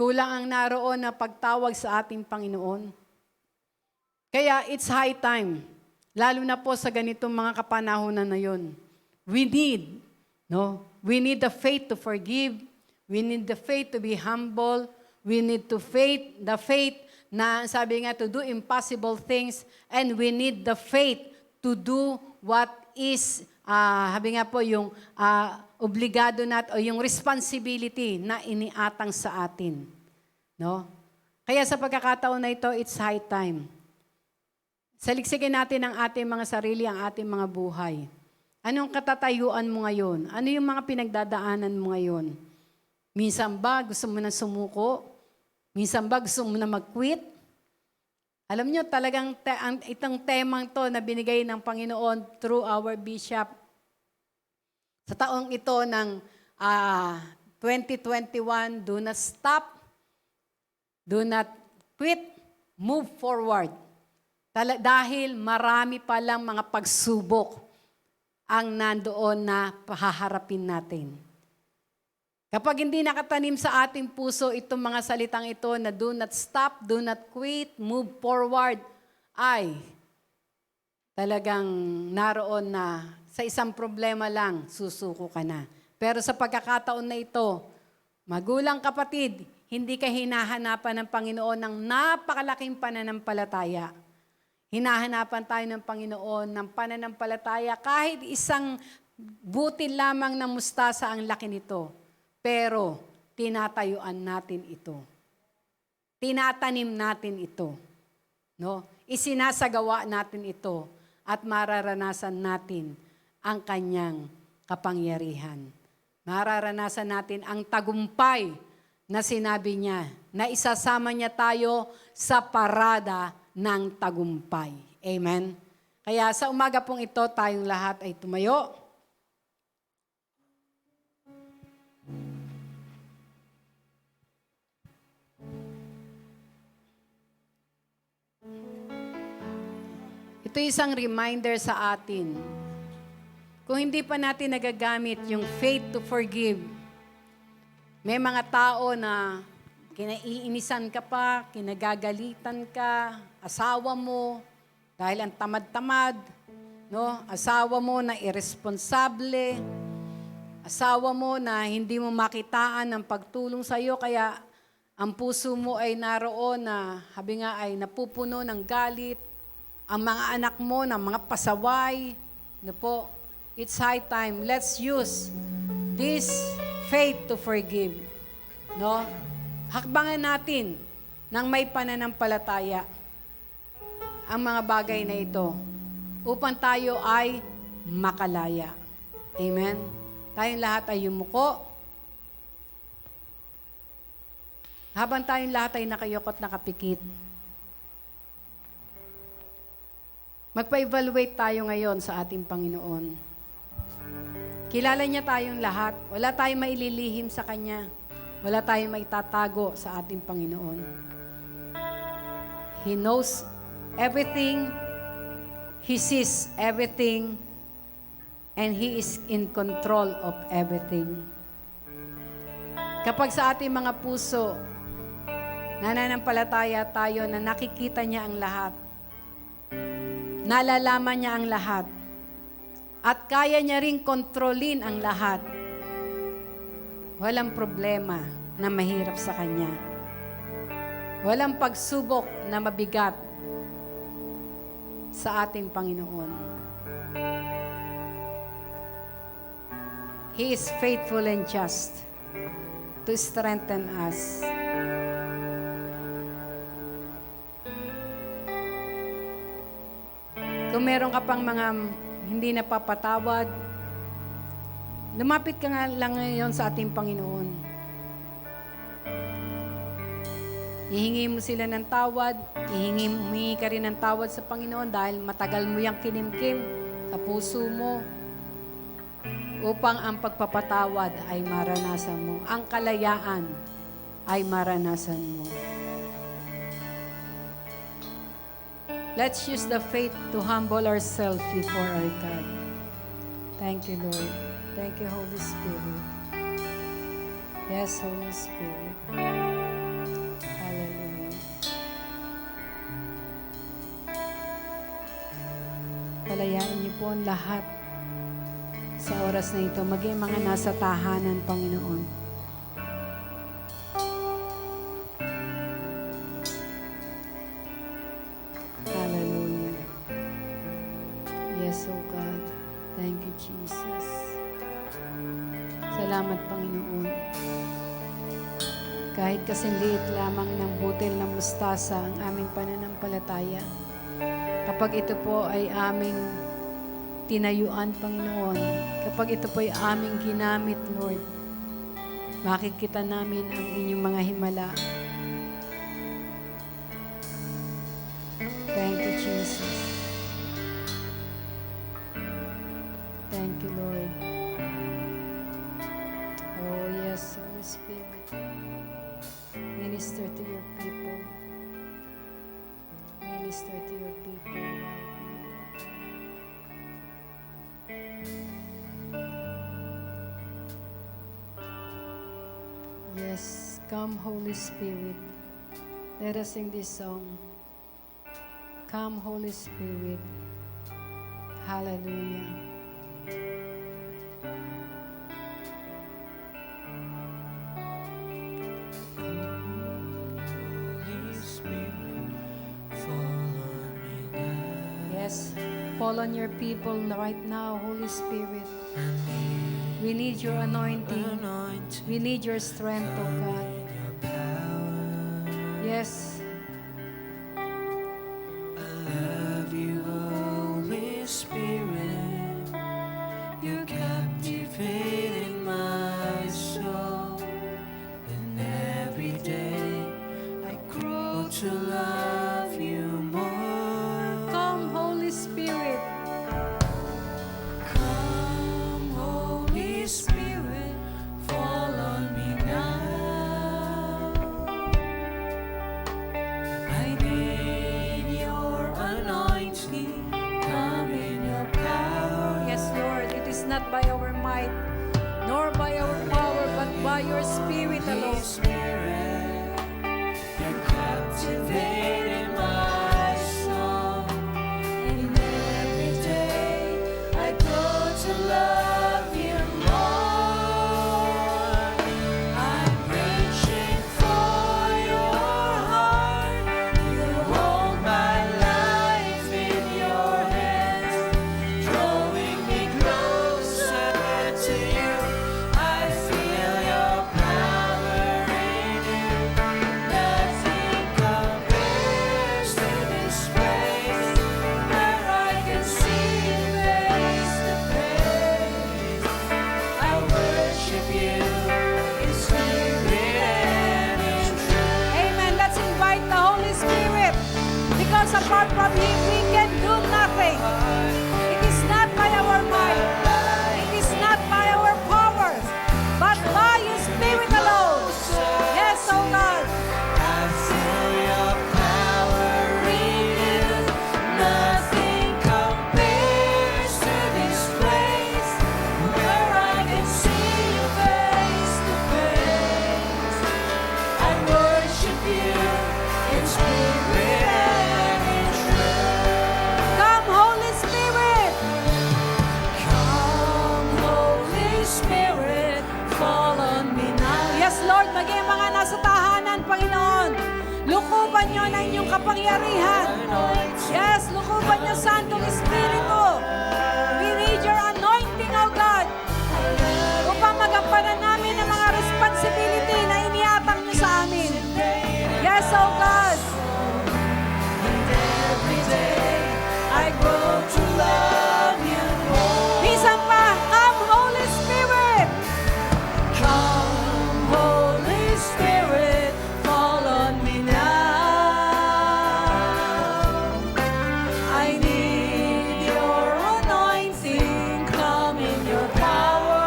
Kulang ang naroon na pagtawag sa ating Panginoon. Kaya it's high time, lalo na po sa ganitong mga kapanahonan na yun. We need the faith to forgive. We need the faith to be humble. We need the faith na sabi nga to do impossible things. And we need the faith to do what is, sabi nga po yung obligado natin o yung responsibility na iniatang sa atin. No? Kaya sa pagkakataon na ito, it's high time. Saliksikin natin ang ating mga sarili, ang ating mga buhay. Anong katatayuan mo ngayon? Ano yung mga pinagdadaanan mo ngayon? Minsan ba gusto mo na sumuko? Minsan ba gusto mo na mag-quit? Alam nyo, talagang itong temang to na binigay ng Panginoon through our bishop sa taong ito ng 2021, do not stop, do not quit, move forward. Dahil marami palang mga pagsubok ang nandoon na pahaharapin natin. Kapag hindi nakatanim sa ating puso itong mga salitang ito na do not stop, do not quit, move forward, ay talagang naroon na sa isang problema lang, susuko ka na. Pero sa pagkakataon na ito, magulang kapatid, hindi ka hinahanapan ng Panginoon ng napakalaking pananampalataya. Hinahanapan tayo ng Panginoon ng pananampalataya kahit isang butil lamang ng mustasa ang laki nito. Pero tinatayuan natin ito. Tinatanim natin ito. No? Isinasagawa natin ito at mararanasan natin ang kanyang kapangyarihan. Mararanasan natin ang tagumpay na sinabi niya na isasama niya tayo sa parada ng tagumpay. Amen? Kaya sa umaga pong ito, tayong lahat ay tumayo. Ito isang reminder sa atin kung hindi pa natin nagagamit yung faith to forgive, may mga tao na kinaiinisan ka pa, kinagagalitan ka, asawa mo, dahil ang tamad-tamad, no? Asawa mo na irresponsable, asawa mo na hindi mo makitaan ng pagtulong sa iyo, kaya ang puso mo ay naroon na, habi nga ay napupuno ng galit, ang mga anak mo ng mga pasaway, no po, it's high time, let's use this faith to forgive, no? Hakbangan natin ng may pananampalataya ang mga bagay na ito upang tayo ay makalaya. Amen? Tayong lahat ay yumuko. Habang tayong lahat ay nakayukot, nakapikit. Magpa-evaluate tayo ngayon sa ating Panginoon. Kilala niya tayong lahat. Wala tayong maililihim sa Kanya. Wala tayong maitatago sa ating Panginoon. He knows everything. He sees everything. And He is in control of everything. Kapag sa ating mga puso, nananampalataya tayo na nakikita niya ang lahat, nalalaman niya ang lahat, at kaya niya ring kontrolin ang lahat, walang problema na mahirap sa Kanya. Walang pagsubok na mabigat sa ating Panginoon. He is faithful and just to strengthen us. Kung meron ka pang mga hindi napapatawad, lumapit ka nga lang ngayon sa ating Panginoon. Ihingi mo sila ng tawad, humingi ka rin ng tawad sa Panginoon dahil matagal mo yung kinimkim sa puso mo upang ang pagpapatawad ay maranasan mo. Ang kalayaan ay maranasan mo. Let's use the faith to humble ourselves before our God. Thank you, Lord. Thank you, Holy Spirit. Yes, Holy Spirit. Hallelujah. Palayain niyo po ang lahat sa oras na ito, maging mga nasa tahanan, Panginoon. Hallelujah. Yes, oh God. Thank you, Jesus. Salamat, Panginoon. Kahit kasing liit lamang ng butil ng mustasa ang aming pananampalataya, kapag ito po ay aming tinayuan, Panginoon, kapag ito po ay aming ginamit, Lord, makikita namin ang inyong mga himala. Thank you, Jesus. Thank you, Lord. Oh, yes, Holy Spirit. Minister to your people. Minister to your people right now. Yes, come, Holy Spirit. Let us sing this song. Come, Holy Spirit. Hallelujah. Holy Spirit, fall on me now. Yes, fall on your people right now, Holy Spirit. We need your anointing. We need your strength, oh God. Yes. I love you, Holy Spirit. You're captivating my soul. And every day I grow to love you more. Come, Holy Spirit. Come, Holy Spirit, fall on me now. I need your anointing. Come in your power. Yes, Lord, it is Spirit, you're captivating my soul. And every day I grow to love you more. I'm reaching for your heart. You hold my life in your hands, drawing me closer to you. I feel your power in you. Nothing compares to this place where I can see you face to face. I worship you in spirit and in truth. Amen. Let's invite the Holy Spirit. Because apart from Him, we can do nothing. It is not by our might. It is not by our powers. But by His Spirit alone. Yes, oh God. I feel your power in you. Nothing compares to this place where I can see you face to face. I worship you in spirit and in truth. Come, Holy Spirit. Come, Holy Spirit, fall on me now. Yes, Lord, maging mga nasa tahanan, Panginoon. Lukuban niyo na inyong kapangyarihan. Yes, lukuban niyo, Santong Espiritu. We need your anointing, O God, upang magampanan namin ang mga responsibility na iniatang niyo sa amin. Yes, O God. And every day I grow to love you more. Minsan pa, come, Holy Spirit. Come, Holy Spirit, fall on me now. I need your anointing, come in your power.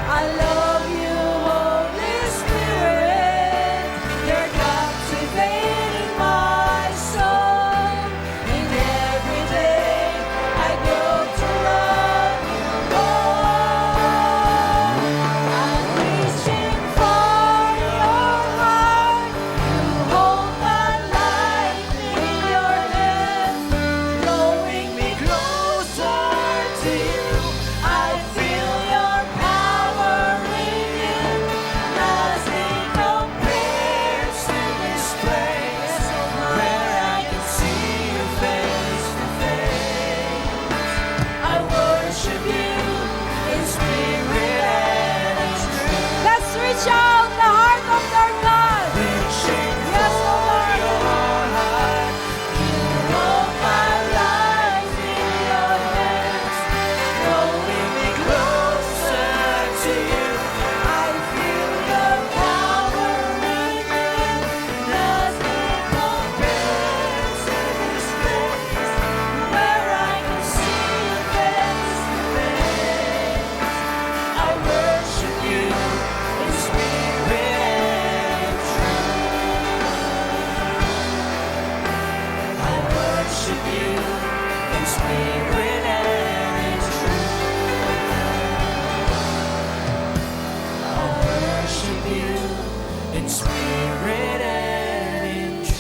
I love you, Holy Spirit, you're captivating my soul. And every day I grow to love you more. I'm reaching for your heart. You hold my life in your hands, drawing me closer to you. I feel your power in you. Nothing compares to this place where I can see you face to face. I worship you in spirit and in truth. Let's reach out the heart of our God. Reaching Yes, for Lord. your heart. You hold my life in your hands, drawing me closer to you. I feel your power in you. Nothing compares to this place where I can see you face to face. I worship you in spirit and in truth. I worship you in spirit and in truth. I worship you in spirit and in truth.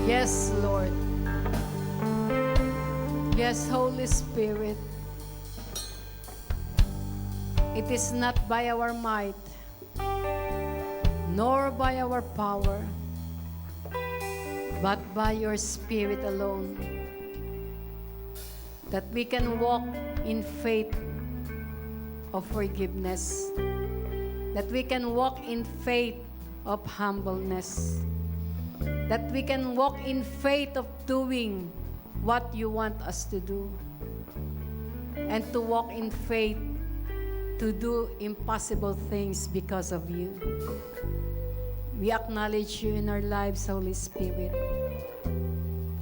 Yes, Lord. Yes, Holy Spirit. It is not by our might, nor by our power, but by your Spirit alone, that we can walk in faith of forgiveness, that we can walk in faith of humbleness, that we can walk in faith of doing what you want us to do, and to walk in faith to do impossible things because of you. We acknowledge you in our lives, Holy Spirit.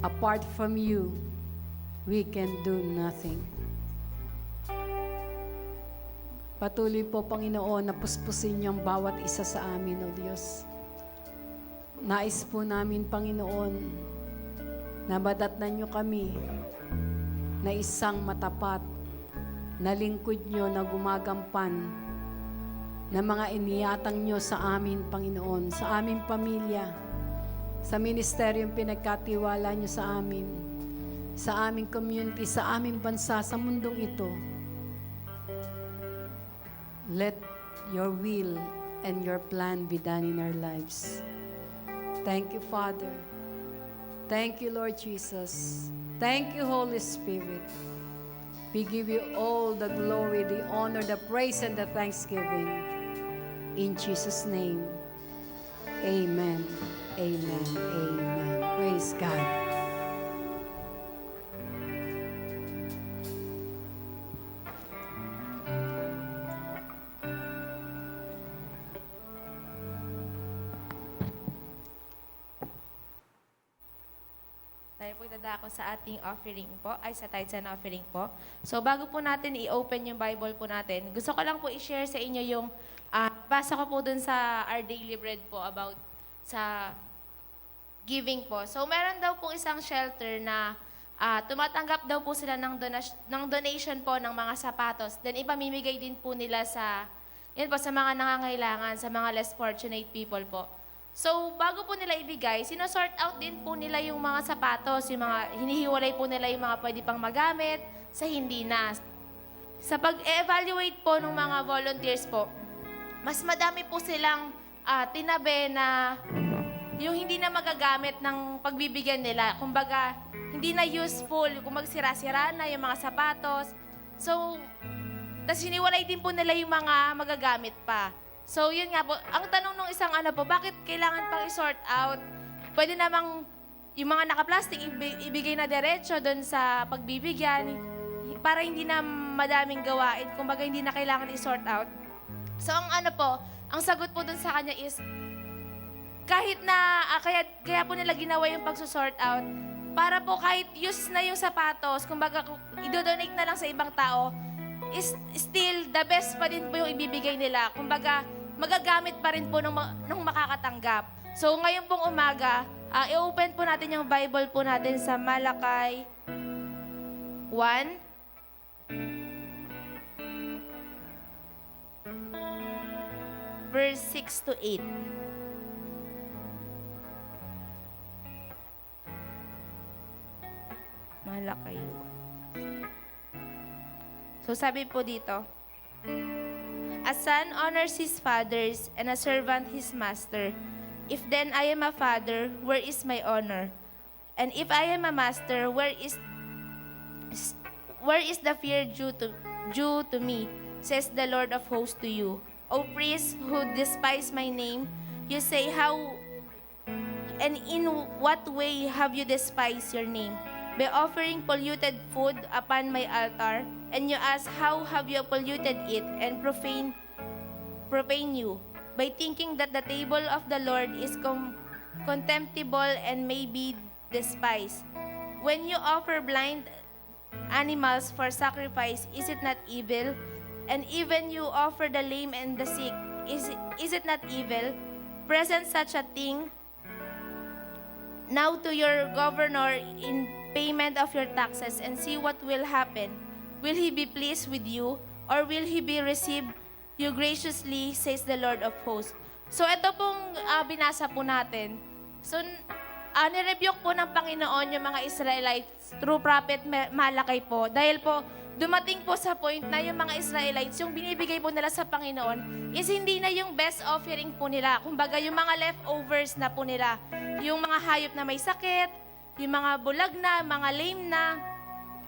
Apart from you, we can do nothing. Patuloy po, Panginoon, na puspusin niyo ang bawat isa sa amin, O Diyos. Nais po namin, Panginoon, na madatnan niyo kami na isang matapat na lingkod nyo na gumagampan na mga iniatang nyo sa amin, Panginoon, sa aming pamilya, sa ministeryong pinagkatiwala nyo sa amin, sa aming community, sa aming bansa, sa mundong ito. Let your will and your plan be done in our lives. Thank you, Father. Thank you, Lord Jesus. Thank you, Holy Spirit. We give you all the glory, the honor, the praise, and the thanksgiving. In Jesus' name, amen, amen, amen. Praise God. Tayo po dadako sa ating offering po, ay sa tithes and offering po. So bago po natin i-open yung Bible po natin, gusto ko lang po i-share sa inyo yung, basa ko po dun sa Our Daily Bread po about sa giving po. So meron daw po isang shelter na tumatanggap daw po sila ng donation po ng mga sapatos. Then ipamimigay din po nila sa, yun po, sa mga nangangailangan, sa mga less fortunate people po. So, bago po nila ibigay, sinosort out din po nila yung mga sapatos, yung mga, hinihiwalay po nila yung mga pwede pang magamit sa hindi na. Sa pag-evaluate po ng mga volunteers po, mas madami po silang tinabi na yung hindi na magagamit ng pagbibigyan nila. Kumbaga, hindi na useful, kung magsira-sira na yung mga sapatos. So, tas hiniwalay din po nila yung mga magagamit pa. So, yun nga po. Ang tanong nung isang bakit kailangan pang i-sort out? Pwede namang yung mga naka-plastic ibigay na diretso doon sa pagbibigyan para hindi na madaming gawain. Kumbaga, hindi na kailangan i-sort out. So, ang sagot po doon sa kanya is, kahit na, kaya po nila ginawa yung pagsusort out, para po kahit use na yung sapatos, kumbaga, idodonate na lang sa ibang tao, is still the best pa din po yung ibibigay nila. Kumbaga, magagamit pa rin po nung makakatanggap. So, ngayon pong umaga, i-open po natin yung Bible po natin sa Malakay 1. Verse 6 to 8. Malakay 1. So, sabi po dito, a son honors his fathers, and a servant his master. If then I am a father, where is my honor? And if I am a master, where is the fear due to me? Says the Lord of hosts to you. O priests who despise my name, you say, how and in what way have you despised your name? By offering polluted food upon my altar, and you ask, how have you polluted it and profane you? By thinking that the table of the Lord is contemptible and may be despised. When you offer blind animals for sacrifice, is it not evil? And even you offer the lame and the sick, is it not evil? Present such a thing now to your governor in payment of your taxes, and see what will happen. Will he be pleased with you, or will he be received you graciously, says the Lord of hosts. So ito pong binasa po natin. So nirebuke po ng Panginoon yung mga Israelites through Prophet Malakay po. Dahil po dumating po sa point na yung mga Israelites, yung binibigay po nila sa Panginoon is hindi na yung best offering po nila. Kumbaga yung mga leftovers na po nila. Yung mga hayop na may sakit, yung mga bulag na, mga lame na.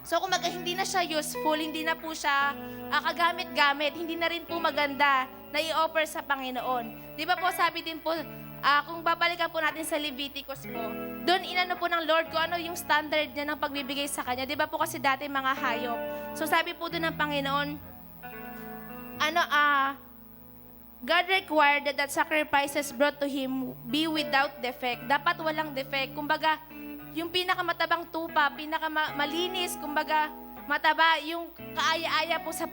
So kumbaga hindi na siya useful, hindi na po siya kagamit-gamit, hindi na rin po maganda na i-offer sa Panginoon. Di ba po sabi din po, kung babalikan po natin sa Leviticus po, doon inano po ng Lord kung ano yung standard niya ng pagbibigay sa Kanya. Di ba po kasi dati mga hayop. So sabi po doon ng Panginoon, God required that sacrifices brought to Him be without defect. Dapat walang defect. Kumbaga, yung pinakamatabang tupa, pinakamalinis, kumbaga, mataba, yung kaaya-aya po sa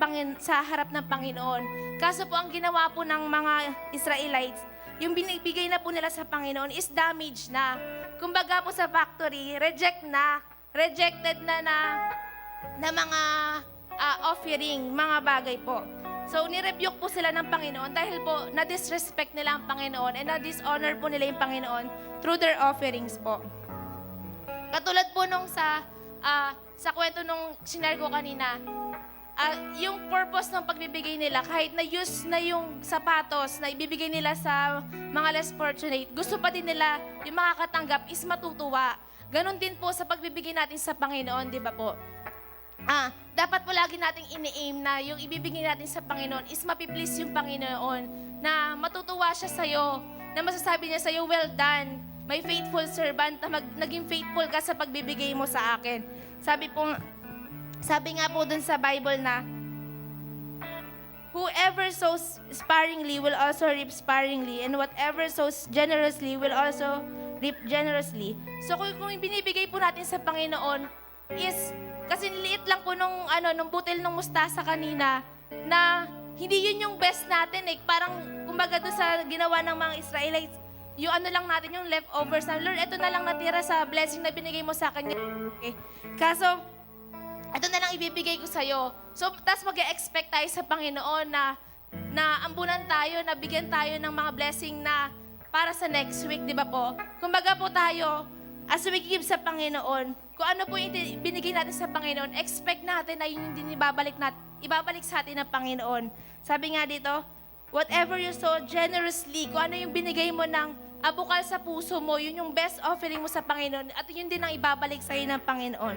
harap ng Panginoon. Kaso po ang ginawa po ng mga Israelites, yung binibigay na po nila sa Panginoon is damaged na. Kumbaga po sa factory, rejected na na mga offering, mga bagay po. So, nirebuke po sila ng Panginoon dahil po na-disrespect nila ang Panginoon and na-dishonor po nila yung Panginoon through their offerings po. Katulad po nung sa kwento nung sinare ko kanina, yung purpose ng pagbibigay nila, kahit na-use na yung sapatos na ibibigay nila sa mga less fortunate, gusto pa din nila yung makakatanggap is matutuwa. Ganon din po sa pagbibigay natin sa Panginoon, di ba po? Dapat po lagi nating ini-aim na yung ibibigay natin sa Panginoon is mapiplease yung Panginoon, na matutuwa siya sa'yo, na masasabi niya sa'yo, well done, my faithful servant, na naging faithful ka sa pagbibigay mo sa akin. Sabi nga po dun sa Bible na, whoever sows sparingly will also reap sparingly, and whatever sows generously will also reap generously. So kung binibigay po natin sa Panginoon is, kasi liit lang po nung butil ng mustasa kanina, na hindi yun yung best natin eh. Parang, kumbaga doon sa ginawa ng mga Israelites, yung lang natin, yung leftovers na, Lord, ito na lang natira sa blessing na binigay mo sa akin. Okay. Kaso, ito na lang ibibigay ko sa'yo. So, tas mag-expect tayo sa Panginoon na ambunan tayo, na bigyan tayo ng mga blessing na para sa next week, di ba po? Kumbaga po tayo, as we give sa Panginoon, kung ano po yung binigay natin sa Panginoon, expect natin na yun din ibabalik sa atin ng Panginoon. Sabi nga dito, whatever you sow generously, kung ano yung binigay mo ng abukal sa puso mo, yun yung best offering mo sa Panginoon, at yun din ang ibabalik sa iyo ng Panginoon.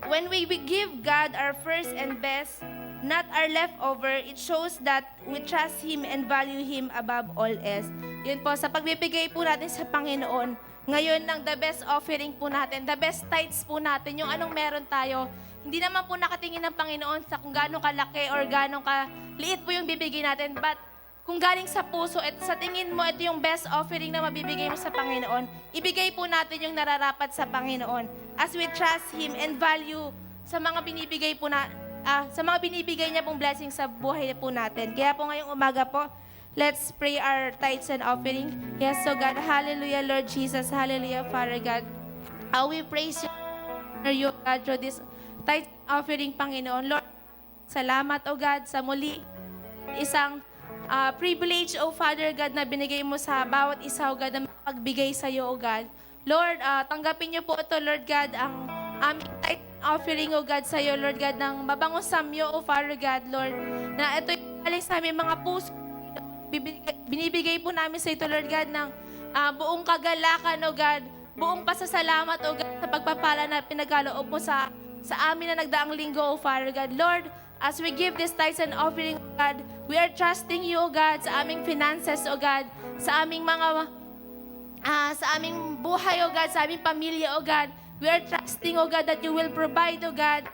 When we give God our first and best, not our leftover, it shows that we trust Him and value Him above all else. Yun po, sa pagbibigay po natin sa Panginoon, ngayon ng the best offering po natin, the best tithes po natin, yung anong meron tayo, hindi naman po nakatingin ng Panginoon sa kung gano'ng kalaki or gano'ng kaliit po yung bibigay natin, but kung galing sa puso at sa tingin mo ito yung best offering na mabibigay mo sa Panginoon, ibigay po natin yung nararapat sa Panginoon as we trust Him and value sa mga binibigay po sa mga binibigay niya pong blessing sa buhay po natin. Kaya po ngayong umaga po, let's pray our tithes and offering. Yes, so God, hallelujah, Lord Jesus, hallelujah, Father God. We praise you, God, through this tithes and offering, Panginoon. Lord, salamat, O God, sa muli isang privilege, O Father God, na binigay mo sa bawat isa, O God, na magbigay sa iyo, O God. Lord, tanggapin niyo po ito, Lord God, ang aming tithe offering, O God, sa iyo, Lord God, ng mabangong samyo, O Father God, Lord, na ito yung galing sa aming mga puso. Binibigay po namin sa ito, Lord God, ng buong kagalakan, O God, buong pasasalamat, O God, sa pagpapala na pinagkaloob mo sa amin na nagdaang linggo, O Father God. Lord, as we give this tithes and offering, O God, we are trusting you, O God, sa aming finances, O God, sa aming sa aming buhay, O God, sa aming pamilya, O God. We are trusting, O God, that you will provide, O God,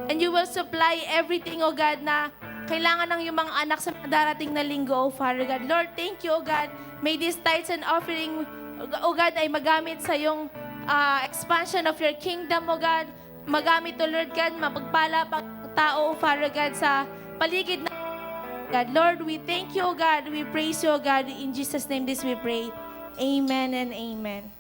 and you will supply everything, O God, na kailangan ng iyong mga anak sa darating na linggo, O Father God. Lord, thank you, O God. May these tithes and offering, O God, ay magamit sa iyong expansion of your kingdom, O God. Magamit, O Lord God, mapagpala pang tao, O Father God, sa paligid na God. Lord, we thank you, O God. We praise you, O God. In Jesus' name this we pray. Amen and amen.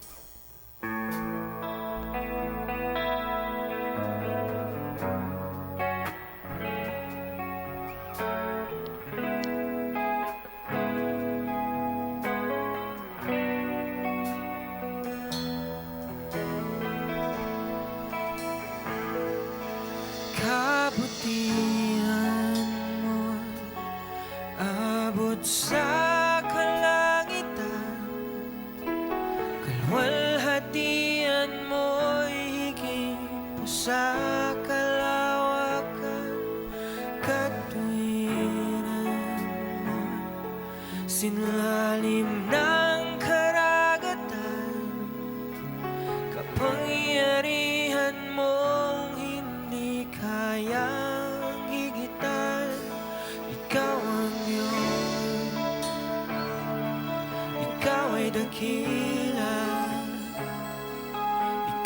Kabutihan mo abot sa kalangitan, kalwalhatian mo'y higit pa sa kalawakan, katwiran mo sinlalim ng karagatan, kapangyarihan mong hindi kayang higitan. Ikaw ang Diyos, ikaw ay dakila,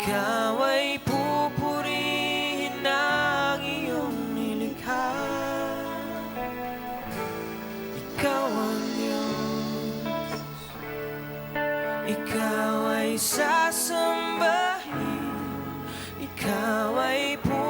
ikaw ay pupurihin ng iyong nilikha. Ikaw ang Diyos, ikaw ay sasambahin, ikaw ay pupurihin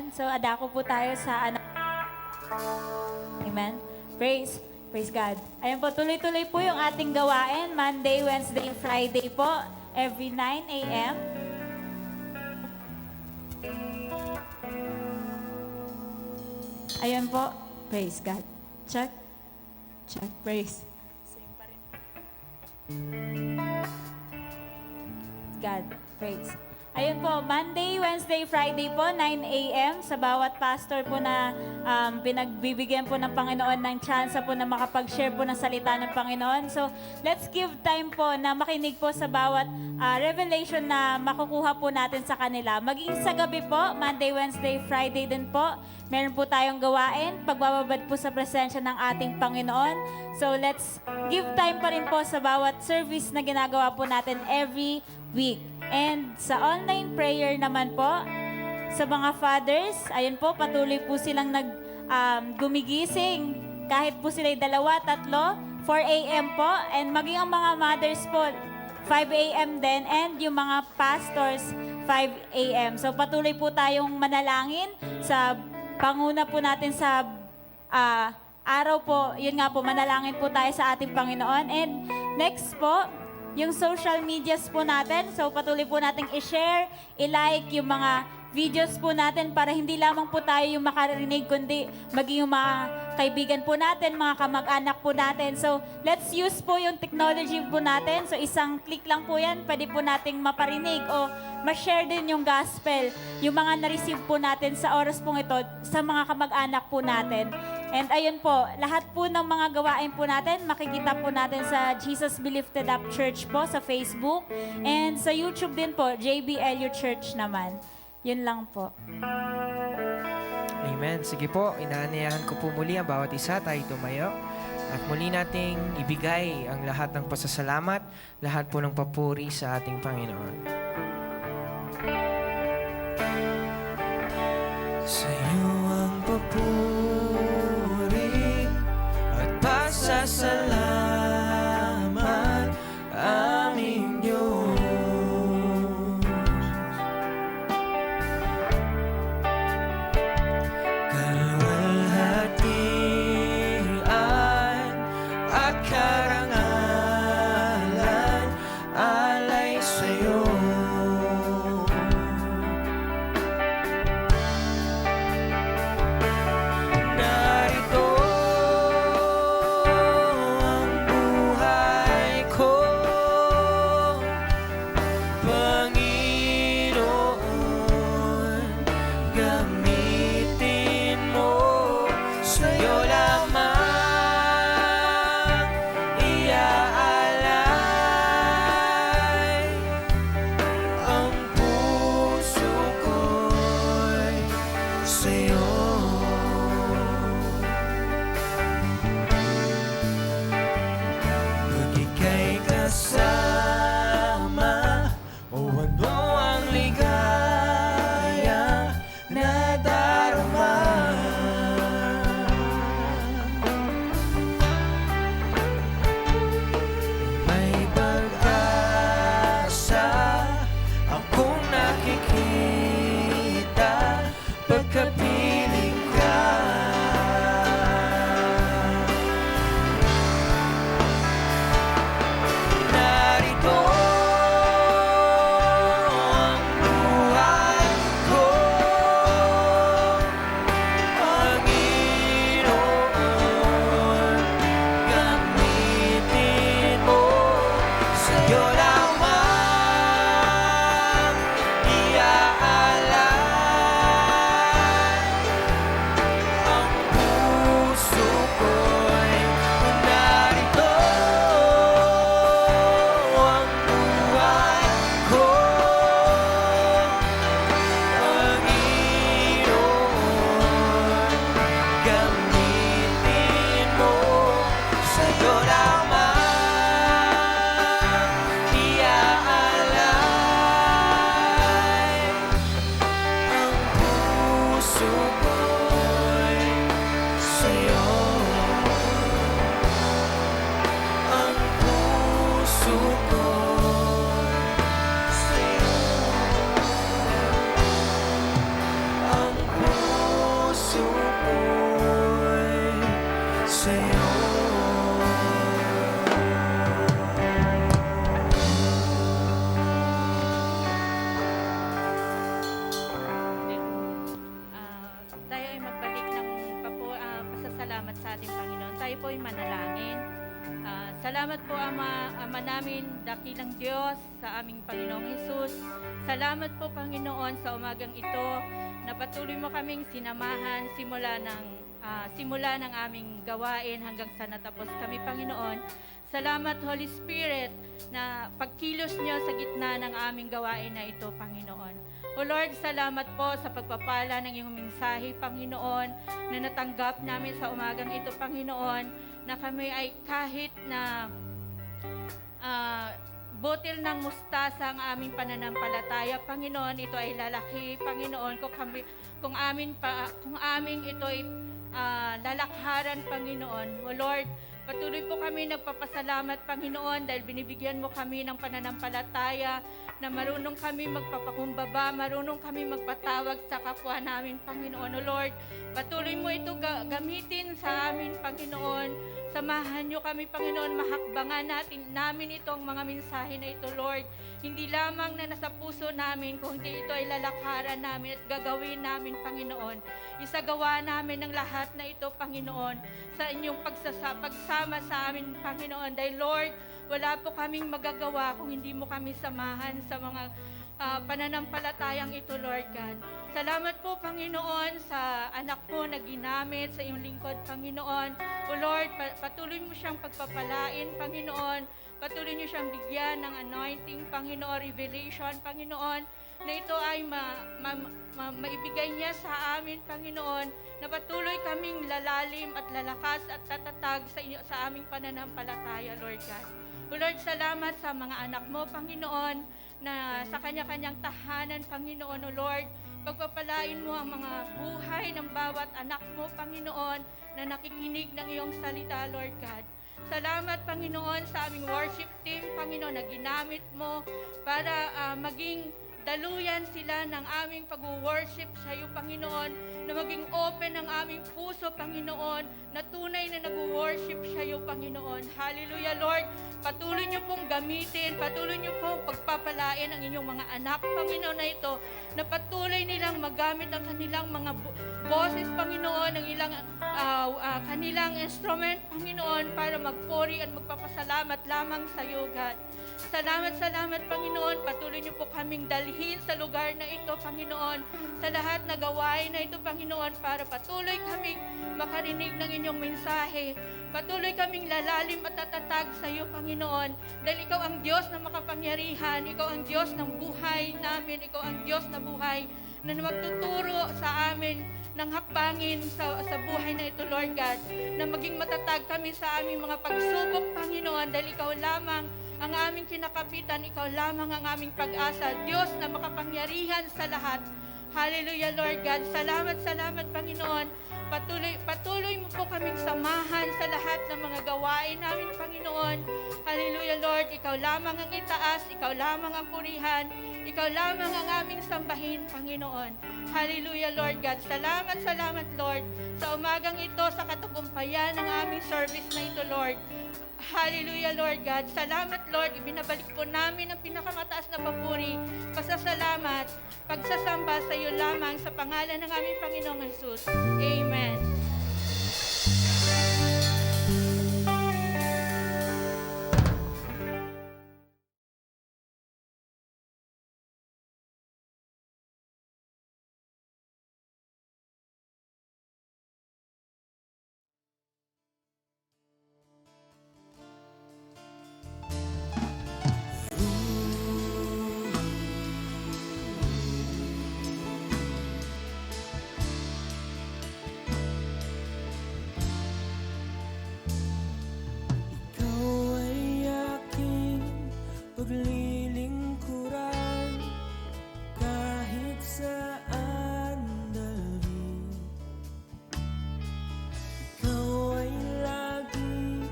Amen. So, adako po tayo sa Amen. Praise God. Ayan po, tuloy-tuloy po yung ating gawain. Monday, Wednesday, Friday po. Every 9 a.m. Ayan po. Praise God. Check. Check. Praise. Same pa rin. God. Praise. Ayun po, Monday, Wednesday, Friday po, 9 a.m. sa bawat pastor po na pinagbibigyan po ng Panginoon ng chance po na makapag-share po ng salita ng Panginoon. So, let's give time po na makinig po sa bawat revelation na makukuha po natin sa kanila. Maging sa gabi po, Monday, Wednesday, Friday din po, meron po tayong gawain, pagbababad po sa presensya ng ating Panginoon. So, let's give time pa rin po sa bawat service na ginagawa po natin every week. And sa online prayer naman po, sa mga fathers, ayun po, patuloy po silang gumigising. Kahit po sila'y 2, 3, 4 a.m. po. And maging ang mga mothers po, 5 a.m. din. And yung mga pastors, 5 a.m. So patuloy po tayong manalangin sa panguna po natin sa araw po. Yun nga po, manalangin po tayo sa ating Panginoon. And next po, yung social medias po natin. So patuloy po nating i-share, i-like yung mga videos po natin para hindi lamang po tayo yung makarinig, kundi maging yung mga kaibigan po natin, mga kamag-anak po natin. So let's use po yung technology po natin. So isang click lang po yan, pwede po nating maparinig o ma-share din yung gospel, yung mga na-receive po natin sa oras pong ito sa mga kamag-anak po natin. And ayun po, lahat po ng mga gawain po natin, makikita po natin sa Jesus Be Lifted Up Church po sa Facebook. And sa YouTube din po, JBLU Church naman. Yun lang po. Amen. Sige po, inaanayahan ko po muli ang bawat isa, tayo tumayo. At muli nating ibigay ang lahat ng pasasalamat, lahat po ng papuri sa ating Panginoon. Sa iyo ang papuri at pasasalamat aming Diyos. Kalwalhatian at karangalan alay sa iyo. Narito ang buhay ko, Panginoon, gamitin mo. Sa'yo lamang iaalay ang puso ko'y sa'yo. Pag ika'y kasama, o ano ang ligaya na darama. May pag-asa akong nakikita pagkapiling ka. Salamat po, Ama namin, dakilang Diyos, sa aming Panginoong Hesus. Salamat po, Panginoon, sa umagang ito na patuloy mo kaming sinamahan simula ng aming gawain hanggang sa natapos kami, Panginoon. Salamat, Holy Spirit, na pagkilos niyo sa gitna ng aming gawain na ito, Panginoon. O Lord, salamat po sa pagpapala ng iyong mensahe, Panginoon, na natanggap namin sa umagang ito, Panginoon, na kami ay kahit na butil ng mustasa ang aming pananampalataya, Panginoon, ito ay lalaki, Panginoon, kung aming ito ay lalakharan, Panginoon. O Lord, patuloy po kami nagpapasalamat, Panginoon, dahil binibigyan mo kami ng pananampalataya na marunong kami magpapakumbaba, marunong kami magpatawag sa kapwa namin, Panginoon. O Lord, patuloy mo ito gamitin sa amin, Panginoon. Samahan niyo kami, Panginoon, mahakbangan namin itong mga mensahe na ito, Lord. Hindi lamang na nasa puso namin, kundi ito ay lalakharan namin at gagawin namin, Panginoon. Isagawa namin ang lahat na ito, Panginoon, sa inyong pagsama sa amin, Panginoon. Dahil, Lord, wala po kaming magagawa kung hindi mo kami samahan sa mga pananampalatayang ito, Lord God. Salamat po, Panginoon, sa anak po na ginamit sa iyong lingkod, Panginoon. O Lord, patuloy mo siyang pagpapalain, Panginoon. Patuloy niyo siyang bigyan ng anointing, Panginoon, revelation, Panginoon, na ito ay maibigay niya sa amin, Panginoon, na patuloy kaming lalalim at lalakas at tatatag sa aming pananampalataya, Lord God. O Lord, salamat sa mga anak mo, Panginoon, na sa kanya-kanyang tahanan, Panginoon. O Lord, pagpapalain mo ang mga buhay ng bawat anak mo, Panginoon, na nakikinig ng iyong salita, Lord God. Salamat, Panginoon, sa aming worship team, Panginoon, na ginamit mo para maging daluyan sila ng aming pag-worship sa iyo, Panginoon, na maging open ang aming puso, Panginoon, na tunay na nag-worship sa iyo, Panginoon. Hallelujah, Lord. Patuloy niyo pong gamitin, patuloy niyo pong pagpapalain ang inyong mga anak, Panginoon, na ito, na patuloy nilang magamit ang kanilang mga boses, Panginoon, ang kanilang instrument, Panginoon, para magpuri at magpapasalamat lamang sa iyo, God. Salamat, Panginoon. Patuloy niyo po kaming dalhin sa lugar na ito, Panginoon, sa lahat na gawain na ito, Panginoon, para patuloy kaming makarinig ng inyong mensahe. Patuloy kaming lalalim at tatatag sa iyo, Panginoon, dahil ikaw ang Diyos na makapangyarihan, ikaw ang Diyos ng buhay namin, ikaw ang Diyos na buhay na magtuturo sa amin ng hakbangin sa buhay na ito, Lord God, na maging matatag kami sa aming mga pagsubok, Panginoon, dahil ikaw lamang ang aming kinakapitan, ikaw lamang ang aming pag-asa, Diyos na makapangyarihan sa lahat. Hallelujah, Lord God. Salamat, Panginoon. Patuloy mo po kaming samahan sa lahat ng mga gawain namin, Panginoon. Hallelujah, Lord. Ikaw lamang ang itaas, ikaw lamang ang purihan, ikaw lamang ang aming sambahin, Panginoon. Hallelujah, Lord God. Salamat, Lord, sa umagang ito, sa katagumpayan ng aming service na ito, Lord. Hallelujah, Lord God. Salamat, Lord. Ibinabalik po namin ang pinakamataas na papuri, pasasalamat, pagsasamba sa iyo lamang sa pangalan ng aming Panginoong Hesus. Amen. paglilingkuran kahit saan dalhin. Ikaw ay lagi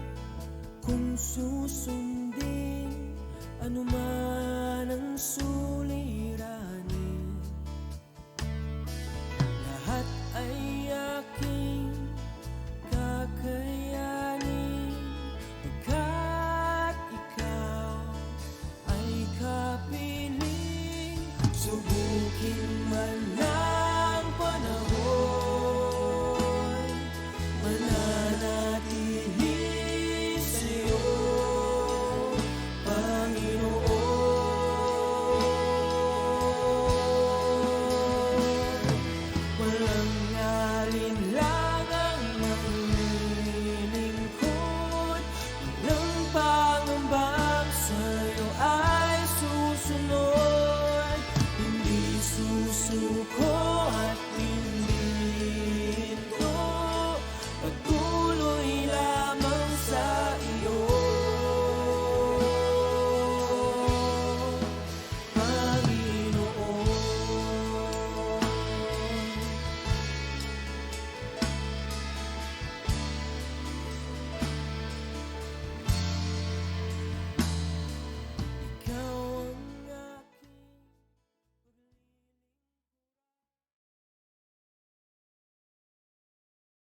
kong susundin, anuman ang suliranin. Lahat ay aking kakayanin, pagkat ikaw ay kapiling. Subukin man